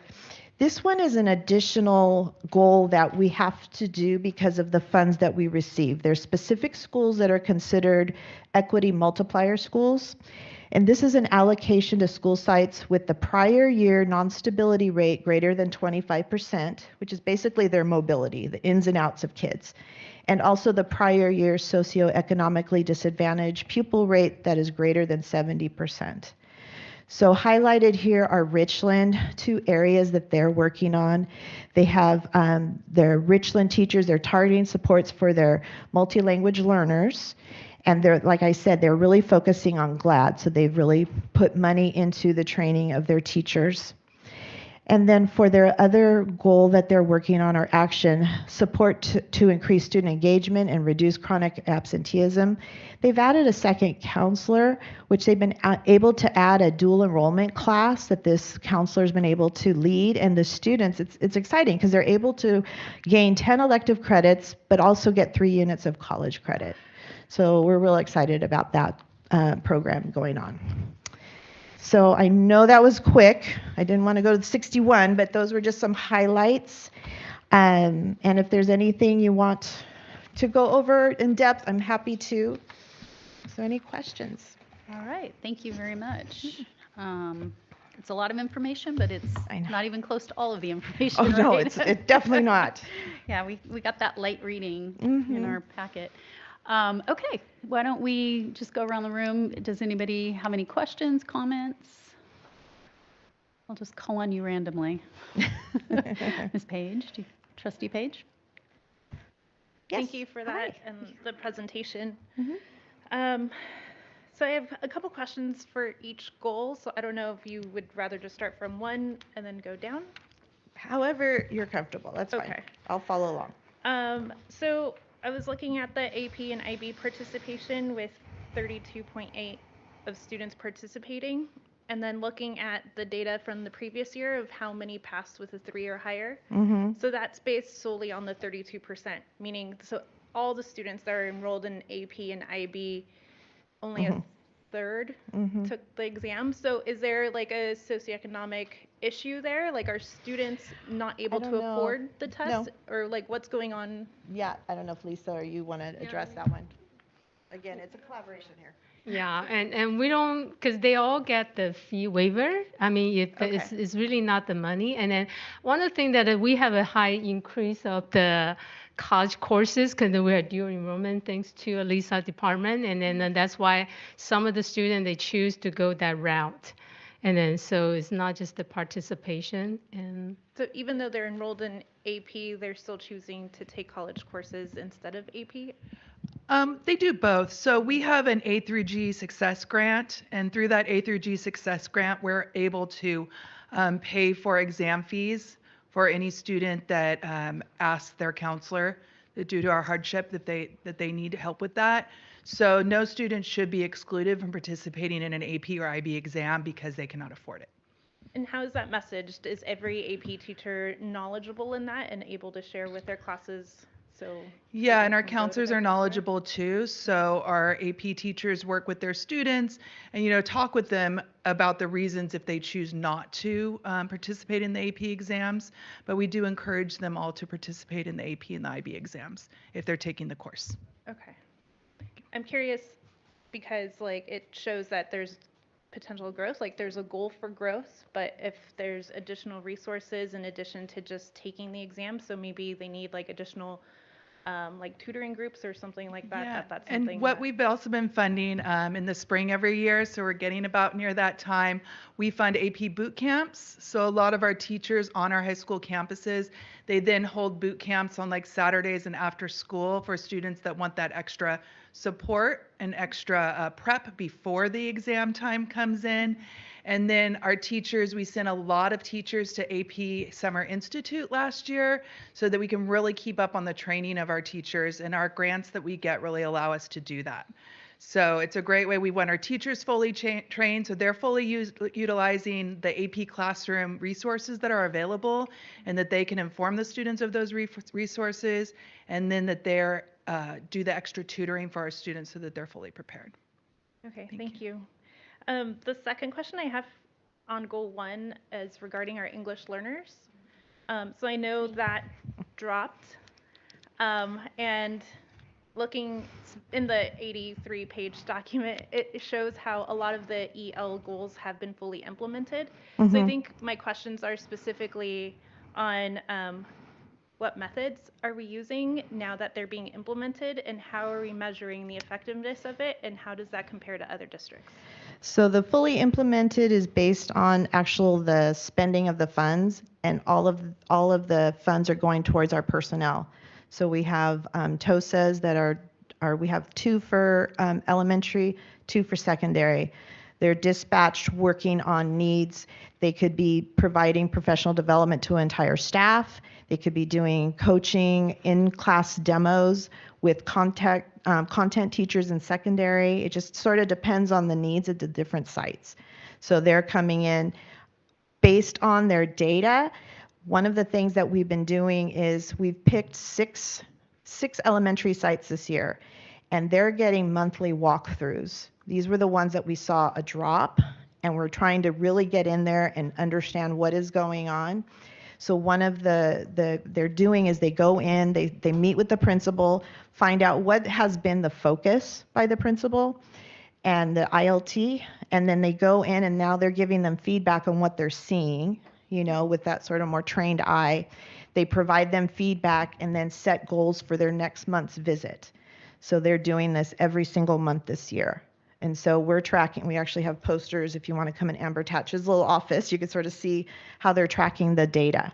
This one is an additional goal that we have to do because of the funds that we receive. There's specific schools that are considered equity multiplier schools. And this is an allocation to school sites with the prior year non-stability rate greater than 25%, which is basically their mobility, the ins and outs of kids. And also the prior year socioeconomically disadvantaged pupil rate that is greater than 70%. So highlighted here are Richland, 2 areas that they're working on. They have their Richland teachers, they're targeting supports for their multi-language learners. And they're, like I said, they're really focusing on GLAD. So they've really put money into the training of their teachers. And then for their other goal that they're working on or action, support to increase student engagement and reduce chronic absenteeism, they've added a second counselor, which they've been able to add a dual enrollment class that this counselor's been able to lead. And the students, it's exciting because they're able to gain 10 elective credits, but also get 3 units of college credit. So we're real excited about that program going on. So I know that was quick. I didn't want to go to the 61, but those were just some highlights. And if there's anything you want to go over in depth, I'm happy to. So any questions? All right, thank you very much. It's a lot of information, but it's not even close to all of the information. Oh, no, right? it's definitely not. Yeah, we got that light reading in our packet. Okay, why don't we just go around the room? Does anybody have any questions, comments? I'll just call on you randomly. Ms. Page, Trustee Page? Thank you for that and the presentation. So I have a couple questions for each goal. So I don't know if you would rather just start from one and then go down. However you're comfortable, that's fine. I'll follow along. So I was looking at the AP and IB participation with 32.8 of students participating, and then looking at the data from the previous year of how many passed with a 3 or higher. So that's based solely on the 32%, meaning so all the students that are enrolled in AP and IB, only a third took the exam. So is there like a socioeconomic issue there? Like, are students not able to afford the test? Or like what's going on? Yeah, I don't know if Lisa or you want to address that one. Again, it's a collaboration here. Yeah, and we don't, because they all get the fee waiver. I mean, it's really not the money. And then one of the things that we have a high increase of the college courses because we are dual enrollment thanks to Lisa's department. And then that's why some of the students, they choose to go that route. And then so it's not just the participation. And so even though they're enrolled in AP, they're still choosing to take college courses instead of AP? They do both. So we have an A through G success grant, and through that A through G success grant, we're able to pay for exam fees for any student that asks their counselor that due to our hardship that they need help with that. So no student should be excluded from participating in an AP or IB exam because they cannot afford it. And how is that messaged? Is every AP teacher knowledgeable in that and able to share with their classes? Yeah, and our counselors are knowledgeable too. So our AP teachers work with their students and, talk with them about the reasons if they choose not to participate in the AP exams. But we do encourage them all to participate in the AP and the IB exams if they're taking the course. Okay. I'm curious because it shows that there's potential growth, there's a goal for growth, but if there's additional resources in addition to just taking the exam, so maybe they need additional tutoring groups or something like that. Yeah, That's something and what we've also been funding in the spring every year, so we're getting about near that time, we fund AP boot camps. So a lot of our teachers on our high school campuses, they then hold boot camps on Saturdays and after school for students that want that extra support and extra prep before the exam time comes in. And then our teachers, we sent a lot of teachers to AP Summer Institute last year so that we can really keep up on the training of our teachers, and our grants that we get really allow us to do that. So it's a great way. We want our teachers fully trained, so they're fully utilizing the AP classroom resources that are available and that they can inform the students of those resources, and then that they're do the extra tutoring for our students so that they're fully prepared. Okay, thank you. The second question I have on goal 1 is regarding our English learners. So I know that dropped, and looking in the 83-page document, it shows how a lot of the EL goals have been fully implemented. So I think my questions are specifically on what methods are we using now that they're being implemented, and how are we measuring the effectiveness of it, and how does that compare to other districts? So the fully implemented is based on the spending of the funds, and all of the funds are going towards our personnel. So we have TOSAs that we have 2 for elementary, 2 for secondary. They're dispatched working on needs. They could be providing professional development to entire staff. They could be doing coaching, in-class demos with content teachers in secondary. It just sort of depends on the needs of the different sites. So they're coming in based on their data. One of the things that we've been doing is we've picked six elementary sites this year, and they're getting monthly walkthroughs. These were the ones that we saw a drop, and we're trying to really get in there and understand what is going on. So one of they're doing is they go in, they meet with the principal, find out what has been the focus by the principal and the ILT, and then they go in and now they're giving them feedback on what they're seeing, you know, with that sort of more trained eye. They provide them feedback and then set goals for their next month's visit. So they're doing this every single month this year. And so we're tracking, we actually have posters if you want to come in Amber Tatch's little office, you can sort of see how they're tracking the data.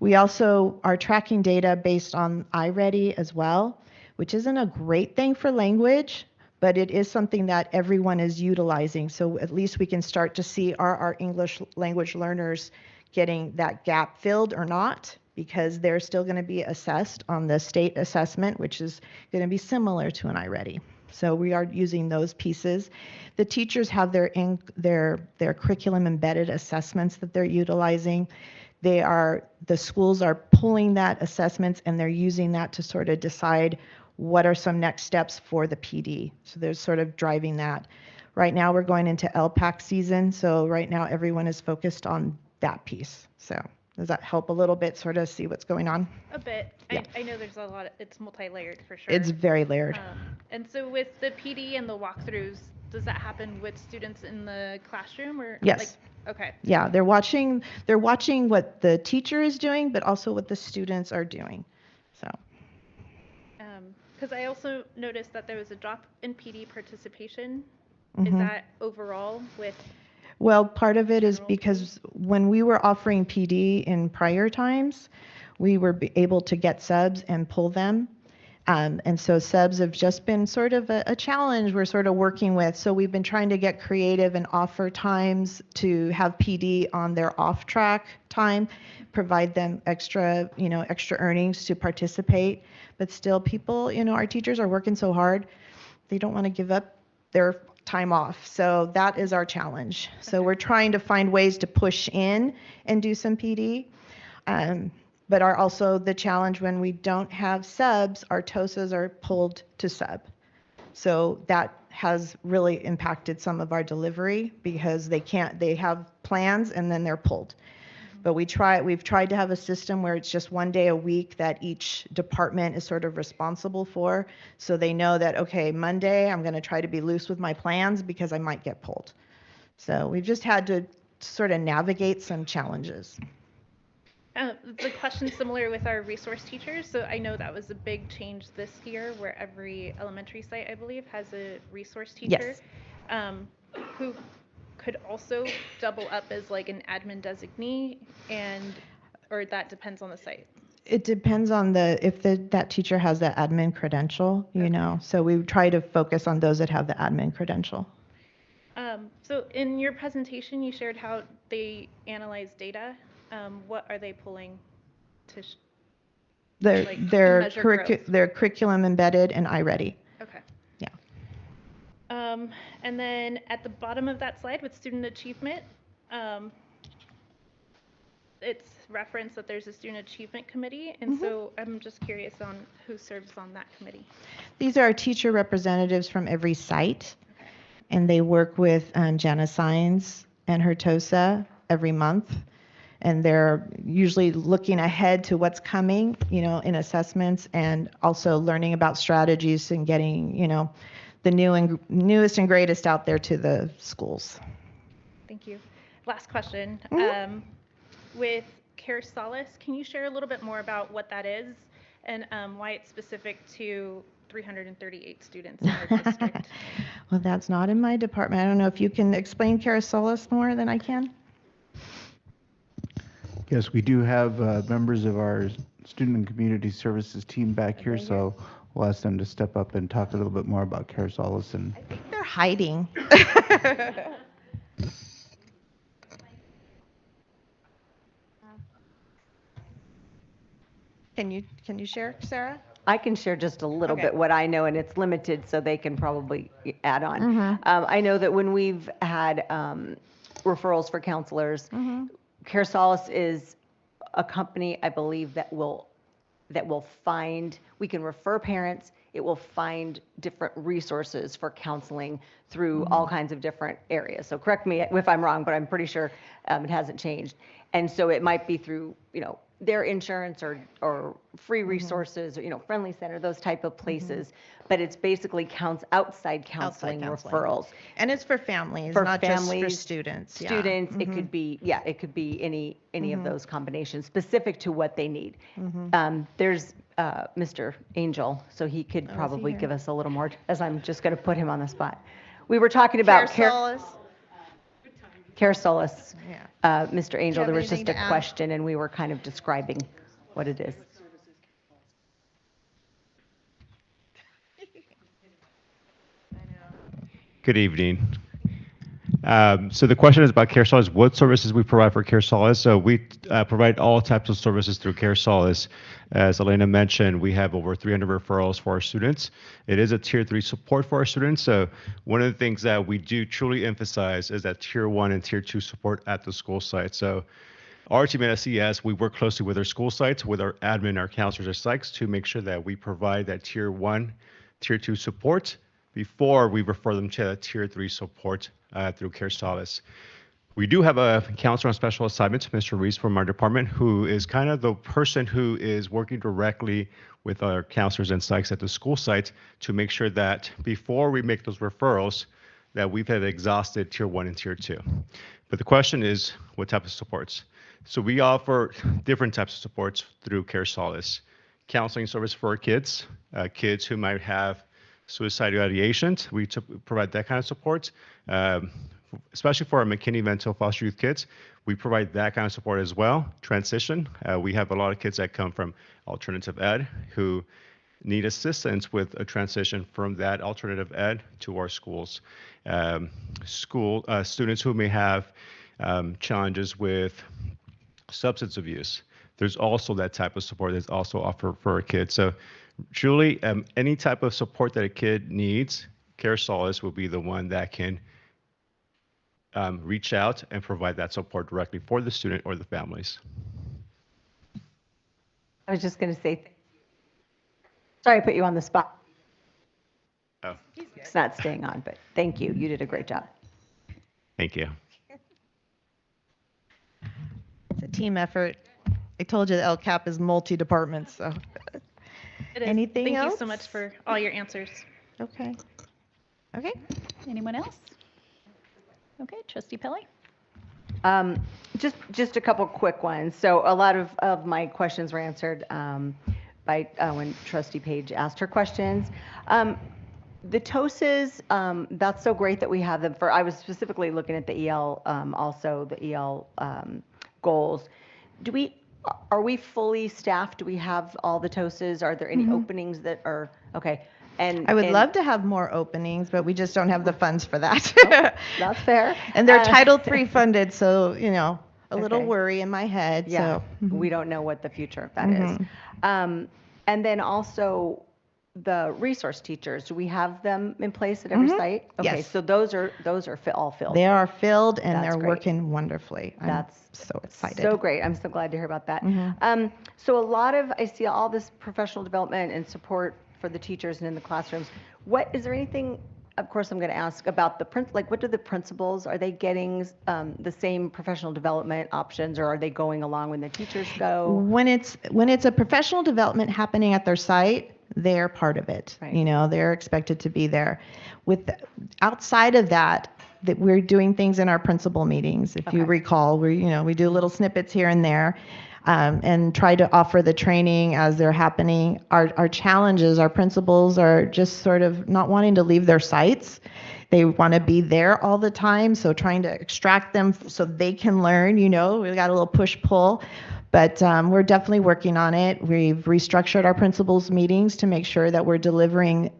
We also are tracking data based on iReady as well, which isn't a great thing for language, but it is something that everyone is utilizing. So at least we can start to see, are our English language learners getting that gap filled or not, because they're still going to be assessed on the state assessment, which is going to be similar to an iReady. So we are using those pieces. The teachers have their curriculum embedded assessments that they're utilizing. The schools are pulling that assessments and they're using that to sort of decide what are some next steps for the PD. So they're sort of driving that. Right now we're going into LPAC season, so right now everyone is focused on that piece. So does that help a little bit sort of see what's going on? A bit. Yeah. I know there's a lot, it's multi-layered for sure. It's very layered. And so with the PD and the walkthroughs, does that happen with students in the classroom or? Yes. Okay. Yeah, they're watching what the teacher is doing, but also what the students are doing. So. Because I also noticed that there was a drop in PD participation. Mm-hmm. Is that overall with? Well, part of it is because when we were offering PD in prior times, we were able to get subs and pull them. And so subs have just been sort of a challenge we're sort of working with. So we've been trying to get creative and offer times to have PD on their off-track time, provide them extra earnings to participate. But still people, our teachers are working so hard, they don't want to give up their time off. So that is our challenge. So we're trying to find ways to push in and do some PD. But also the challenge when we don't have subs, our TOSAs are pulled to sub. So that has really impacted some of our delivery because they have plans and then they're pulled. But we've tried to have a system where it's just one day a week that each department is sort of responsible for. So they know that, okay, Monday I'm going to try to be loose with my plans because I might get pulled. So we've just had to sort of navigate some challenges. The question similar with our resource teachers. So I know that was a big change this year where every elementary site, I believe, has a resource teacher. Yes. Who could also double up as like an admin designee, or that depends on the site? It depends on that teacher has the admin credential, So we try to focus on those that have the admin credential. So in your presentation, you shared how they analyze data. What are they pulling to? Their curriculum embedded and iReady. Okay. Yeah. And then at the bottom of that slide with student achievement, it's referenced that there's a student achievement committee, and so I'm just curious on who serves on that committee. These are teacher representatives from every site, and they work with Jana Sines and her TOSA every month. And they're usually looking ahead to what's coming, in assessments, and also learning about strategies and getting, the newest and greatest out there to the schools. Thank you. Last question. With Care Solace, can you share a little bit more about what that is and why it's specific to 338 students in our district? Well, that's not in my department. I don't know if you can explain Care Solace more than I can. Yes, we do have members of our Student and Community Services team back here, so we'll ask them to step up and talk a little bit more about Care Solace. I think they're hiding. Can you share, Sarah? I can share just a little bit what I know, and it's limited, so they can probably add on. Mhm. I know that when we've had referrals for counselors, Care Solace is a company, I believe, that will find, we can refer parents, it will find different resources for counseling through all kinds of different areas. So correct me if I'm wrong, but I'm pretty sure it hasn't changed. And so it might be through, their insurance or free resources, or, Friendly Center, those type of places. But it's basically outside counseling referrals. And it's for families, For not families, just for students. Yeah. Students, it could be, it could be any of those combinations specific to what they need. There's Mr. Angel, so he could probably give us a little more, as I'm just going to put him on the spot. We were talking about Care Solace. Mr. Angel, there was just a question, and we were kind of describing what it is. Good evening. So the question is about Care Solace. What services we provide for Care Solace? So we provide all types of services through Care Solace. As Elena mentioned, we have over 300 referrals for our students. It is a Tier 3 support for our students. So one of the things that we do truly emphasize is that Tier 1 and Tier 2 support at the school site. So our team at SES, we work closely with our school sites, with our admin, our counselors, our psychs, to make sure that we provide that Tier 1, Tier 2 support before we refer them to Tier 3 support through Care Solace. We do have a counselor on special assignment, Mr. Reese from our department, who is kind of the person who is working directly with our counselors and psychs at the school site to make sure that before we make those referrals, that we've had exhausted Tier 1 and Tier 2. But the question is, what type of supports? So we offer different types of supports through Care Solace. Counseling service for our kids, kids who might have suicidal ideations. We provide that kind of support. Especially for our McKinney Mental Foster Youth kids, we provide that kind of support as well. Transition, we have a lot of kids that come from alternative ed who need assistance with a transition from that alternative ed to our schools. Students who may have challenges with substance abuse. There's also that type of support that's also offered for our kids. So truly, any type of support that a kid needs, Care Solace will be the one that can reach out and provide that support directly for the student or the families. I was just going to say, sorry I put you on the spot. Oh. It's not staying on, but thank you. You did a great job. Thank you. It's a team effort. I told you the LCAP is multi-department, so. It is. Anything else? Thank you so much for all your answers. Okay. Okay. Anyone else? Okay, Trustee Pelley. Just a couple quick ones. So a lot of my questions were answered by when Trustee Page asked her questions. The TOSAs, that's so great that we have them for, I was specifically looking at the EL, also the EL goals. Are we fully staffed? Do we have all the TOSAs? Are there any openings that are, okay. And I would love to have more openings, but we just don't have the funds for that. That's fair. And they're Title III funded, so, a little worry in my head. Yeah, So. we don't know what the future of that is. And then also the resource teachers, do we have them in place at every site? Okay, Yes. so those are all filled. They are filled and That's they're great. working wonderfully. That's so excited. So great. I'm so glad to hear about that. So I see all this professional development and support for the teachers and in the classrooms. Is there anything, of course I'm going to ask about what do the principals, are they getting the same professional development options, or are they going along when the teachers go? When it's a professional development happening at their site, they're part of it. Right. They're expected to be there. Outside of that we're doing things in our principal meetings. If you recall, we do little snippets here and there. And try to offer the training as they're happening. Our challenges, our principals are just sort of not wanting to leave their sites. They want to be there all the time, so trying to extract them so they can learn, we've got a little push-pull. But we're definitely working on it. We've restructured our principals meetings to make sure that we're delivering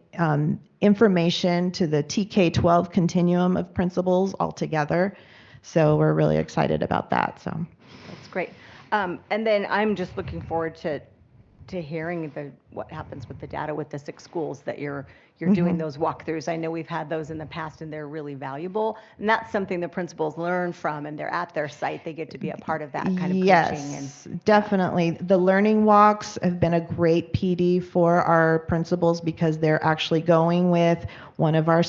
information to the TK-12 continuum of principals altogether. So we're really excited about that. So that's great. And then I'm just looking forward to to hearing what happens with the data with the 6 schools that you're doing those walkthroughs. I know we've had those in the past and they're really valuable. And that's something the principals learn from, and they're at their site. They get to be a part of that kind of coaching. Yes, definitely. The learning walks have been a great PD for our principals because they're actually going with one of our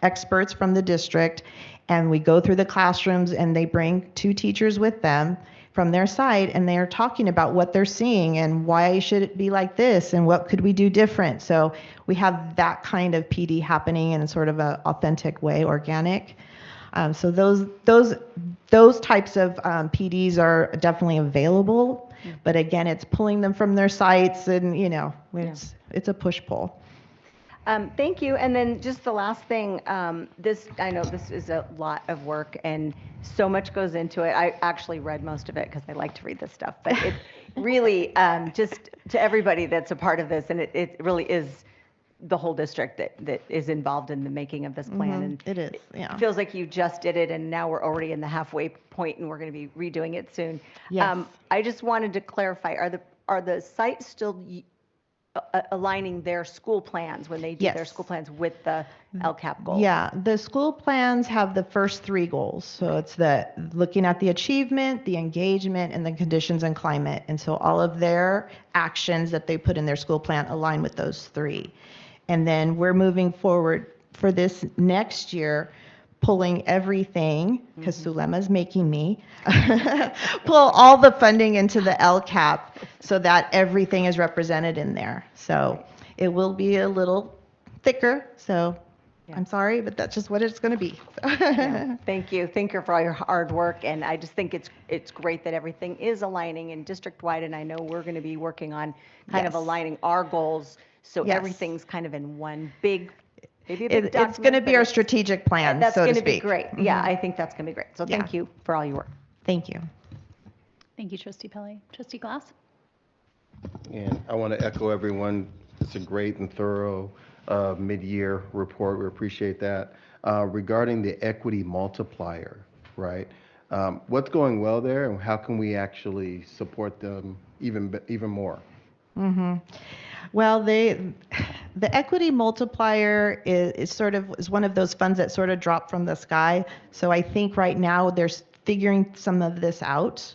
experts from the district, and we go through the classrooms and they bring 2 teachers with them from their side, and they're talking about what they're seeing and why should it be like this and what could we do different. So we have that kind of PD happening in sort of an authentic way, organic. So those types of PDs are definitely available, but again, it's pulling them from their sites, and it's a push-pull. Thank you. And then just the last thing, I know this is a lot of work and so much goes into it. I actually read most of it because I like to read this stuff, but it really, just to everybody that's a part of this, and it really is the whole district that is involved in the making of this plan. And it is, yeah. It feels like you just did it and now we're already in the halfway point and we're going to be redoing it soon. Yes. I just wanted to clarify, are the sites still aligning their school plans when they do their school plans with the LCAP goals? Yeah, the school plans have the first 3 goals. So it's looking at the achievement, the engagement, and the conditions and climate. And so all of their actions that they put in their school plan align with those 3. And then we're moving forward for this next year, pulling everything, because Sulema's making me, pull all the funding into the LCAP so that everything is represented in there. So it will be a little thicker, so I'm sorry, but that's just what it's going to be. Thank you. Thank you for all your hard work, and I just think it's great that everything is aligning in district-wide, and I know we're going to be working on kind of aligning our goals so everything's kind of in one big maybe a big document. It's going to be our strategic plan, that's so to going to speak. be great. Yeah, I think that's going to be great. So thank you for all your work. Thank you. Thank you, Trustee Pelley. Trustee Glass? And I want to echo everyone. It's a great and thorough mid-year report. We appreciate that. Regarding the equity multiplier, right? What's going well there, and how can we actually support them even more? Well, the equity multiplier is one of those funds that sort of dropped from the sky. So I think right now they're figuring some of this out.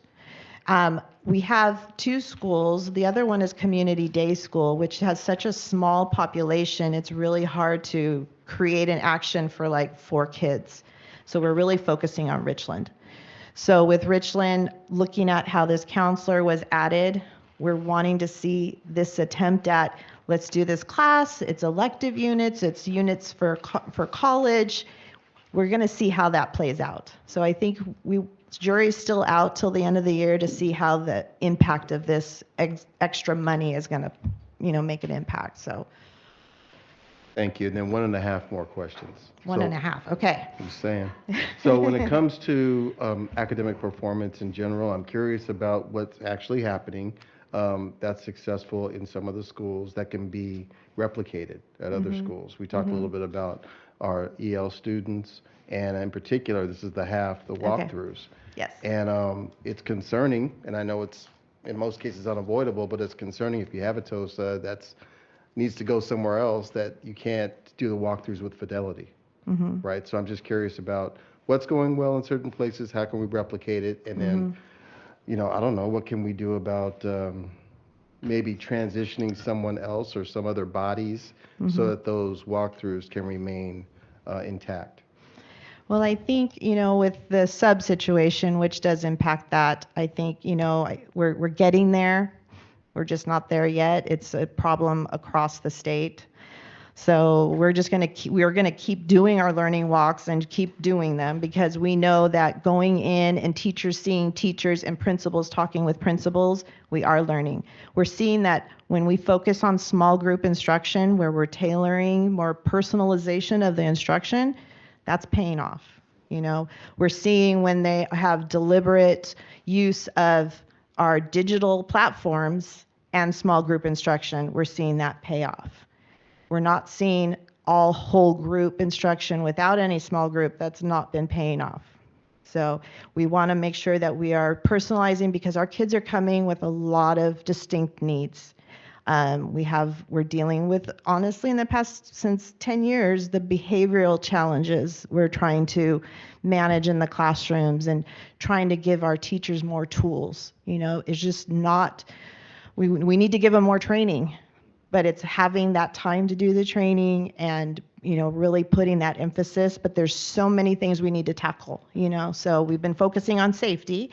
We have 2 schools. The other one is Community Day School, which has such a small population. It's really hard to create an action for like 4 kids. So we're really focusing on Richland. So with Richland, looking at how this counselor was added, we're wanting to see this attempt at, let's do this class. It's elective units. It's units for college. We're going to see how that plays out. So I think jury's still out till the end of the year to see how the impact of this extra money is going to, make an impact. So. Thank you. And then 1.5 more questions. 1.5. Okay. I'm saying. So when it comes to academic performance in general, I'm curious about what's actually happening that's successful in some of the schools that can be replicated at other schools. We talked a little bit about our EL students, and in particular, this is the walkthroughs. Yes. And it's concerning, and I know it's in most cases unavoidable, but it's concerning if you have a TOSA that's needs to go somewhere else that you can't do the walkthroughs with fidelity, right? So I'm just curious about what's going well in certain places, how can we replicate it, and then, I don't know, what can we do about maybe transitioning someone else or some other bodies so that those walkthroughs can remain intact? Well, I think, with the sub situation, which does impact that, I think, we're getting there. We're just not there yet. It's a problem across the state. So we're going to keep doing our learning walks and keep doing them because we know that going in and teachers seeing teachers and principals talking with principals, we are learning. We're seeing that when we focus on small group instruction, where we're tailoring more personalization of the instruction, that's paying off. We're seeing when they have deliberate use of our digital platforms and small group instruction, we're seeing that pay off. We're not seeing all whole group instruction without any small group. That's not been paying off. So we want to make sure that we are personalizing because our kids are coming with a lot of distinct needs. We're dealing with, honestly, in the past, since 10 years, the behavioral challenges we're trying to manage in the classrooms and trying to give our teachers more tools. It's just not, we need to give them more training, but it's having that time to do the training and, really putting that emphasis. But there's so many things we need to tackle, so we've been focusing on safety.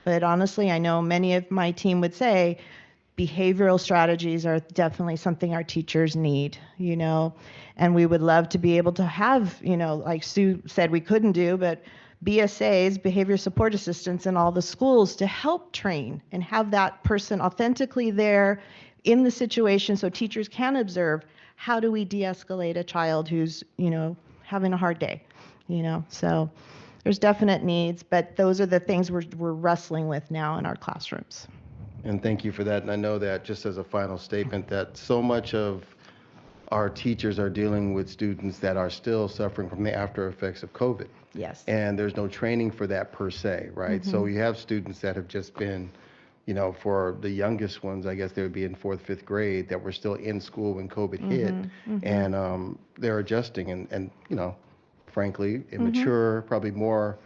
But honestly, I know many of my team would say, behavioral strategies are definitely something our teachers need, and we would love to be able to have, like Sue said we couldn't do, but BSAs, behavior support assistants in all the schools to help train and have that person authentically there in the situation so teachers can observe how do we de-escalate a child who's, having a hard day, so there's definite needs, but those are the things we're wrestling with now in our classrooms. And thank you for that. And I know that just as a final statement, that so much of our teachers are dealing with students that are still suffering from the after effects of COVID. Yes. And there's no training for that per se, right? So you have students that have just been, for the youngest ones, I guess they would be in 4th, 5th grade, that were still in school when COVID hit. And they're adjusting and frankly, immature, probably more,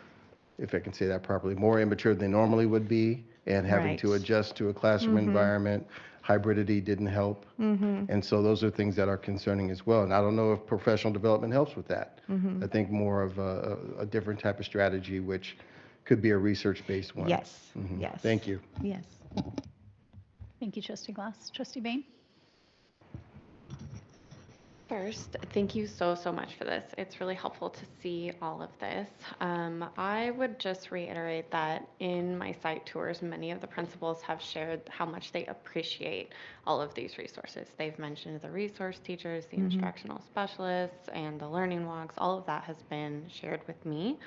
if I can say that properly, more immature than they normally would be, and having to adjust to a classroom environment. Hybridity didn't help. And so those are things that are concerning as well. And I don't know if professional development helps with that. I think more of a different type of strategy, which could be a research-based one. Yes, yes. Thank you. Yes. Thank you, Trustee Glass. Trustee Bain? First, thank you so much for this. It's really helpful to see all of this. I would just reiterate that in my site tours, many of the principals have shared how much they appreciate all of these resources. They've mentioned the resource teachers, the instructional specialists, and the learning logs. All of that has been shared with me.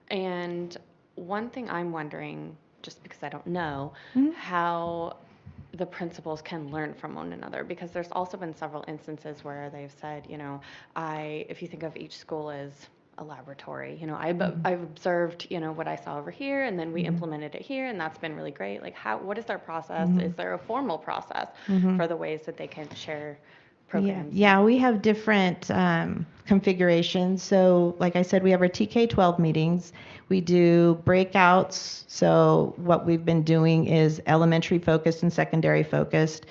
And one thing I'm wondering, just because I don't know, how the principals can learn from one another, because there's also been several instances where they've said, if you think of each school as a laboratory, I've observed, what I saw over here, and then we implemented it here, and that's been really great. Like, what is their process? Is there a formal process for the ways that they can share programs? Yeah, we have different configurations. So like I said, we have our TK-12 meetings. We do breakouts. So what we've been doing is elementary focused and secondary focused.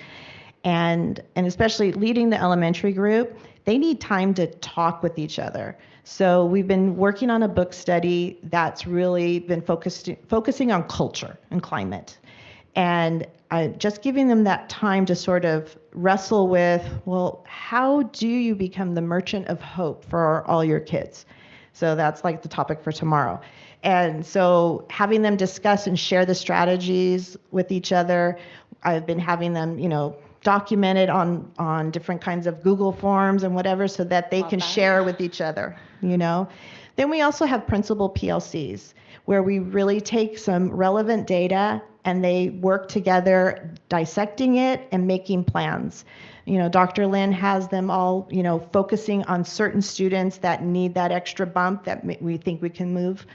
And especially leading the elementary group, they need time to talk with each other. So we've been working on a book study that's really been focusing on culture and climate. And just giving them that time to sort of wrestle with, well, how do you become the merchant of hope for all your kids? So that's like the topic for tomorrow. And so having them discuss and share the strategies with each other, I've been having them, documented on different kinds of Google forms and whatever, so that they can share with each other, Then we also have principal PLCs, where we really take some relevant data and they work together dissecting it and making plans. Dr. Lynn has them all, focusing on certain students that need that extra bump that we think we can move.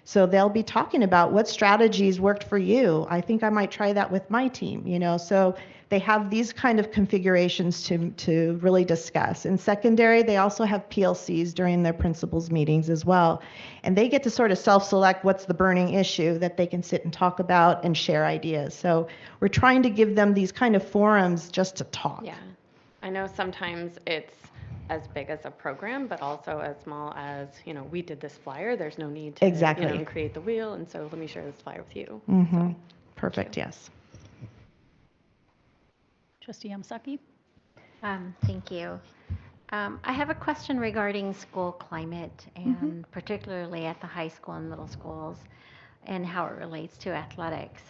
So they'll be talking about what strategies worked for you. I think I might try that with my team, So they have these kind of configurations to really discuss. In secondary, they also have PLCs during their principals meetings as well. And they get to sort of self-select what's the burning issue that they can sit and talk about and share ideas. So we're trying to give them these kind of forums just to talk. Yeah, I know sometimes it's as big as a program, but also as small as, we did this flyer. There's no need to create the wheel. And so let me share this flyer with you. So, perfect, yes. Trustee Yamasaki? Thank you. I have a question regarding school climate and particularly at the high school and middle schools and how it relates to athletics.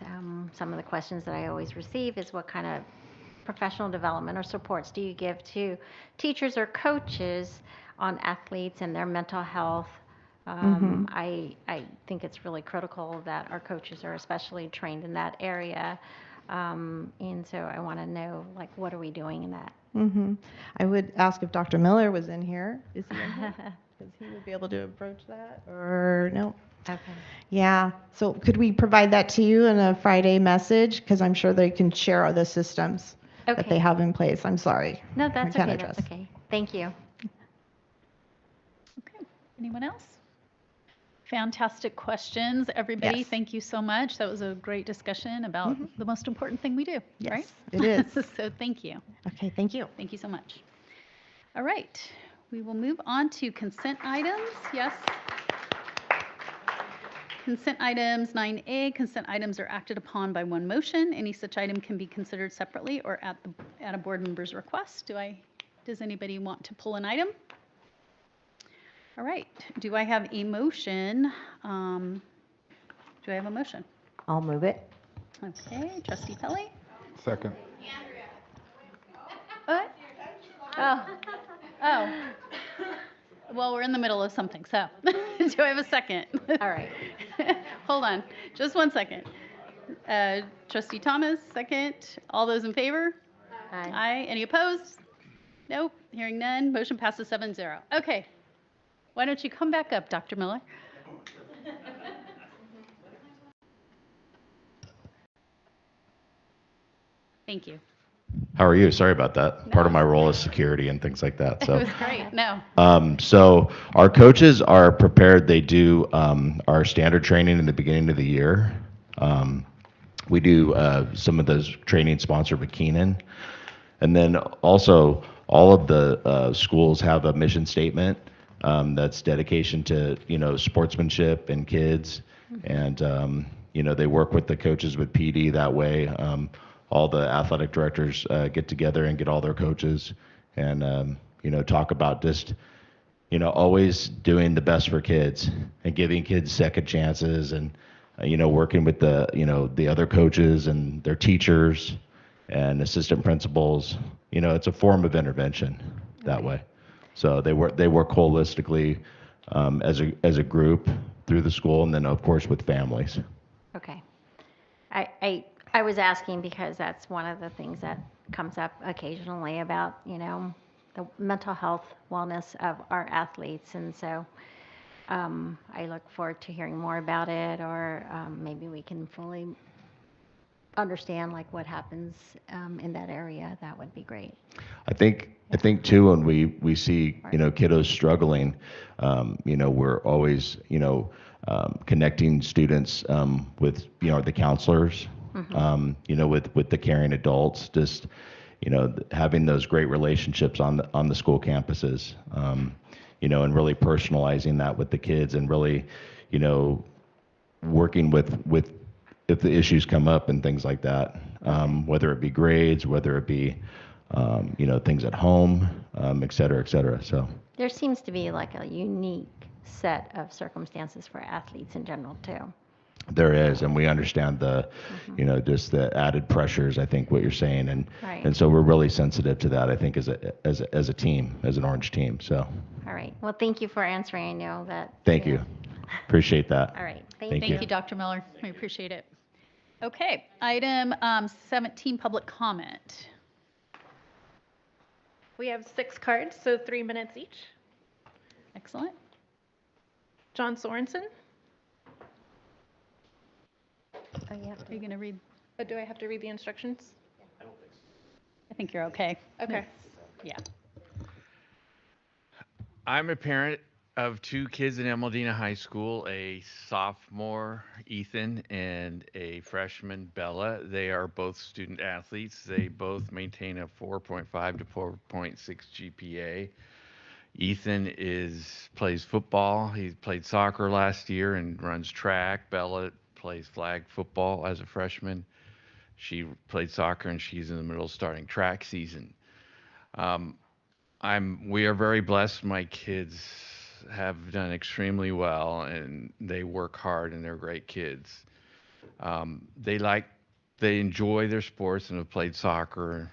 Some of the questions that I always receive is what kind of professional development or supports do you give to teachers or coaches on athletes and their mental health? I think it's really critical that our coaches are especially trained in that area. And so I want to know, what are we doing in that? I would ask if Dr. Miller was in here. Is he in here? because he would be able to approach that, or no? Okay. Yeah, so could we provide that to you in a Friday message? Because I'm sure they can share the systems that they Okay. have in place. I'm sorry. No, I that's can't okay. address. That's okay. Thank you. Okay. Anyone else? Fantastic questions, everybody. Yes. Thank you so much. That was a great discussion about the most important thing we do, Yes, right? it is. So thank you. Okay, thank you. Thank you so much. All right. We will move on to consent items. Yes. Consent items 9A. Consent items are acted upon by one motion. Any such item can be considered separately or at a board member's request. Does anybody want to pull an item? All right. Do I have a motion? Do I have a motion? I'll move it. Okay. Trustee Pelley? Second. What? Oh. Oh. Well, we're in the middle of something, so do I have a second? All right. Hold on, just one second. Trustee Thomas, second. All those in favor? Aye. Aye. Any opposed? Nope. Hearing none. Motion passes 7-0. Okay. Why don't you come back up, Dr. Miller? Thank you. How are you? Sorry about that. Part of my role is security and things like that. So It was great. No. So our coaches are prepared. They do our standard training in the beginning of the year. We do some of those training sponsored by Keenan. And then also all of the schools have a mission statement that's dedication to, sportsmanship and kids. And, they work with the coaches with PD that way. All the athletic directors get together and get all their coaches and, talk about just, always doing the best for kids and giving kids second chances and, working with the other coaches and their teachers and assistant principals. It's a form of intervention that way. So they work holistically as a group through the school and then, of course, with families. Okay. I was asking because that's one of the things that comes up occasionally about, the mental health wellness of our athletes. And so I look forward to hearing more about it, or maybe we can fully understand like what happens in that area. That would be great. I think too, when we see kiddos struggling, we're always connecting students with the counselors, with the caring adults, just having those great relationships on the school campuses, and really personalizing that with the kids and really working with if the issues come up and things like that, whether it be grades, whether it be things at home, et cetera, et cetera. So There seems to be like a unique set of circumstances for athletes in general too. there is, and we understand the, just the added pressures. I think what you're saying, and Right. and so we're really sensitive to that. I think as a team, as an Orange team. So All right. Well, thank you for answering. I know that. thank you, appreciate that. All right. Thank Thank you, Dr. Miller. We appreciate it. Okay, item 17, public comment. We have 6 cards, so 3 minutes each. Excellent. John Sorensen. Oh, you have Are you going to read? Oh, do I have to read the instructions? I think you're okay. Okay. Yeah. I'm a parent of 2 kids in El Modena High School, a sophomore, Ethan, and a freshman, Bella. They are both student athletes. They both maintain a 4.5 to 4.6 GPA. Ethan plays football. He played soccer last year and runs track. Bella plays flag football as a freshman. She played soccer and she's in the middle of starting track season. We are very blessed. My kids have done extremely well and they work hard and they're great kids. They enjoy their sports and have played soccer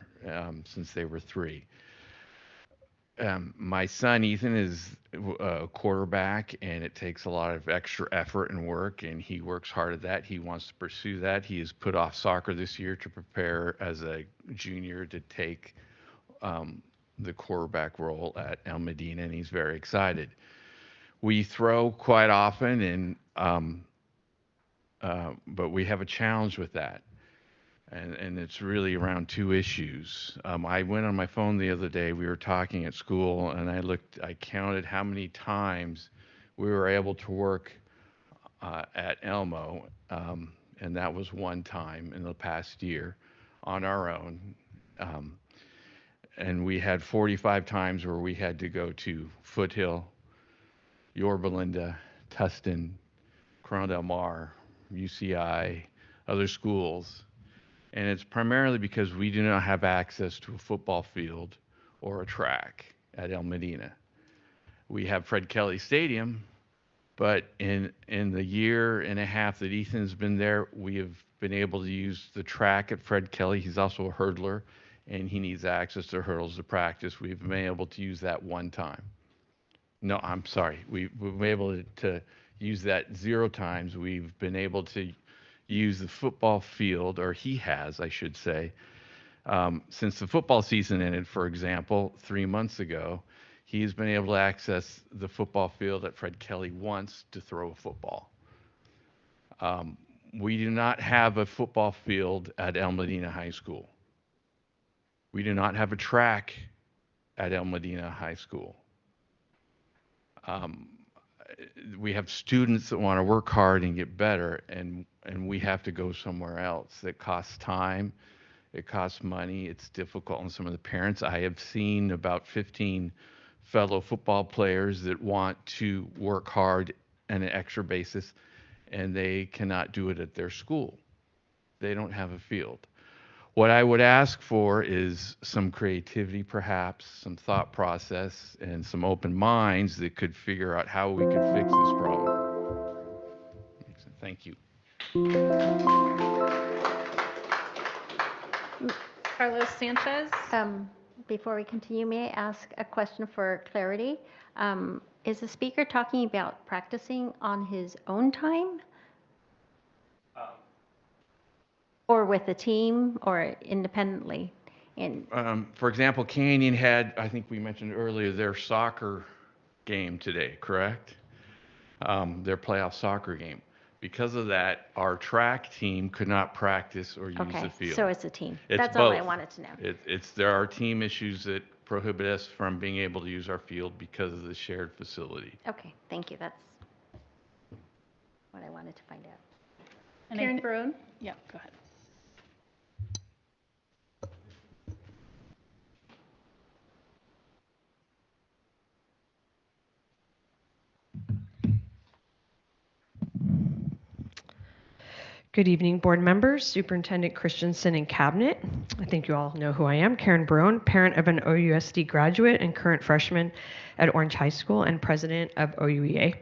since they were 3. My son Ethan is a quarterback and it takes a lot of extra effort and work and he works hard at that. He wants to pursue that. He has put off soccer this year to prepare as a junior to take the quarterback role at El Medina, and he's very excited. We throw quite often, but we have a challenge with that. And it's really around two issues. I went on my phone the other day, we were talking at school, and I counted how many times we were able to work at Elmo, and that was one time in the past year on our own. And we had 45 times where we had to go to Foothill, Yorba Linda, Tustin, Corona del Mar, UCI, other schools. And it's primarily because we do not have access to a football field or a track at El Medina. We have Fred Kelly Stadium, but in the year and a half that Ethan's been there, we have been able to use the track at Fred Kelly. He's also a hurdler, and he needs access to hurdles to practice. We've been able to use that one time. No, I'm sorry. We've been able to use that 0 times. We've been able to use the football field, or he has, I should say. Since the football season ended, for example, 3 months ago, he's been able to access the football field at Fred Kelly once to throw a football. We do not have a football field at El Medina High School. We do not have a track at El Medina High School. We have students that want to work hard and get better, and we have to go somewhere else. It costs time, it costs money, it's difficult on some of the parents. I have seen about 15 fellow football players that want to work hard on an extra basis, and they cannot do it at their school. They don't have a field. What I would ask for is some creativity, perhaps, some thought process, and some open minds that could figure out how we could fix this problem. Thank you. Carlos Sanchez. Before we continue, may I ask a question for clarity? Is the speaker talking about practicing on his own time? Or with a team or independently? For example, Canyon had, I think we mentioned earlier, their soccer game today, correct? Their playoff soccer game. Because of that, our track team could not practice or use the field. So it's a team. It's That's both. all I wanted to know. There are team issues that prohibit us from being able to use our field because of the shared facility. Okay, thank you. That's what I wanted to find out. And Karen Brown. Yeah, go ahead. Good evening, board members, Superintendent Christensen, and Cabinet. I think you all know who I am. Karen Brown, parent of an OUSD graduate and current freshman at Orange High School and president of OUEA.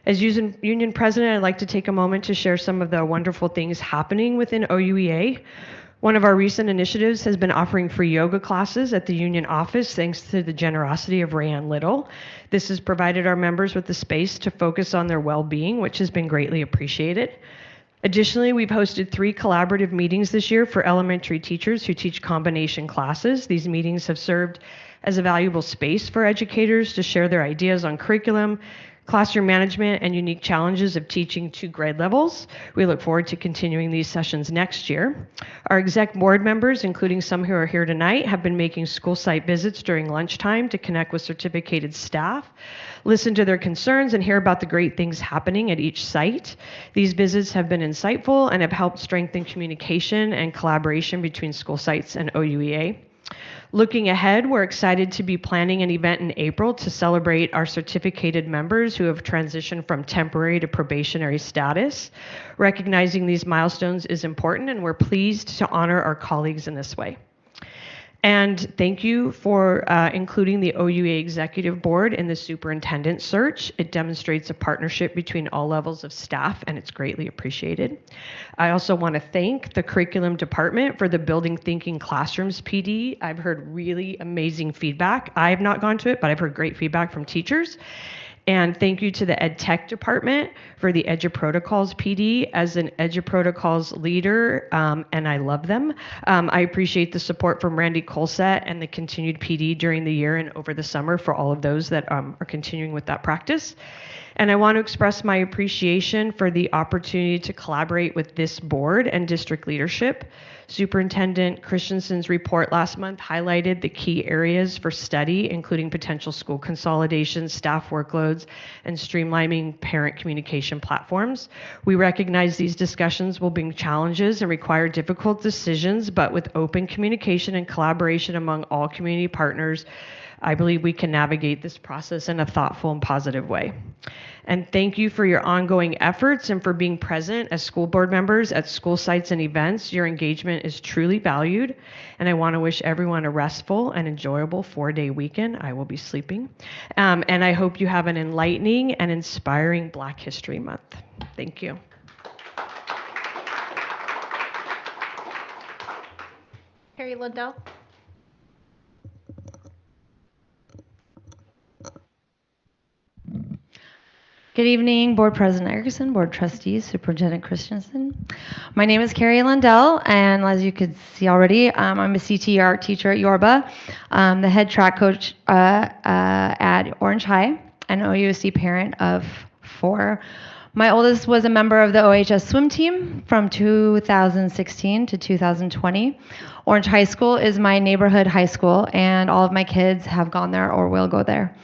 As union president, I'd like to take a moment to share some of the wonderful things happening within OUEA. One of our recent initiatives has been offering free yoga classes at the union office thanks to the generosity of Rayanne Little. This has provided our members with the space to focus on their well-being, which has been greatly appreciated. Additionally, we've hosted 3 collaborative meetings this year for elementary teachers who teach combination classes. These meetings have served as a valuable space for educators to share their ideas on curriculum, classroom management, and unique challenges of teaching 2 grade levels. We look forward to continuing these sessions next year. Our exec board members, including some who are here tonight, have been making school site visits during lunchtime to connect with certificated staff, listen to their concerns, and hear about the great things happening at each site. These visits have been insightful and have helped strengthen communication and collaboration between school sites and OUEA. Looking ahead, we're excited to be planning an event in April to celebrate our certificated members who have transitioned from temporary to probationary status. Recognizing these milestones is important, and we're pleased to honor our colleagues in this way. And thank you for including the OUEA Executive Board in the superintendent search. It demonstrates a partnership between all levels of staff, and it's greatly appreciated. I also want to thank the curriculum department for the Building Thinking Classrooms PD. I've heard really amazing feedback. I have not gone to it, but I've heard great feedback from teachers. And thank you to the Ed Tech department for the EduProtocols PD. As an EduProtocols leader, and I love them, I appreciate the support from Randy Colsett and the continued PD during the year and over the summer for all of those that are continuing with that practice. And I want to express my appreciation for the opportunity to collaborate with this board and district leadership. Superintendent Christensen's report last month highlighted the key areas for study, including potential school consolidation, staff workloads, and streamlining parent communication platforms. We recognize these discussions will bring challenges and require difficult decisions, but with open communication and collaboration among all community partners, I believe we can navigate this process in a thoughtful and positive way. And thank you for your ongoing efforts and for being present as school board members at school sites and events. Your engagement is truly valued. And I want to wish everyone a restful and enjoyable 4-day weekend. I will be sleeping. And I hope you have an enlightening and inspiring Black History Month. Thank you. Carrie Liddell. Good evening, Board President Erickson, Board Trustees, Superintendent Christensen. My name is Carrie Lundell, and as you could see already, I'm a CTE art teacher at Yorba, the head track coach at Orange High, and OUSD parent of 4. My oldest was a member of the OHS swim team from 2016 to 2020. Orange High School is my neighborhood high school, and all of my kids have gone there or will go there.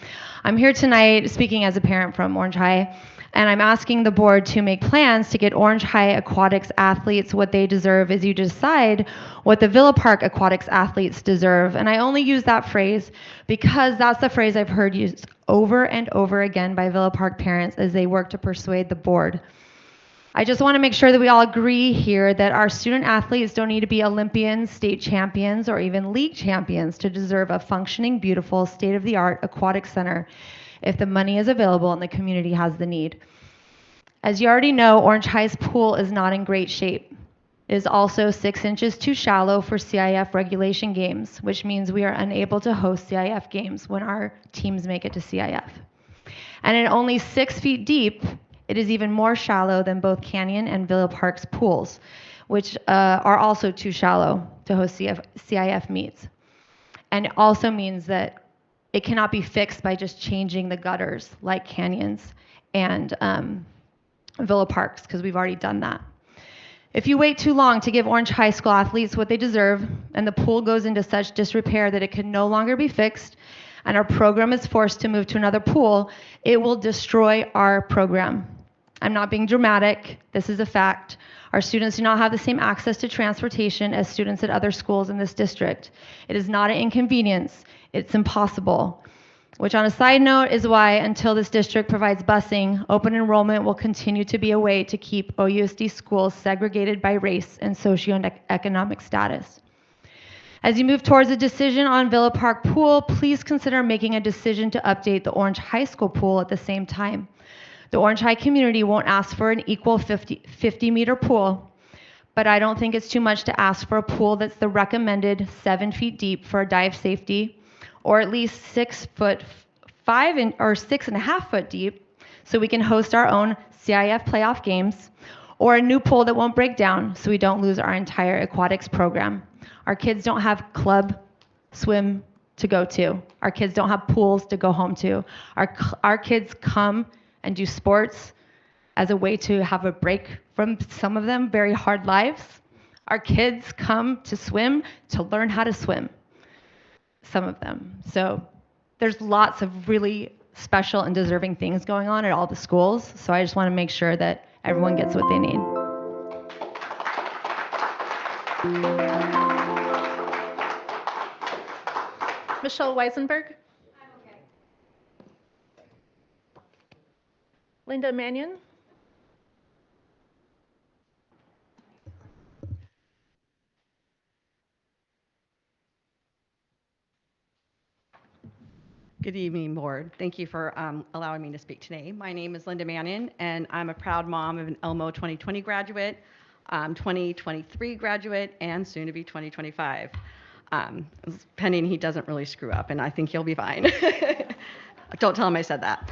I'm here tonight speaking as a parent from Orange High, and I'm asking the board to make plans to get Orange High aquatics athletes what they deserve as you decide what the Villa Park aquatics athletes deserve. And I only use that phrase because that's the phrase I've heard used over and over again by Villa Park parents as they work to persuade the board. I just want to make sure that we all agree here that our student athletes don't need to be Olympians, state champions, or even league champions to deserve a functioning, beautiful, state-of-the-art aquatic center if the money is available and the community has the need. As you already know, Orange High's pool is not in great shape. It is also 6 inches too shallow for CIF regulation games, which means we are unable to host CIF games when our teams make it to CIF. And at only 6 feet deep, it is even more shallow than both Canyon and Villa Park's pools, which are also too shallow to host CIF meets. And it also means that it cannot be fixed by just changing the gutters like Canyons and Villa Parks, because we've already done that. If you wait too long to give Orange High School athletes what they deserve, and the pool goes into such disrepair that it can no longer be fixed, and our program is forced to move to another pool, it will destroy our program. I'm not being dramatic. This is a fact. Our students do not have the same access to transportation as students at other schools in this district. It is not an inconvenience. It's impossible. Which on a side note is why until this district provides busing, open enrollment will continue to be a way to keep OUSD schools segregated by race and socioeconomic status. As you move towards a decision on Villa Park pool, please consider making a decision to update the Orange High School pool at the same time. The Orange High community won't ask for an equal 50-meter pool, but I don't think it's too much to ask for a pool that's the recommended 7 feet deep for dive safety, or at least 6'5" or 6.5 foot deep, so we can host our own CIF playoff games, or a new pool that won't break down so we don't lose our entire aquatics program. Our kids don't have club swim to go to. Our kids don't have pools to go home to. Our kids come and do sports as a way to have a break from some of them very hard lives. Our kids come to swim to learn how to swim, some of them. So there's lots of really special and deserving things going on at all the schools. So I just want to make sure that everyone gets what they need. Michelle Weisenberg. Linda Mannion. Good evening, Board. Thank you for allowing me to speak today. My name is Linda Mannion, and I'm a proud mom of an Elmo 2020 graduate, 2023 graduate, and soon to be 2025. Pending he doesn't really screw up, and I think he'll be fine. Don't tell him I said that.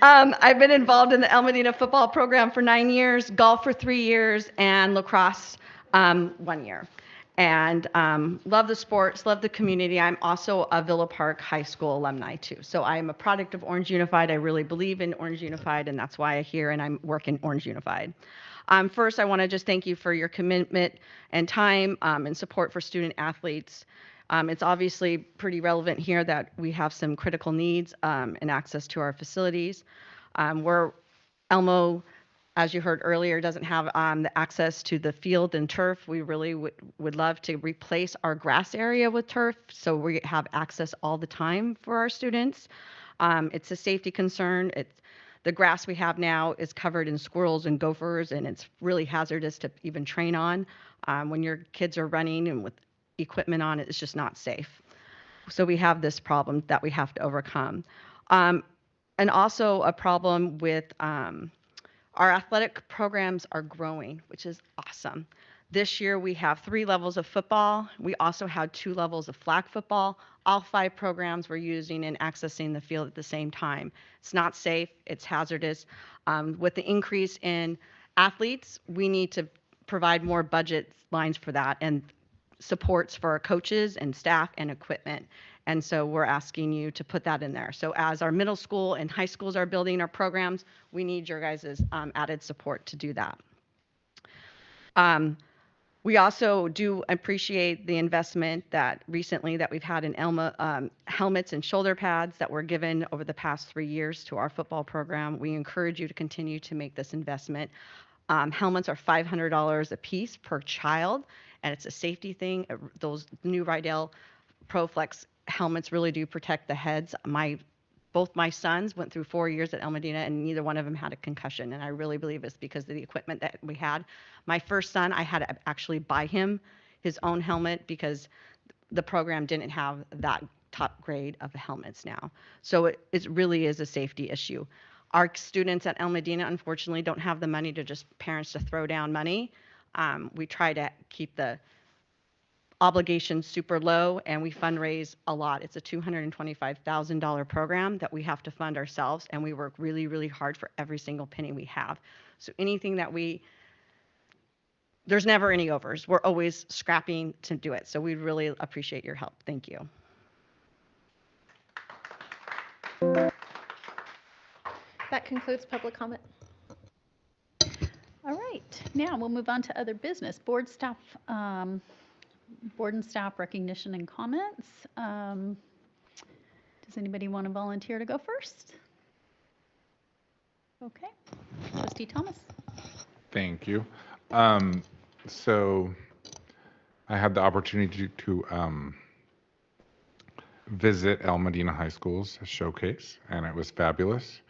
I've been involved in the El Medina football program for 9 years, golf for 3 years, and lacrosse 1 year. And love the sports, love the community. I'm also a Villa Park High School alumni too. So I am a product of Orange Unified. I really believe in Orange Unified, and that's why I'm here and I work in Orange Unified. First, I want to just thank you for your commitment and time and support for student athletes. It's obviously pretty relevant here that we have some critical needs and access to our facilities. Where Elmo, as you heard earlier, doesn't have the access to the field and turf. We really would love to replace our grass area with turf so we have access all the time for our students. It's a safety concern. The grass we have now is covered in squirrels and gophers, and it's really hazardous to even train on. When your kids are running and with equipment on it, it's just not safe. So we have this problem that we have to overcome. And also a problem with our athletic programs are growing, which is awesome. This year we have 3 levels of football. We also had 2 levels of flag football. All 5 programs were using and accessing the field at the same time. It's not safe, it's hazardous. With the increase in athletes, we need to provide more budget lines for that and supports for our coaches and staff and equipment. And so we're asking you to put that in there. So as our middle school and high schools are building our programs, we need your guys' added support to do that. We also do appreciate the investment that recently that we've had in Elma helmets and shoulder pads that were given over the past 3 years to our football program. We encourage you to continue to make this investment. Helmets are $500 a piece per child, and it's a safety thing. Those new Rydell ProFlex helmets really do protect the heads. Both my sons went through 4 years at El Medina, and neither one of them had a concussion. And I really believe it's because of the equipment that we had. My first son, I had to actually buy him his own helmet because the program didn't have that top grade of helmets now. So it really is a safety issue. Our students at El Medina, unfortunately, don't have the money to just parents to throw down money. We try to keep the obligation super low, and we fundraise a lot. It's a $225,000 program that we have to fund ourselves, and we work really, really hard for every single penny we have. So anything that there's never any overs. We're always scrapping to do it. So we really appreciate your help. Thank you. That concludes public comment. All right, now we'll move on to other business. Board and staff recognition and comments. Does anybody want to volunteer to go first? Okay, Trustee Thomas. Thank you. So I had the opportunity to visit El Medina High School's showcase, and it was fabulous.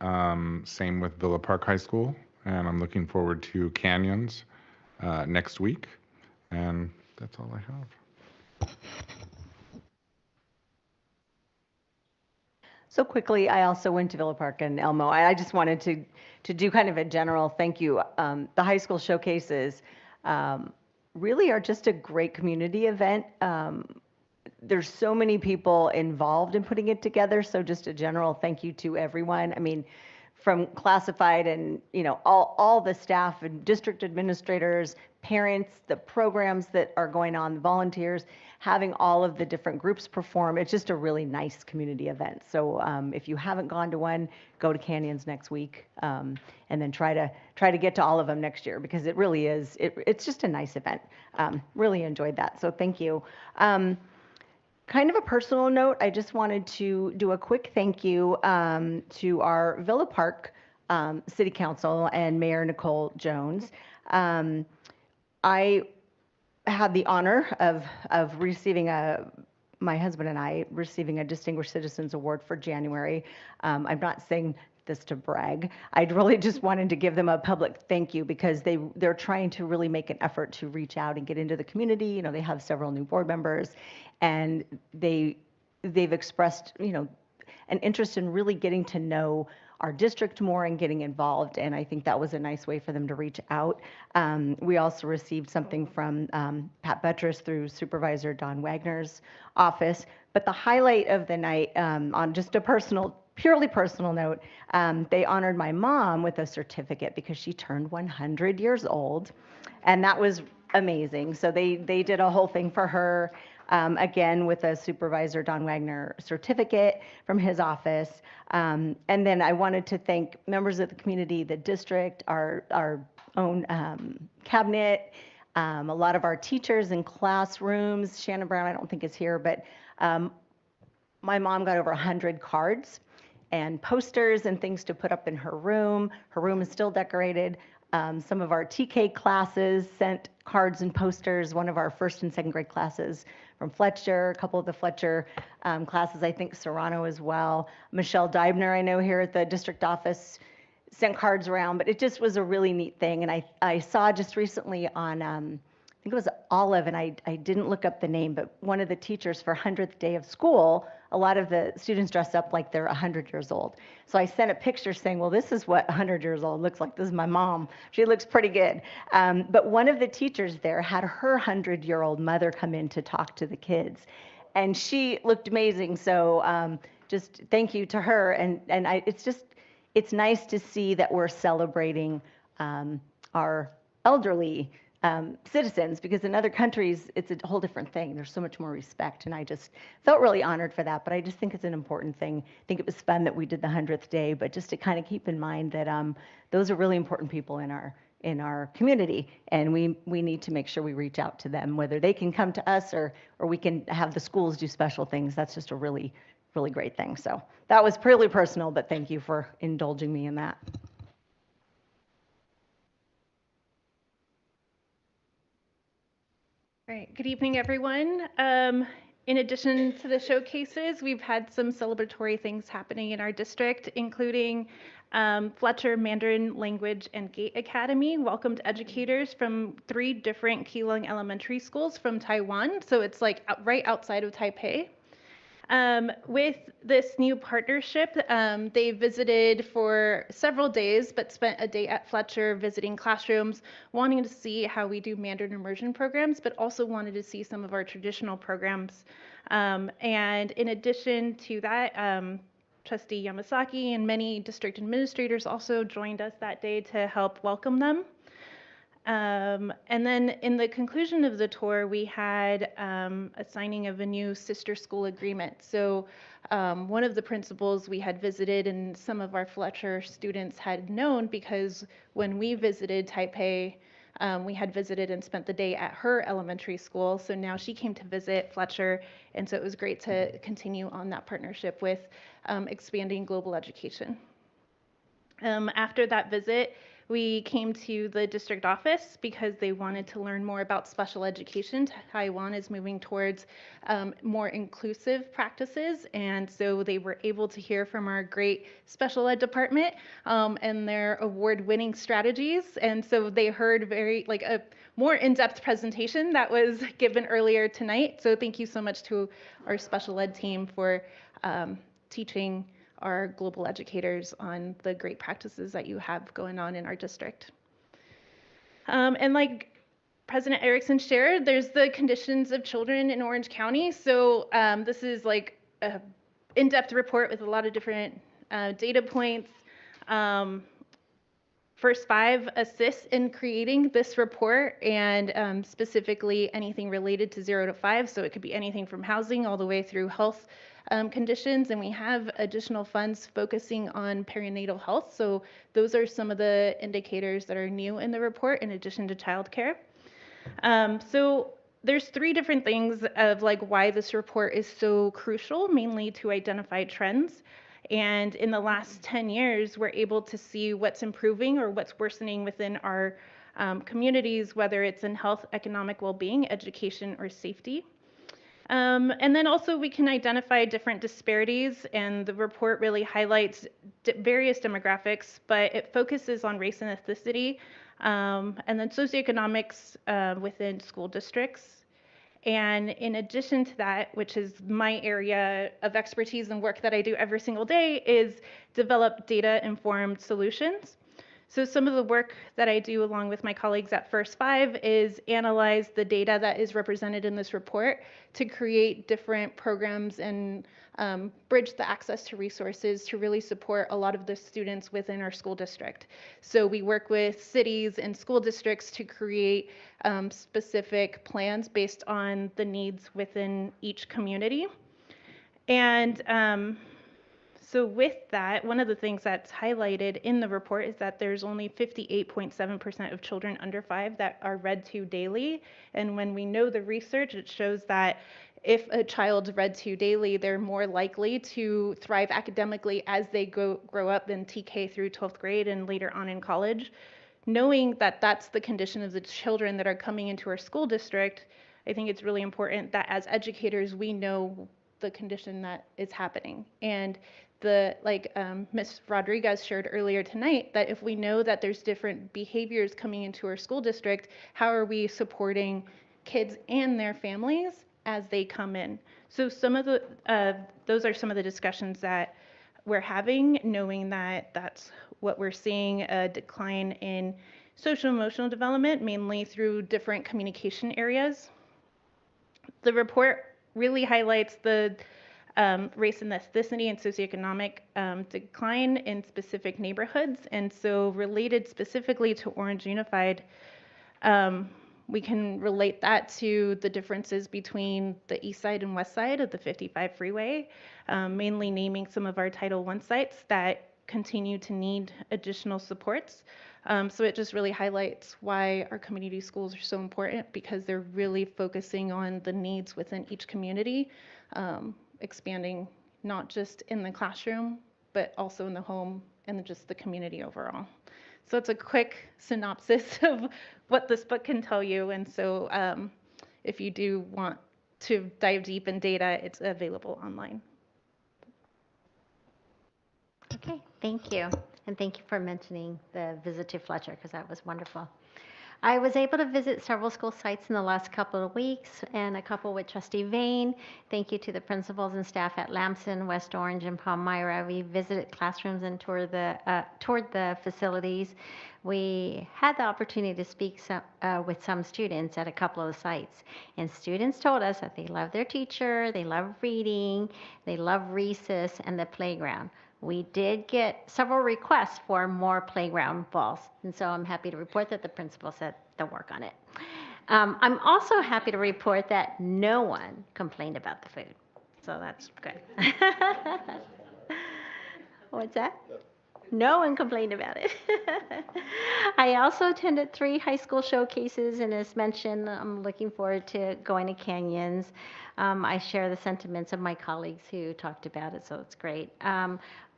Same with Villa Park High School, and I'm looking forward to Canyons next week. And that's all I have. So quickly, I also went to Villa Park and Elmo. I just wanted to do kind of a general thank you. The high school showcases really are just a great community event. There's so many people involved in putting it together, so just a general thank you to everyone. I mean, from classified and all the staff and district administrators, parents, the programs that are going on, the volunteers, having all of the different groups perform. It's just a really nice community event. So if you haven't gone to one, go to Canyons next week, and then try to get to all of them next year, because it really is. It's just a nice event. Really enjoyed that. So thank you. Kind of a personal note, I just wanted to do a quick thank you to our Villa Park City Council and Mayor Nicole Jones. I had the honor of receiving my husband and I receiving a Distinguished Citizens Award for January. I'm not saying this to brag. I really just wanted to give them a public thank you, because they're trying to really make an effort to reach out and get into the community. They have several new board members, and they've expressed an interest in really getting to know our district more and getting involved, and I think that was a nice way for them to reach out. We also received something from Pat Buttress through Supervisor Don Wagner's office. But the highlight of the night, on just a purely personal note, they honored my mom with a certificate because she turned 100 years old, and that was amazing. So they did a whole thing for her, again with a Supervisor Don Wagner certificate from his office. And then I wanted to thank members of the community, the district, our own cabinet, a lot of our teachers in classrooms. Shannon Brown, I don't think is here, but my mom got over 100 cards and posters and things to put up in her room. Her room is still decorated. Some of our TK classes sent cards and posters. One of our first and second grade classes from Fletcher, a couple of the Fletcher classes, I think Serrano as well. Michelle Deibner, I know here at the district office, sent cards around, but it just was a really neat thing. And I saw just recently on, I think it was Olive, and I didn't look up the name, but one of the teachers for 100th day of school, a lot of the students dress up like they're 100 years old. So I sent a picture saying, well, this is what 100 years old looks like. This is my mom. She looks pretty good. But one of the teachers there had her 100-year-old mother come in to talk to the kids. And she looked amazing. So just thank you to her. And it's nice to see that we're celebrating our elderly citizens, because in other countries it's a whole different thing. There's so much more respect, and I just felt really honored for that. But I just think it's an important thing. I think it was fun that we did the 100th day, but just to kind of keep in mind that those are really important people in our community, and we need to make sure we reach out to them, whether they can come to us or we can have the schools do special things. That's just a really great thing. So that was purely personal, but thank you for indulging me in that. All right, good evening, everyone. In addition to the showcases, we've had some celebratory things happening in our district, including Fletcher Mandarin Language and Gate Academy welcomed educators from 3 different Keelung elementary schools from Taiwan. So it's like right outside of Taipei. With this new partnership, they visited for several days, but spent a day at Fletcher visiting classrooms, wanting to see how we do Mandarin immersion programs, but also wanted to see some of our traditional programs. And in addition to that, Trustee Yamasaki and many district administrators also joined us that day to help welcome them. And then in the conclusion of the tour, we had a signing of a new sister school agreement. So one of the principals we had visited and some of our Fletcher students had known, because when we visited Taipei, we had visited and spent the day at her elementary school. So now she came to visit Fletcher. And so it was great to continue on that partnership with expanding global education. After that visit, we came to the district office because they wanted to learn more about special education. Taiwan is moving towards more inclusive practices, and so they were able to hear from our great special ed department and their award-winning strategies. And so they heard a more in-depth presentation that was given earlier tonight. So thank you so much to our special ed team for teaching our global educators on the great practices that you have going on in our district. And like President Erickson shared, there's the conditions of children in Orange County. So this is like an in-depth report with a lot of different data points. First 5 assists in creating this report, and specifically anything related to 0 to 5. So it could be anything from housing all the way through health conditions, and we have additional funds focusing on perinatal health. So those are some of the indicators that are new in the report in addition to childcare. So there's 3 different things of why this report is so crucial, mainly to identify trends. And in the last 10 years, we're able to see what's improving or what's worsening within our communities, whether it's in health, economic well-being, education, or safety. And then also we can identify different disparities, and the report really highlights various demographics, but it focuses on race and ethnicity, and then socioeconomics within school districts. And in addition to that, which is my area of expertise and work that I do every single day, is develop data-informed solutions. So some of the work that I do along with my colleagues at First Five is analyze the data that is represented in this report to create different programs and bridge the access to resources to really support a lot of the students within our school district. So we work with cities and school districts to create specific plans based on the needs within each community. And so with that, one of the things that's highlighted in the report is that there's only 58.7% of children under 5 that are read to daily. And when we know the research, it shows that if a child's read to daily, they're more likely to thrive academically as they grow up in TK through 12th grade and later on in college. Knowing that that's the condition of the children that are coming into our school district, I think it's really important that as educators, we know the condition that is happening. And like Ms. Rodriguez shared earlier tonight, that if we know that there's different behaviors coming into our school district, how are we supporting kids and their families as they come in? So some of the, those are some of the discussions that we're having, knowing that that's what we're seeing, a decline in social emotional development, mainly through different communication areas. The report really highlights the race and ethnicity and socioeconomic decline in specific neighborhoods. And so related specifically to Orange Unified, we can relate that to the differences between the east side and west side of the 55 freeway, mainly naming some of our Title I sites that continue to need additional supports. So it just really highlights why our community schools are so important, because they're really focusing on the needs within each community, expanding not just in the classroom, but also in the home and just the community overall. So it's a quick synopsis of what this book can tell you. And so if you do want to dive deep in data, it's available online. Okay, thank you. And thank you for mentioning the visit to Fletcher, because that was wonderful. I was able to visit several school sites in the last couple of weeks, and a couple with Trustee Vane. Thank you to the principals and staff at Lamson, West Orange, and Palmyra. We visited classrooms and toured the facilities. We had the opportunity to speak with some students at a couple of the sites, and students told us that they love their teacher, they love reading, they love recess and the playground. We did get several requests for more playground balls, and so I'm happy to report that the principal said they'll work on it. I'm also happy to report that no one complained about the food, so that's good. What's that? No one complained about it. I also attended 3 high school showcases, and as mentioned, I'm looking forward to going to Canyons. I share the sentiments of my colleagues who talked about it, so it's great.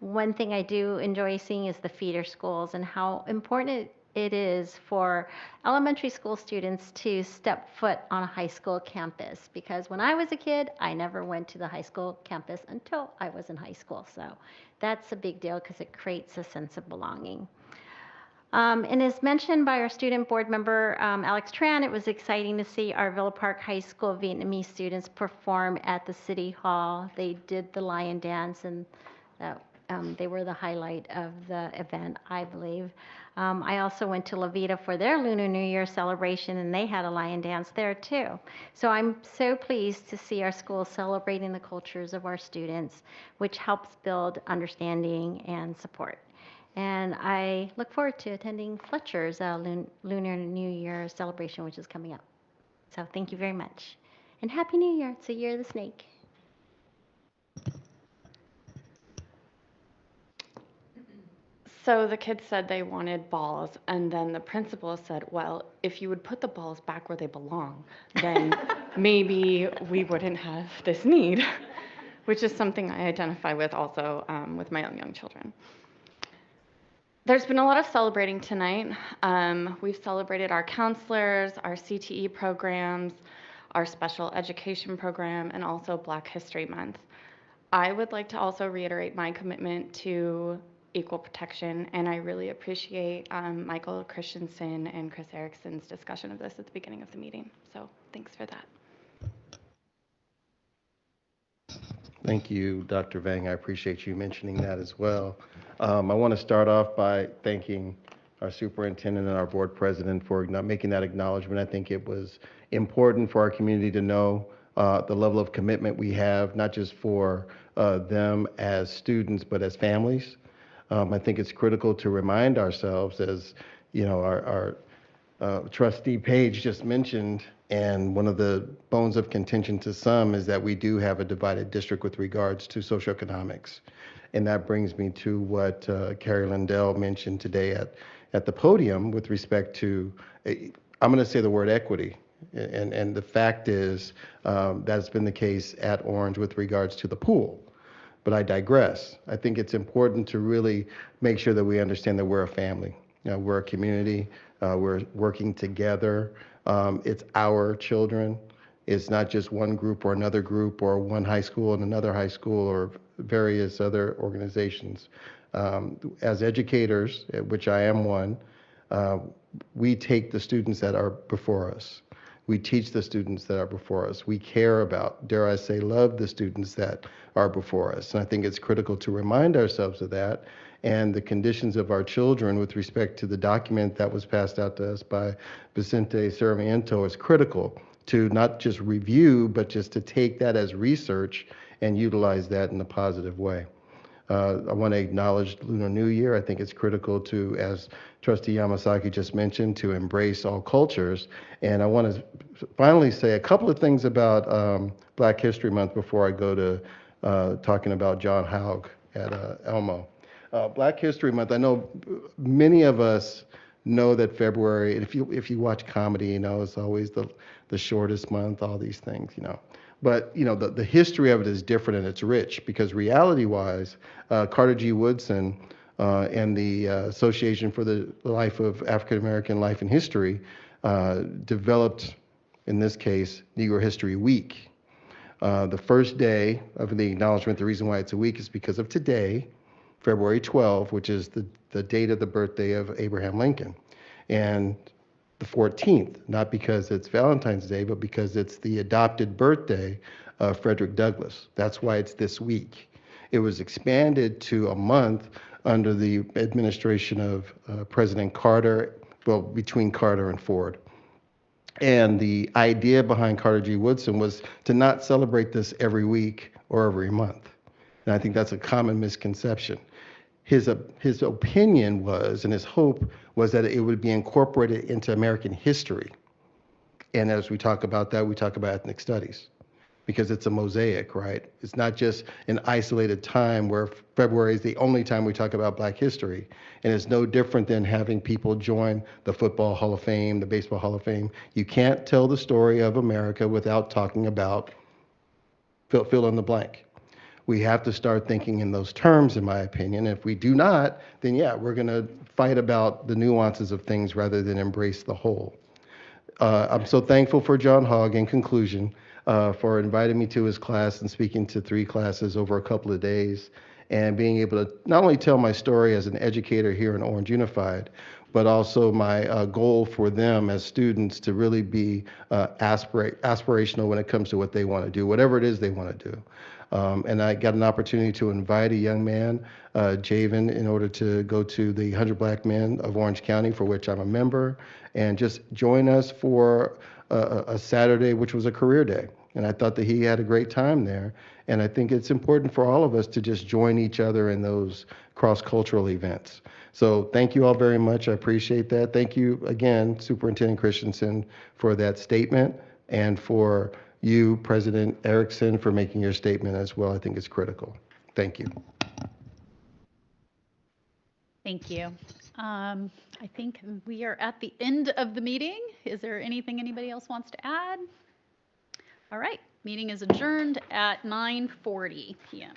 One thing I do enjoy seeing is the feeder schools and how important it is for elementary school students to step foot on a high school campus, because when I was a kid, I never went to the high school campus until I was in high school. So that's a big deal because it creates a sense of belonging. And as mentioned by our student board member, Alex Tran, it was exciting to see our Villa Park High School Vietnamese students perform at the City Hall. They did the lion dance, and they were the highlight of the event, I believe. I also went to La Vita for their Lunar New Year celebration, and they had a lion dance there too. So I'm so pleased to see our school celebrating the cultures of our students, which helps build understanding and support. And I look forward to attending Fletcher's Lunar New Year celebration, which is coming up. So thank you very much. And Happy New Year. It's the year of the snake. So the kids said they wanted balls, and then the principal said, well, if you would put the balls back where they belong, then maybe we wouldn't have this need, which is something I identify with also with my own young children. There's been a lot of celebrating tonight. We've celebrated our counselors, our CTE programs, our special education program, and also Black History Month. I would like to also reiterate my commitment to equal protection, and I really appreciate Michael Christensen and Chris Erickson's discussion of this at the beginning of the meeting. So thanks for that. Thank you, Dr. Vang. I appreciate you mentioning that as well. I want to start off by thanking our superintendent and our board president for not making that acknowledgement. I think it was important for our community to know the level of commitment we have, not just for them as students, but as families. I think it's critical to remind ourselves, as you know, our trustee Page just mentioned, and one of the bones of contention to some is that we do have a divided district with regards to socioeconomics. And that brings me to what Carrie Lindell mentioned today at the podium with respect to, I'm going to say the word equity. And the fact is that's been the case at Orange with regards to the pool. But I digress. I think it's important to really make sure that we understand that we're a family. You know, we're a community. We're working together. It's our children. It's not just one group or another group or one high school and another high school or various other organizations. As educators, which I am one, we take the students that are before us. We teach the students that are before us. We care about, dare I say, love the students that are before us. And I think it's critical to remind ourselves of that. And the conditions of our children with respect to the document that was passed out to us by Vicente Sarmiento is critical to not just review, but just to take that as research and utilize that in a positive way. I want to acknowledge Lunar New Year. I think it's critical to, as Trustee Yamasaki just mentioned, to embrace all cultures. And I want to finally say a couple of things about Black History Month before I go to talking about John Haug at Elmo. Black History Month, I know many of us know that February, and if you watch comedy, you know, it's always the shortest month, all these things, you know. But, you know, the history of it is different and it's rich because reality-wise, Carter G. Woodson and the Association for the Life of African American Life and History developed, in this case, Negro History Week. The first day of the acknowledgement, the reason why it's a week is because of today, February 12, which is the date of the birthday of Abraham Lincoln. And the 14th, not because it's Valentine's Day, but because it's the adopted birthday of Frederick Douglass. That's why it's this week. It was expanded to a month under the administration of President Carter, well, between Carter and Ford. And the idea behind Carter G. Woodson was to not celebrate this every week or every month. And I think that's a common misconception. His opinion was, and his hope was that it would be incorporated into American history. And as we talk about that, we talk about ethnic studies because it's a mosaic, right? It's not just an isolated time where February is the only time we talk about Black history. And it's no different than having people join the Football Hall of Fame, the Baseball Hall of Fame. You can't tell the story of America without talking about fill in the blank. We have to start thinking in those terms, in my opinion. If we do not, then yeah, we're going to fight about the nuances of things rather than embrace the whole. I'm so thankful for John Hogg, in conclusion, for inviting me to his class and speaking to 3 classes over a couple of days and being able to not only tell my story as an educator here in Orange Unified, but also my goal for them as students to really be aspirational when it comes to what they want to do, whatever it is they want to do. And I got an opportunity to invite a young man, Javen, in order to go to the 100 Black Men of Orange County, for which I'm a member, and just join us for a Saturday, which was a career day. And I thought that he had a great time there. And I think it's important for all of us to just join each other in those cross-cultural events. So thank you all very much. I appreciate that. Thank you again, Superintendent Christensen, for that statement, and for you, President Erickson, for making your statement as well. I think it's critical. Thank you. Thank you. I think we are at the end of the meeting. Is there anything anybody else wants to add? All right, meeting is adjourned at 9:40 p.m.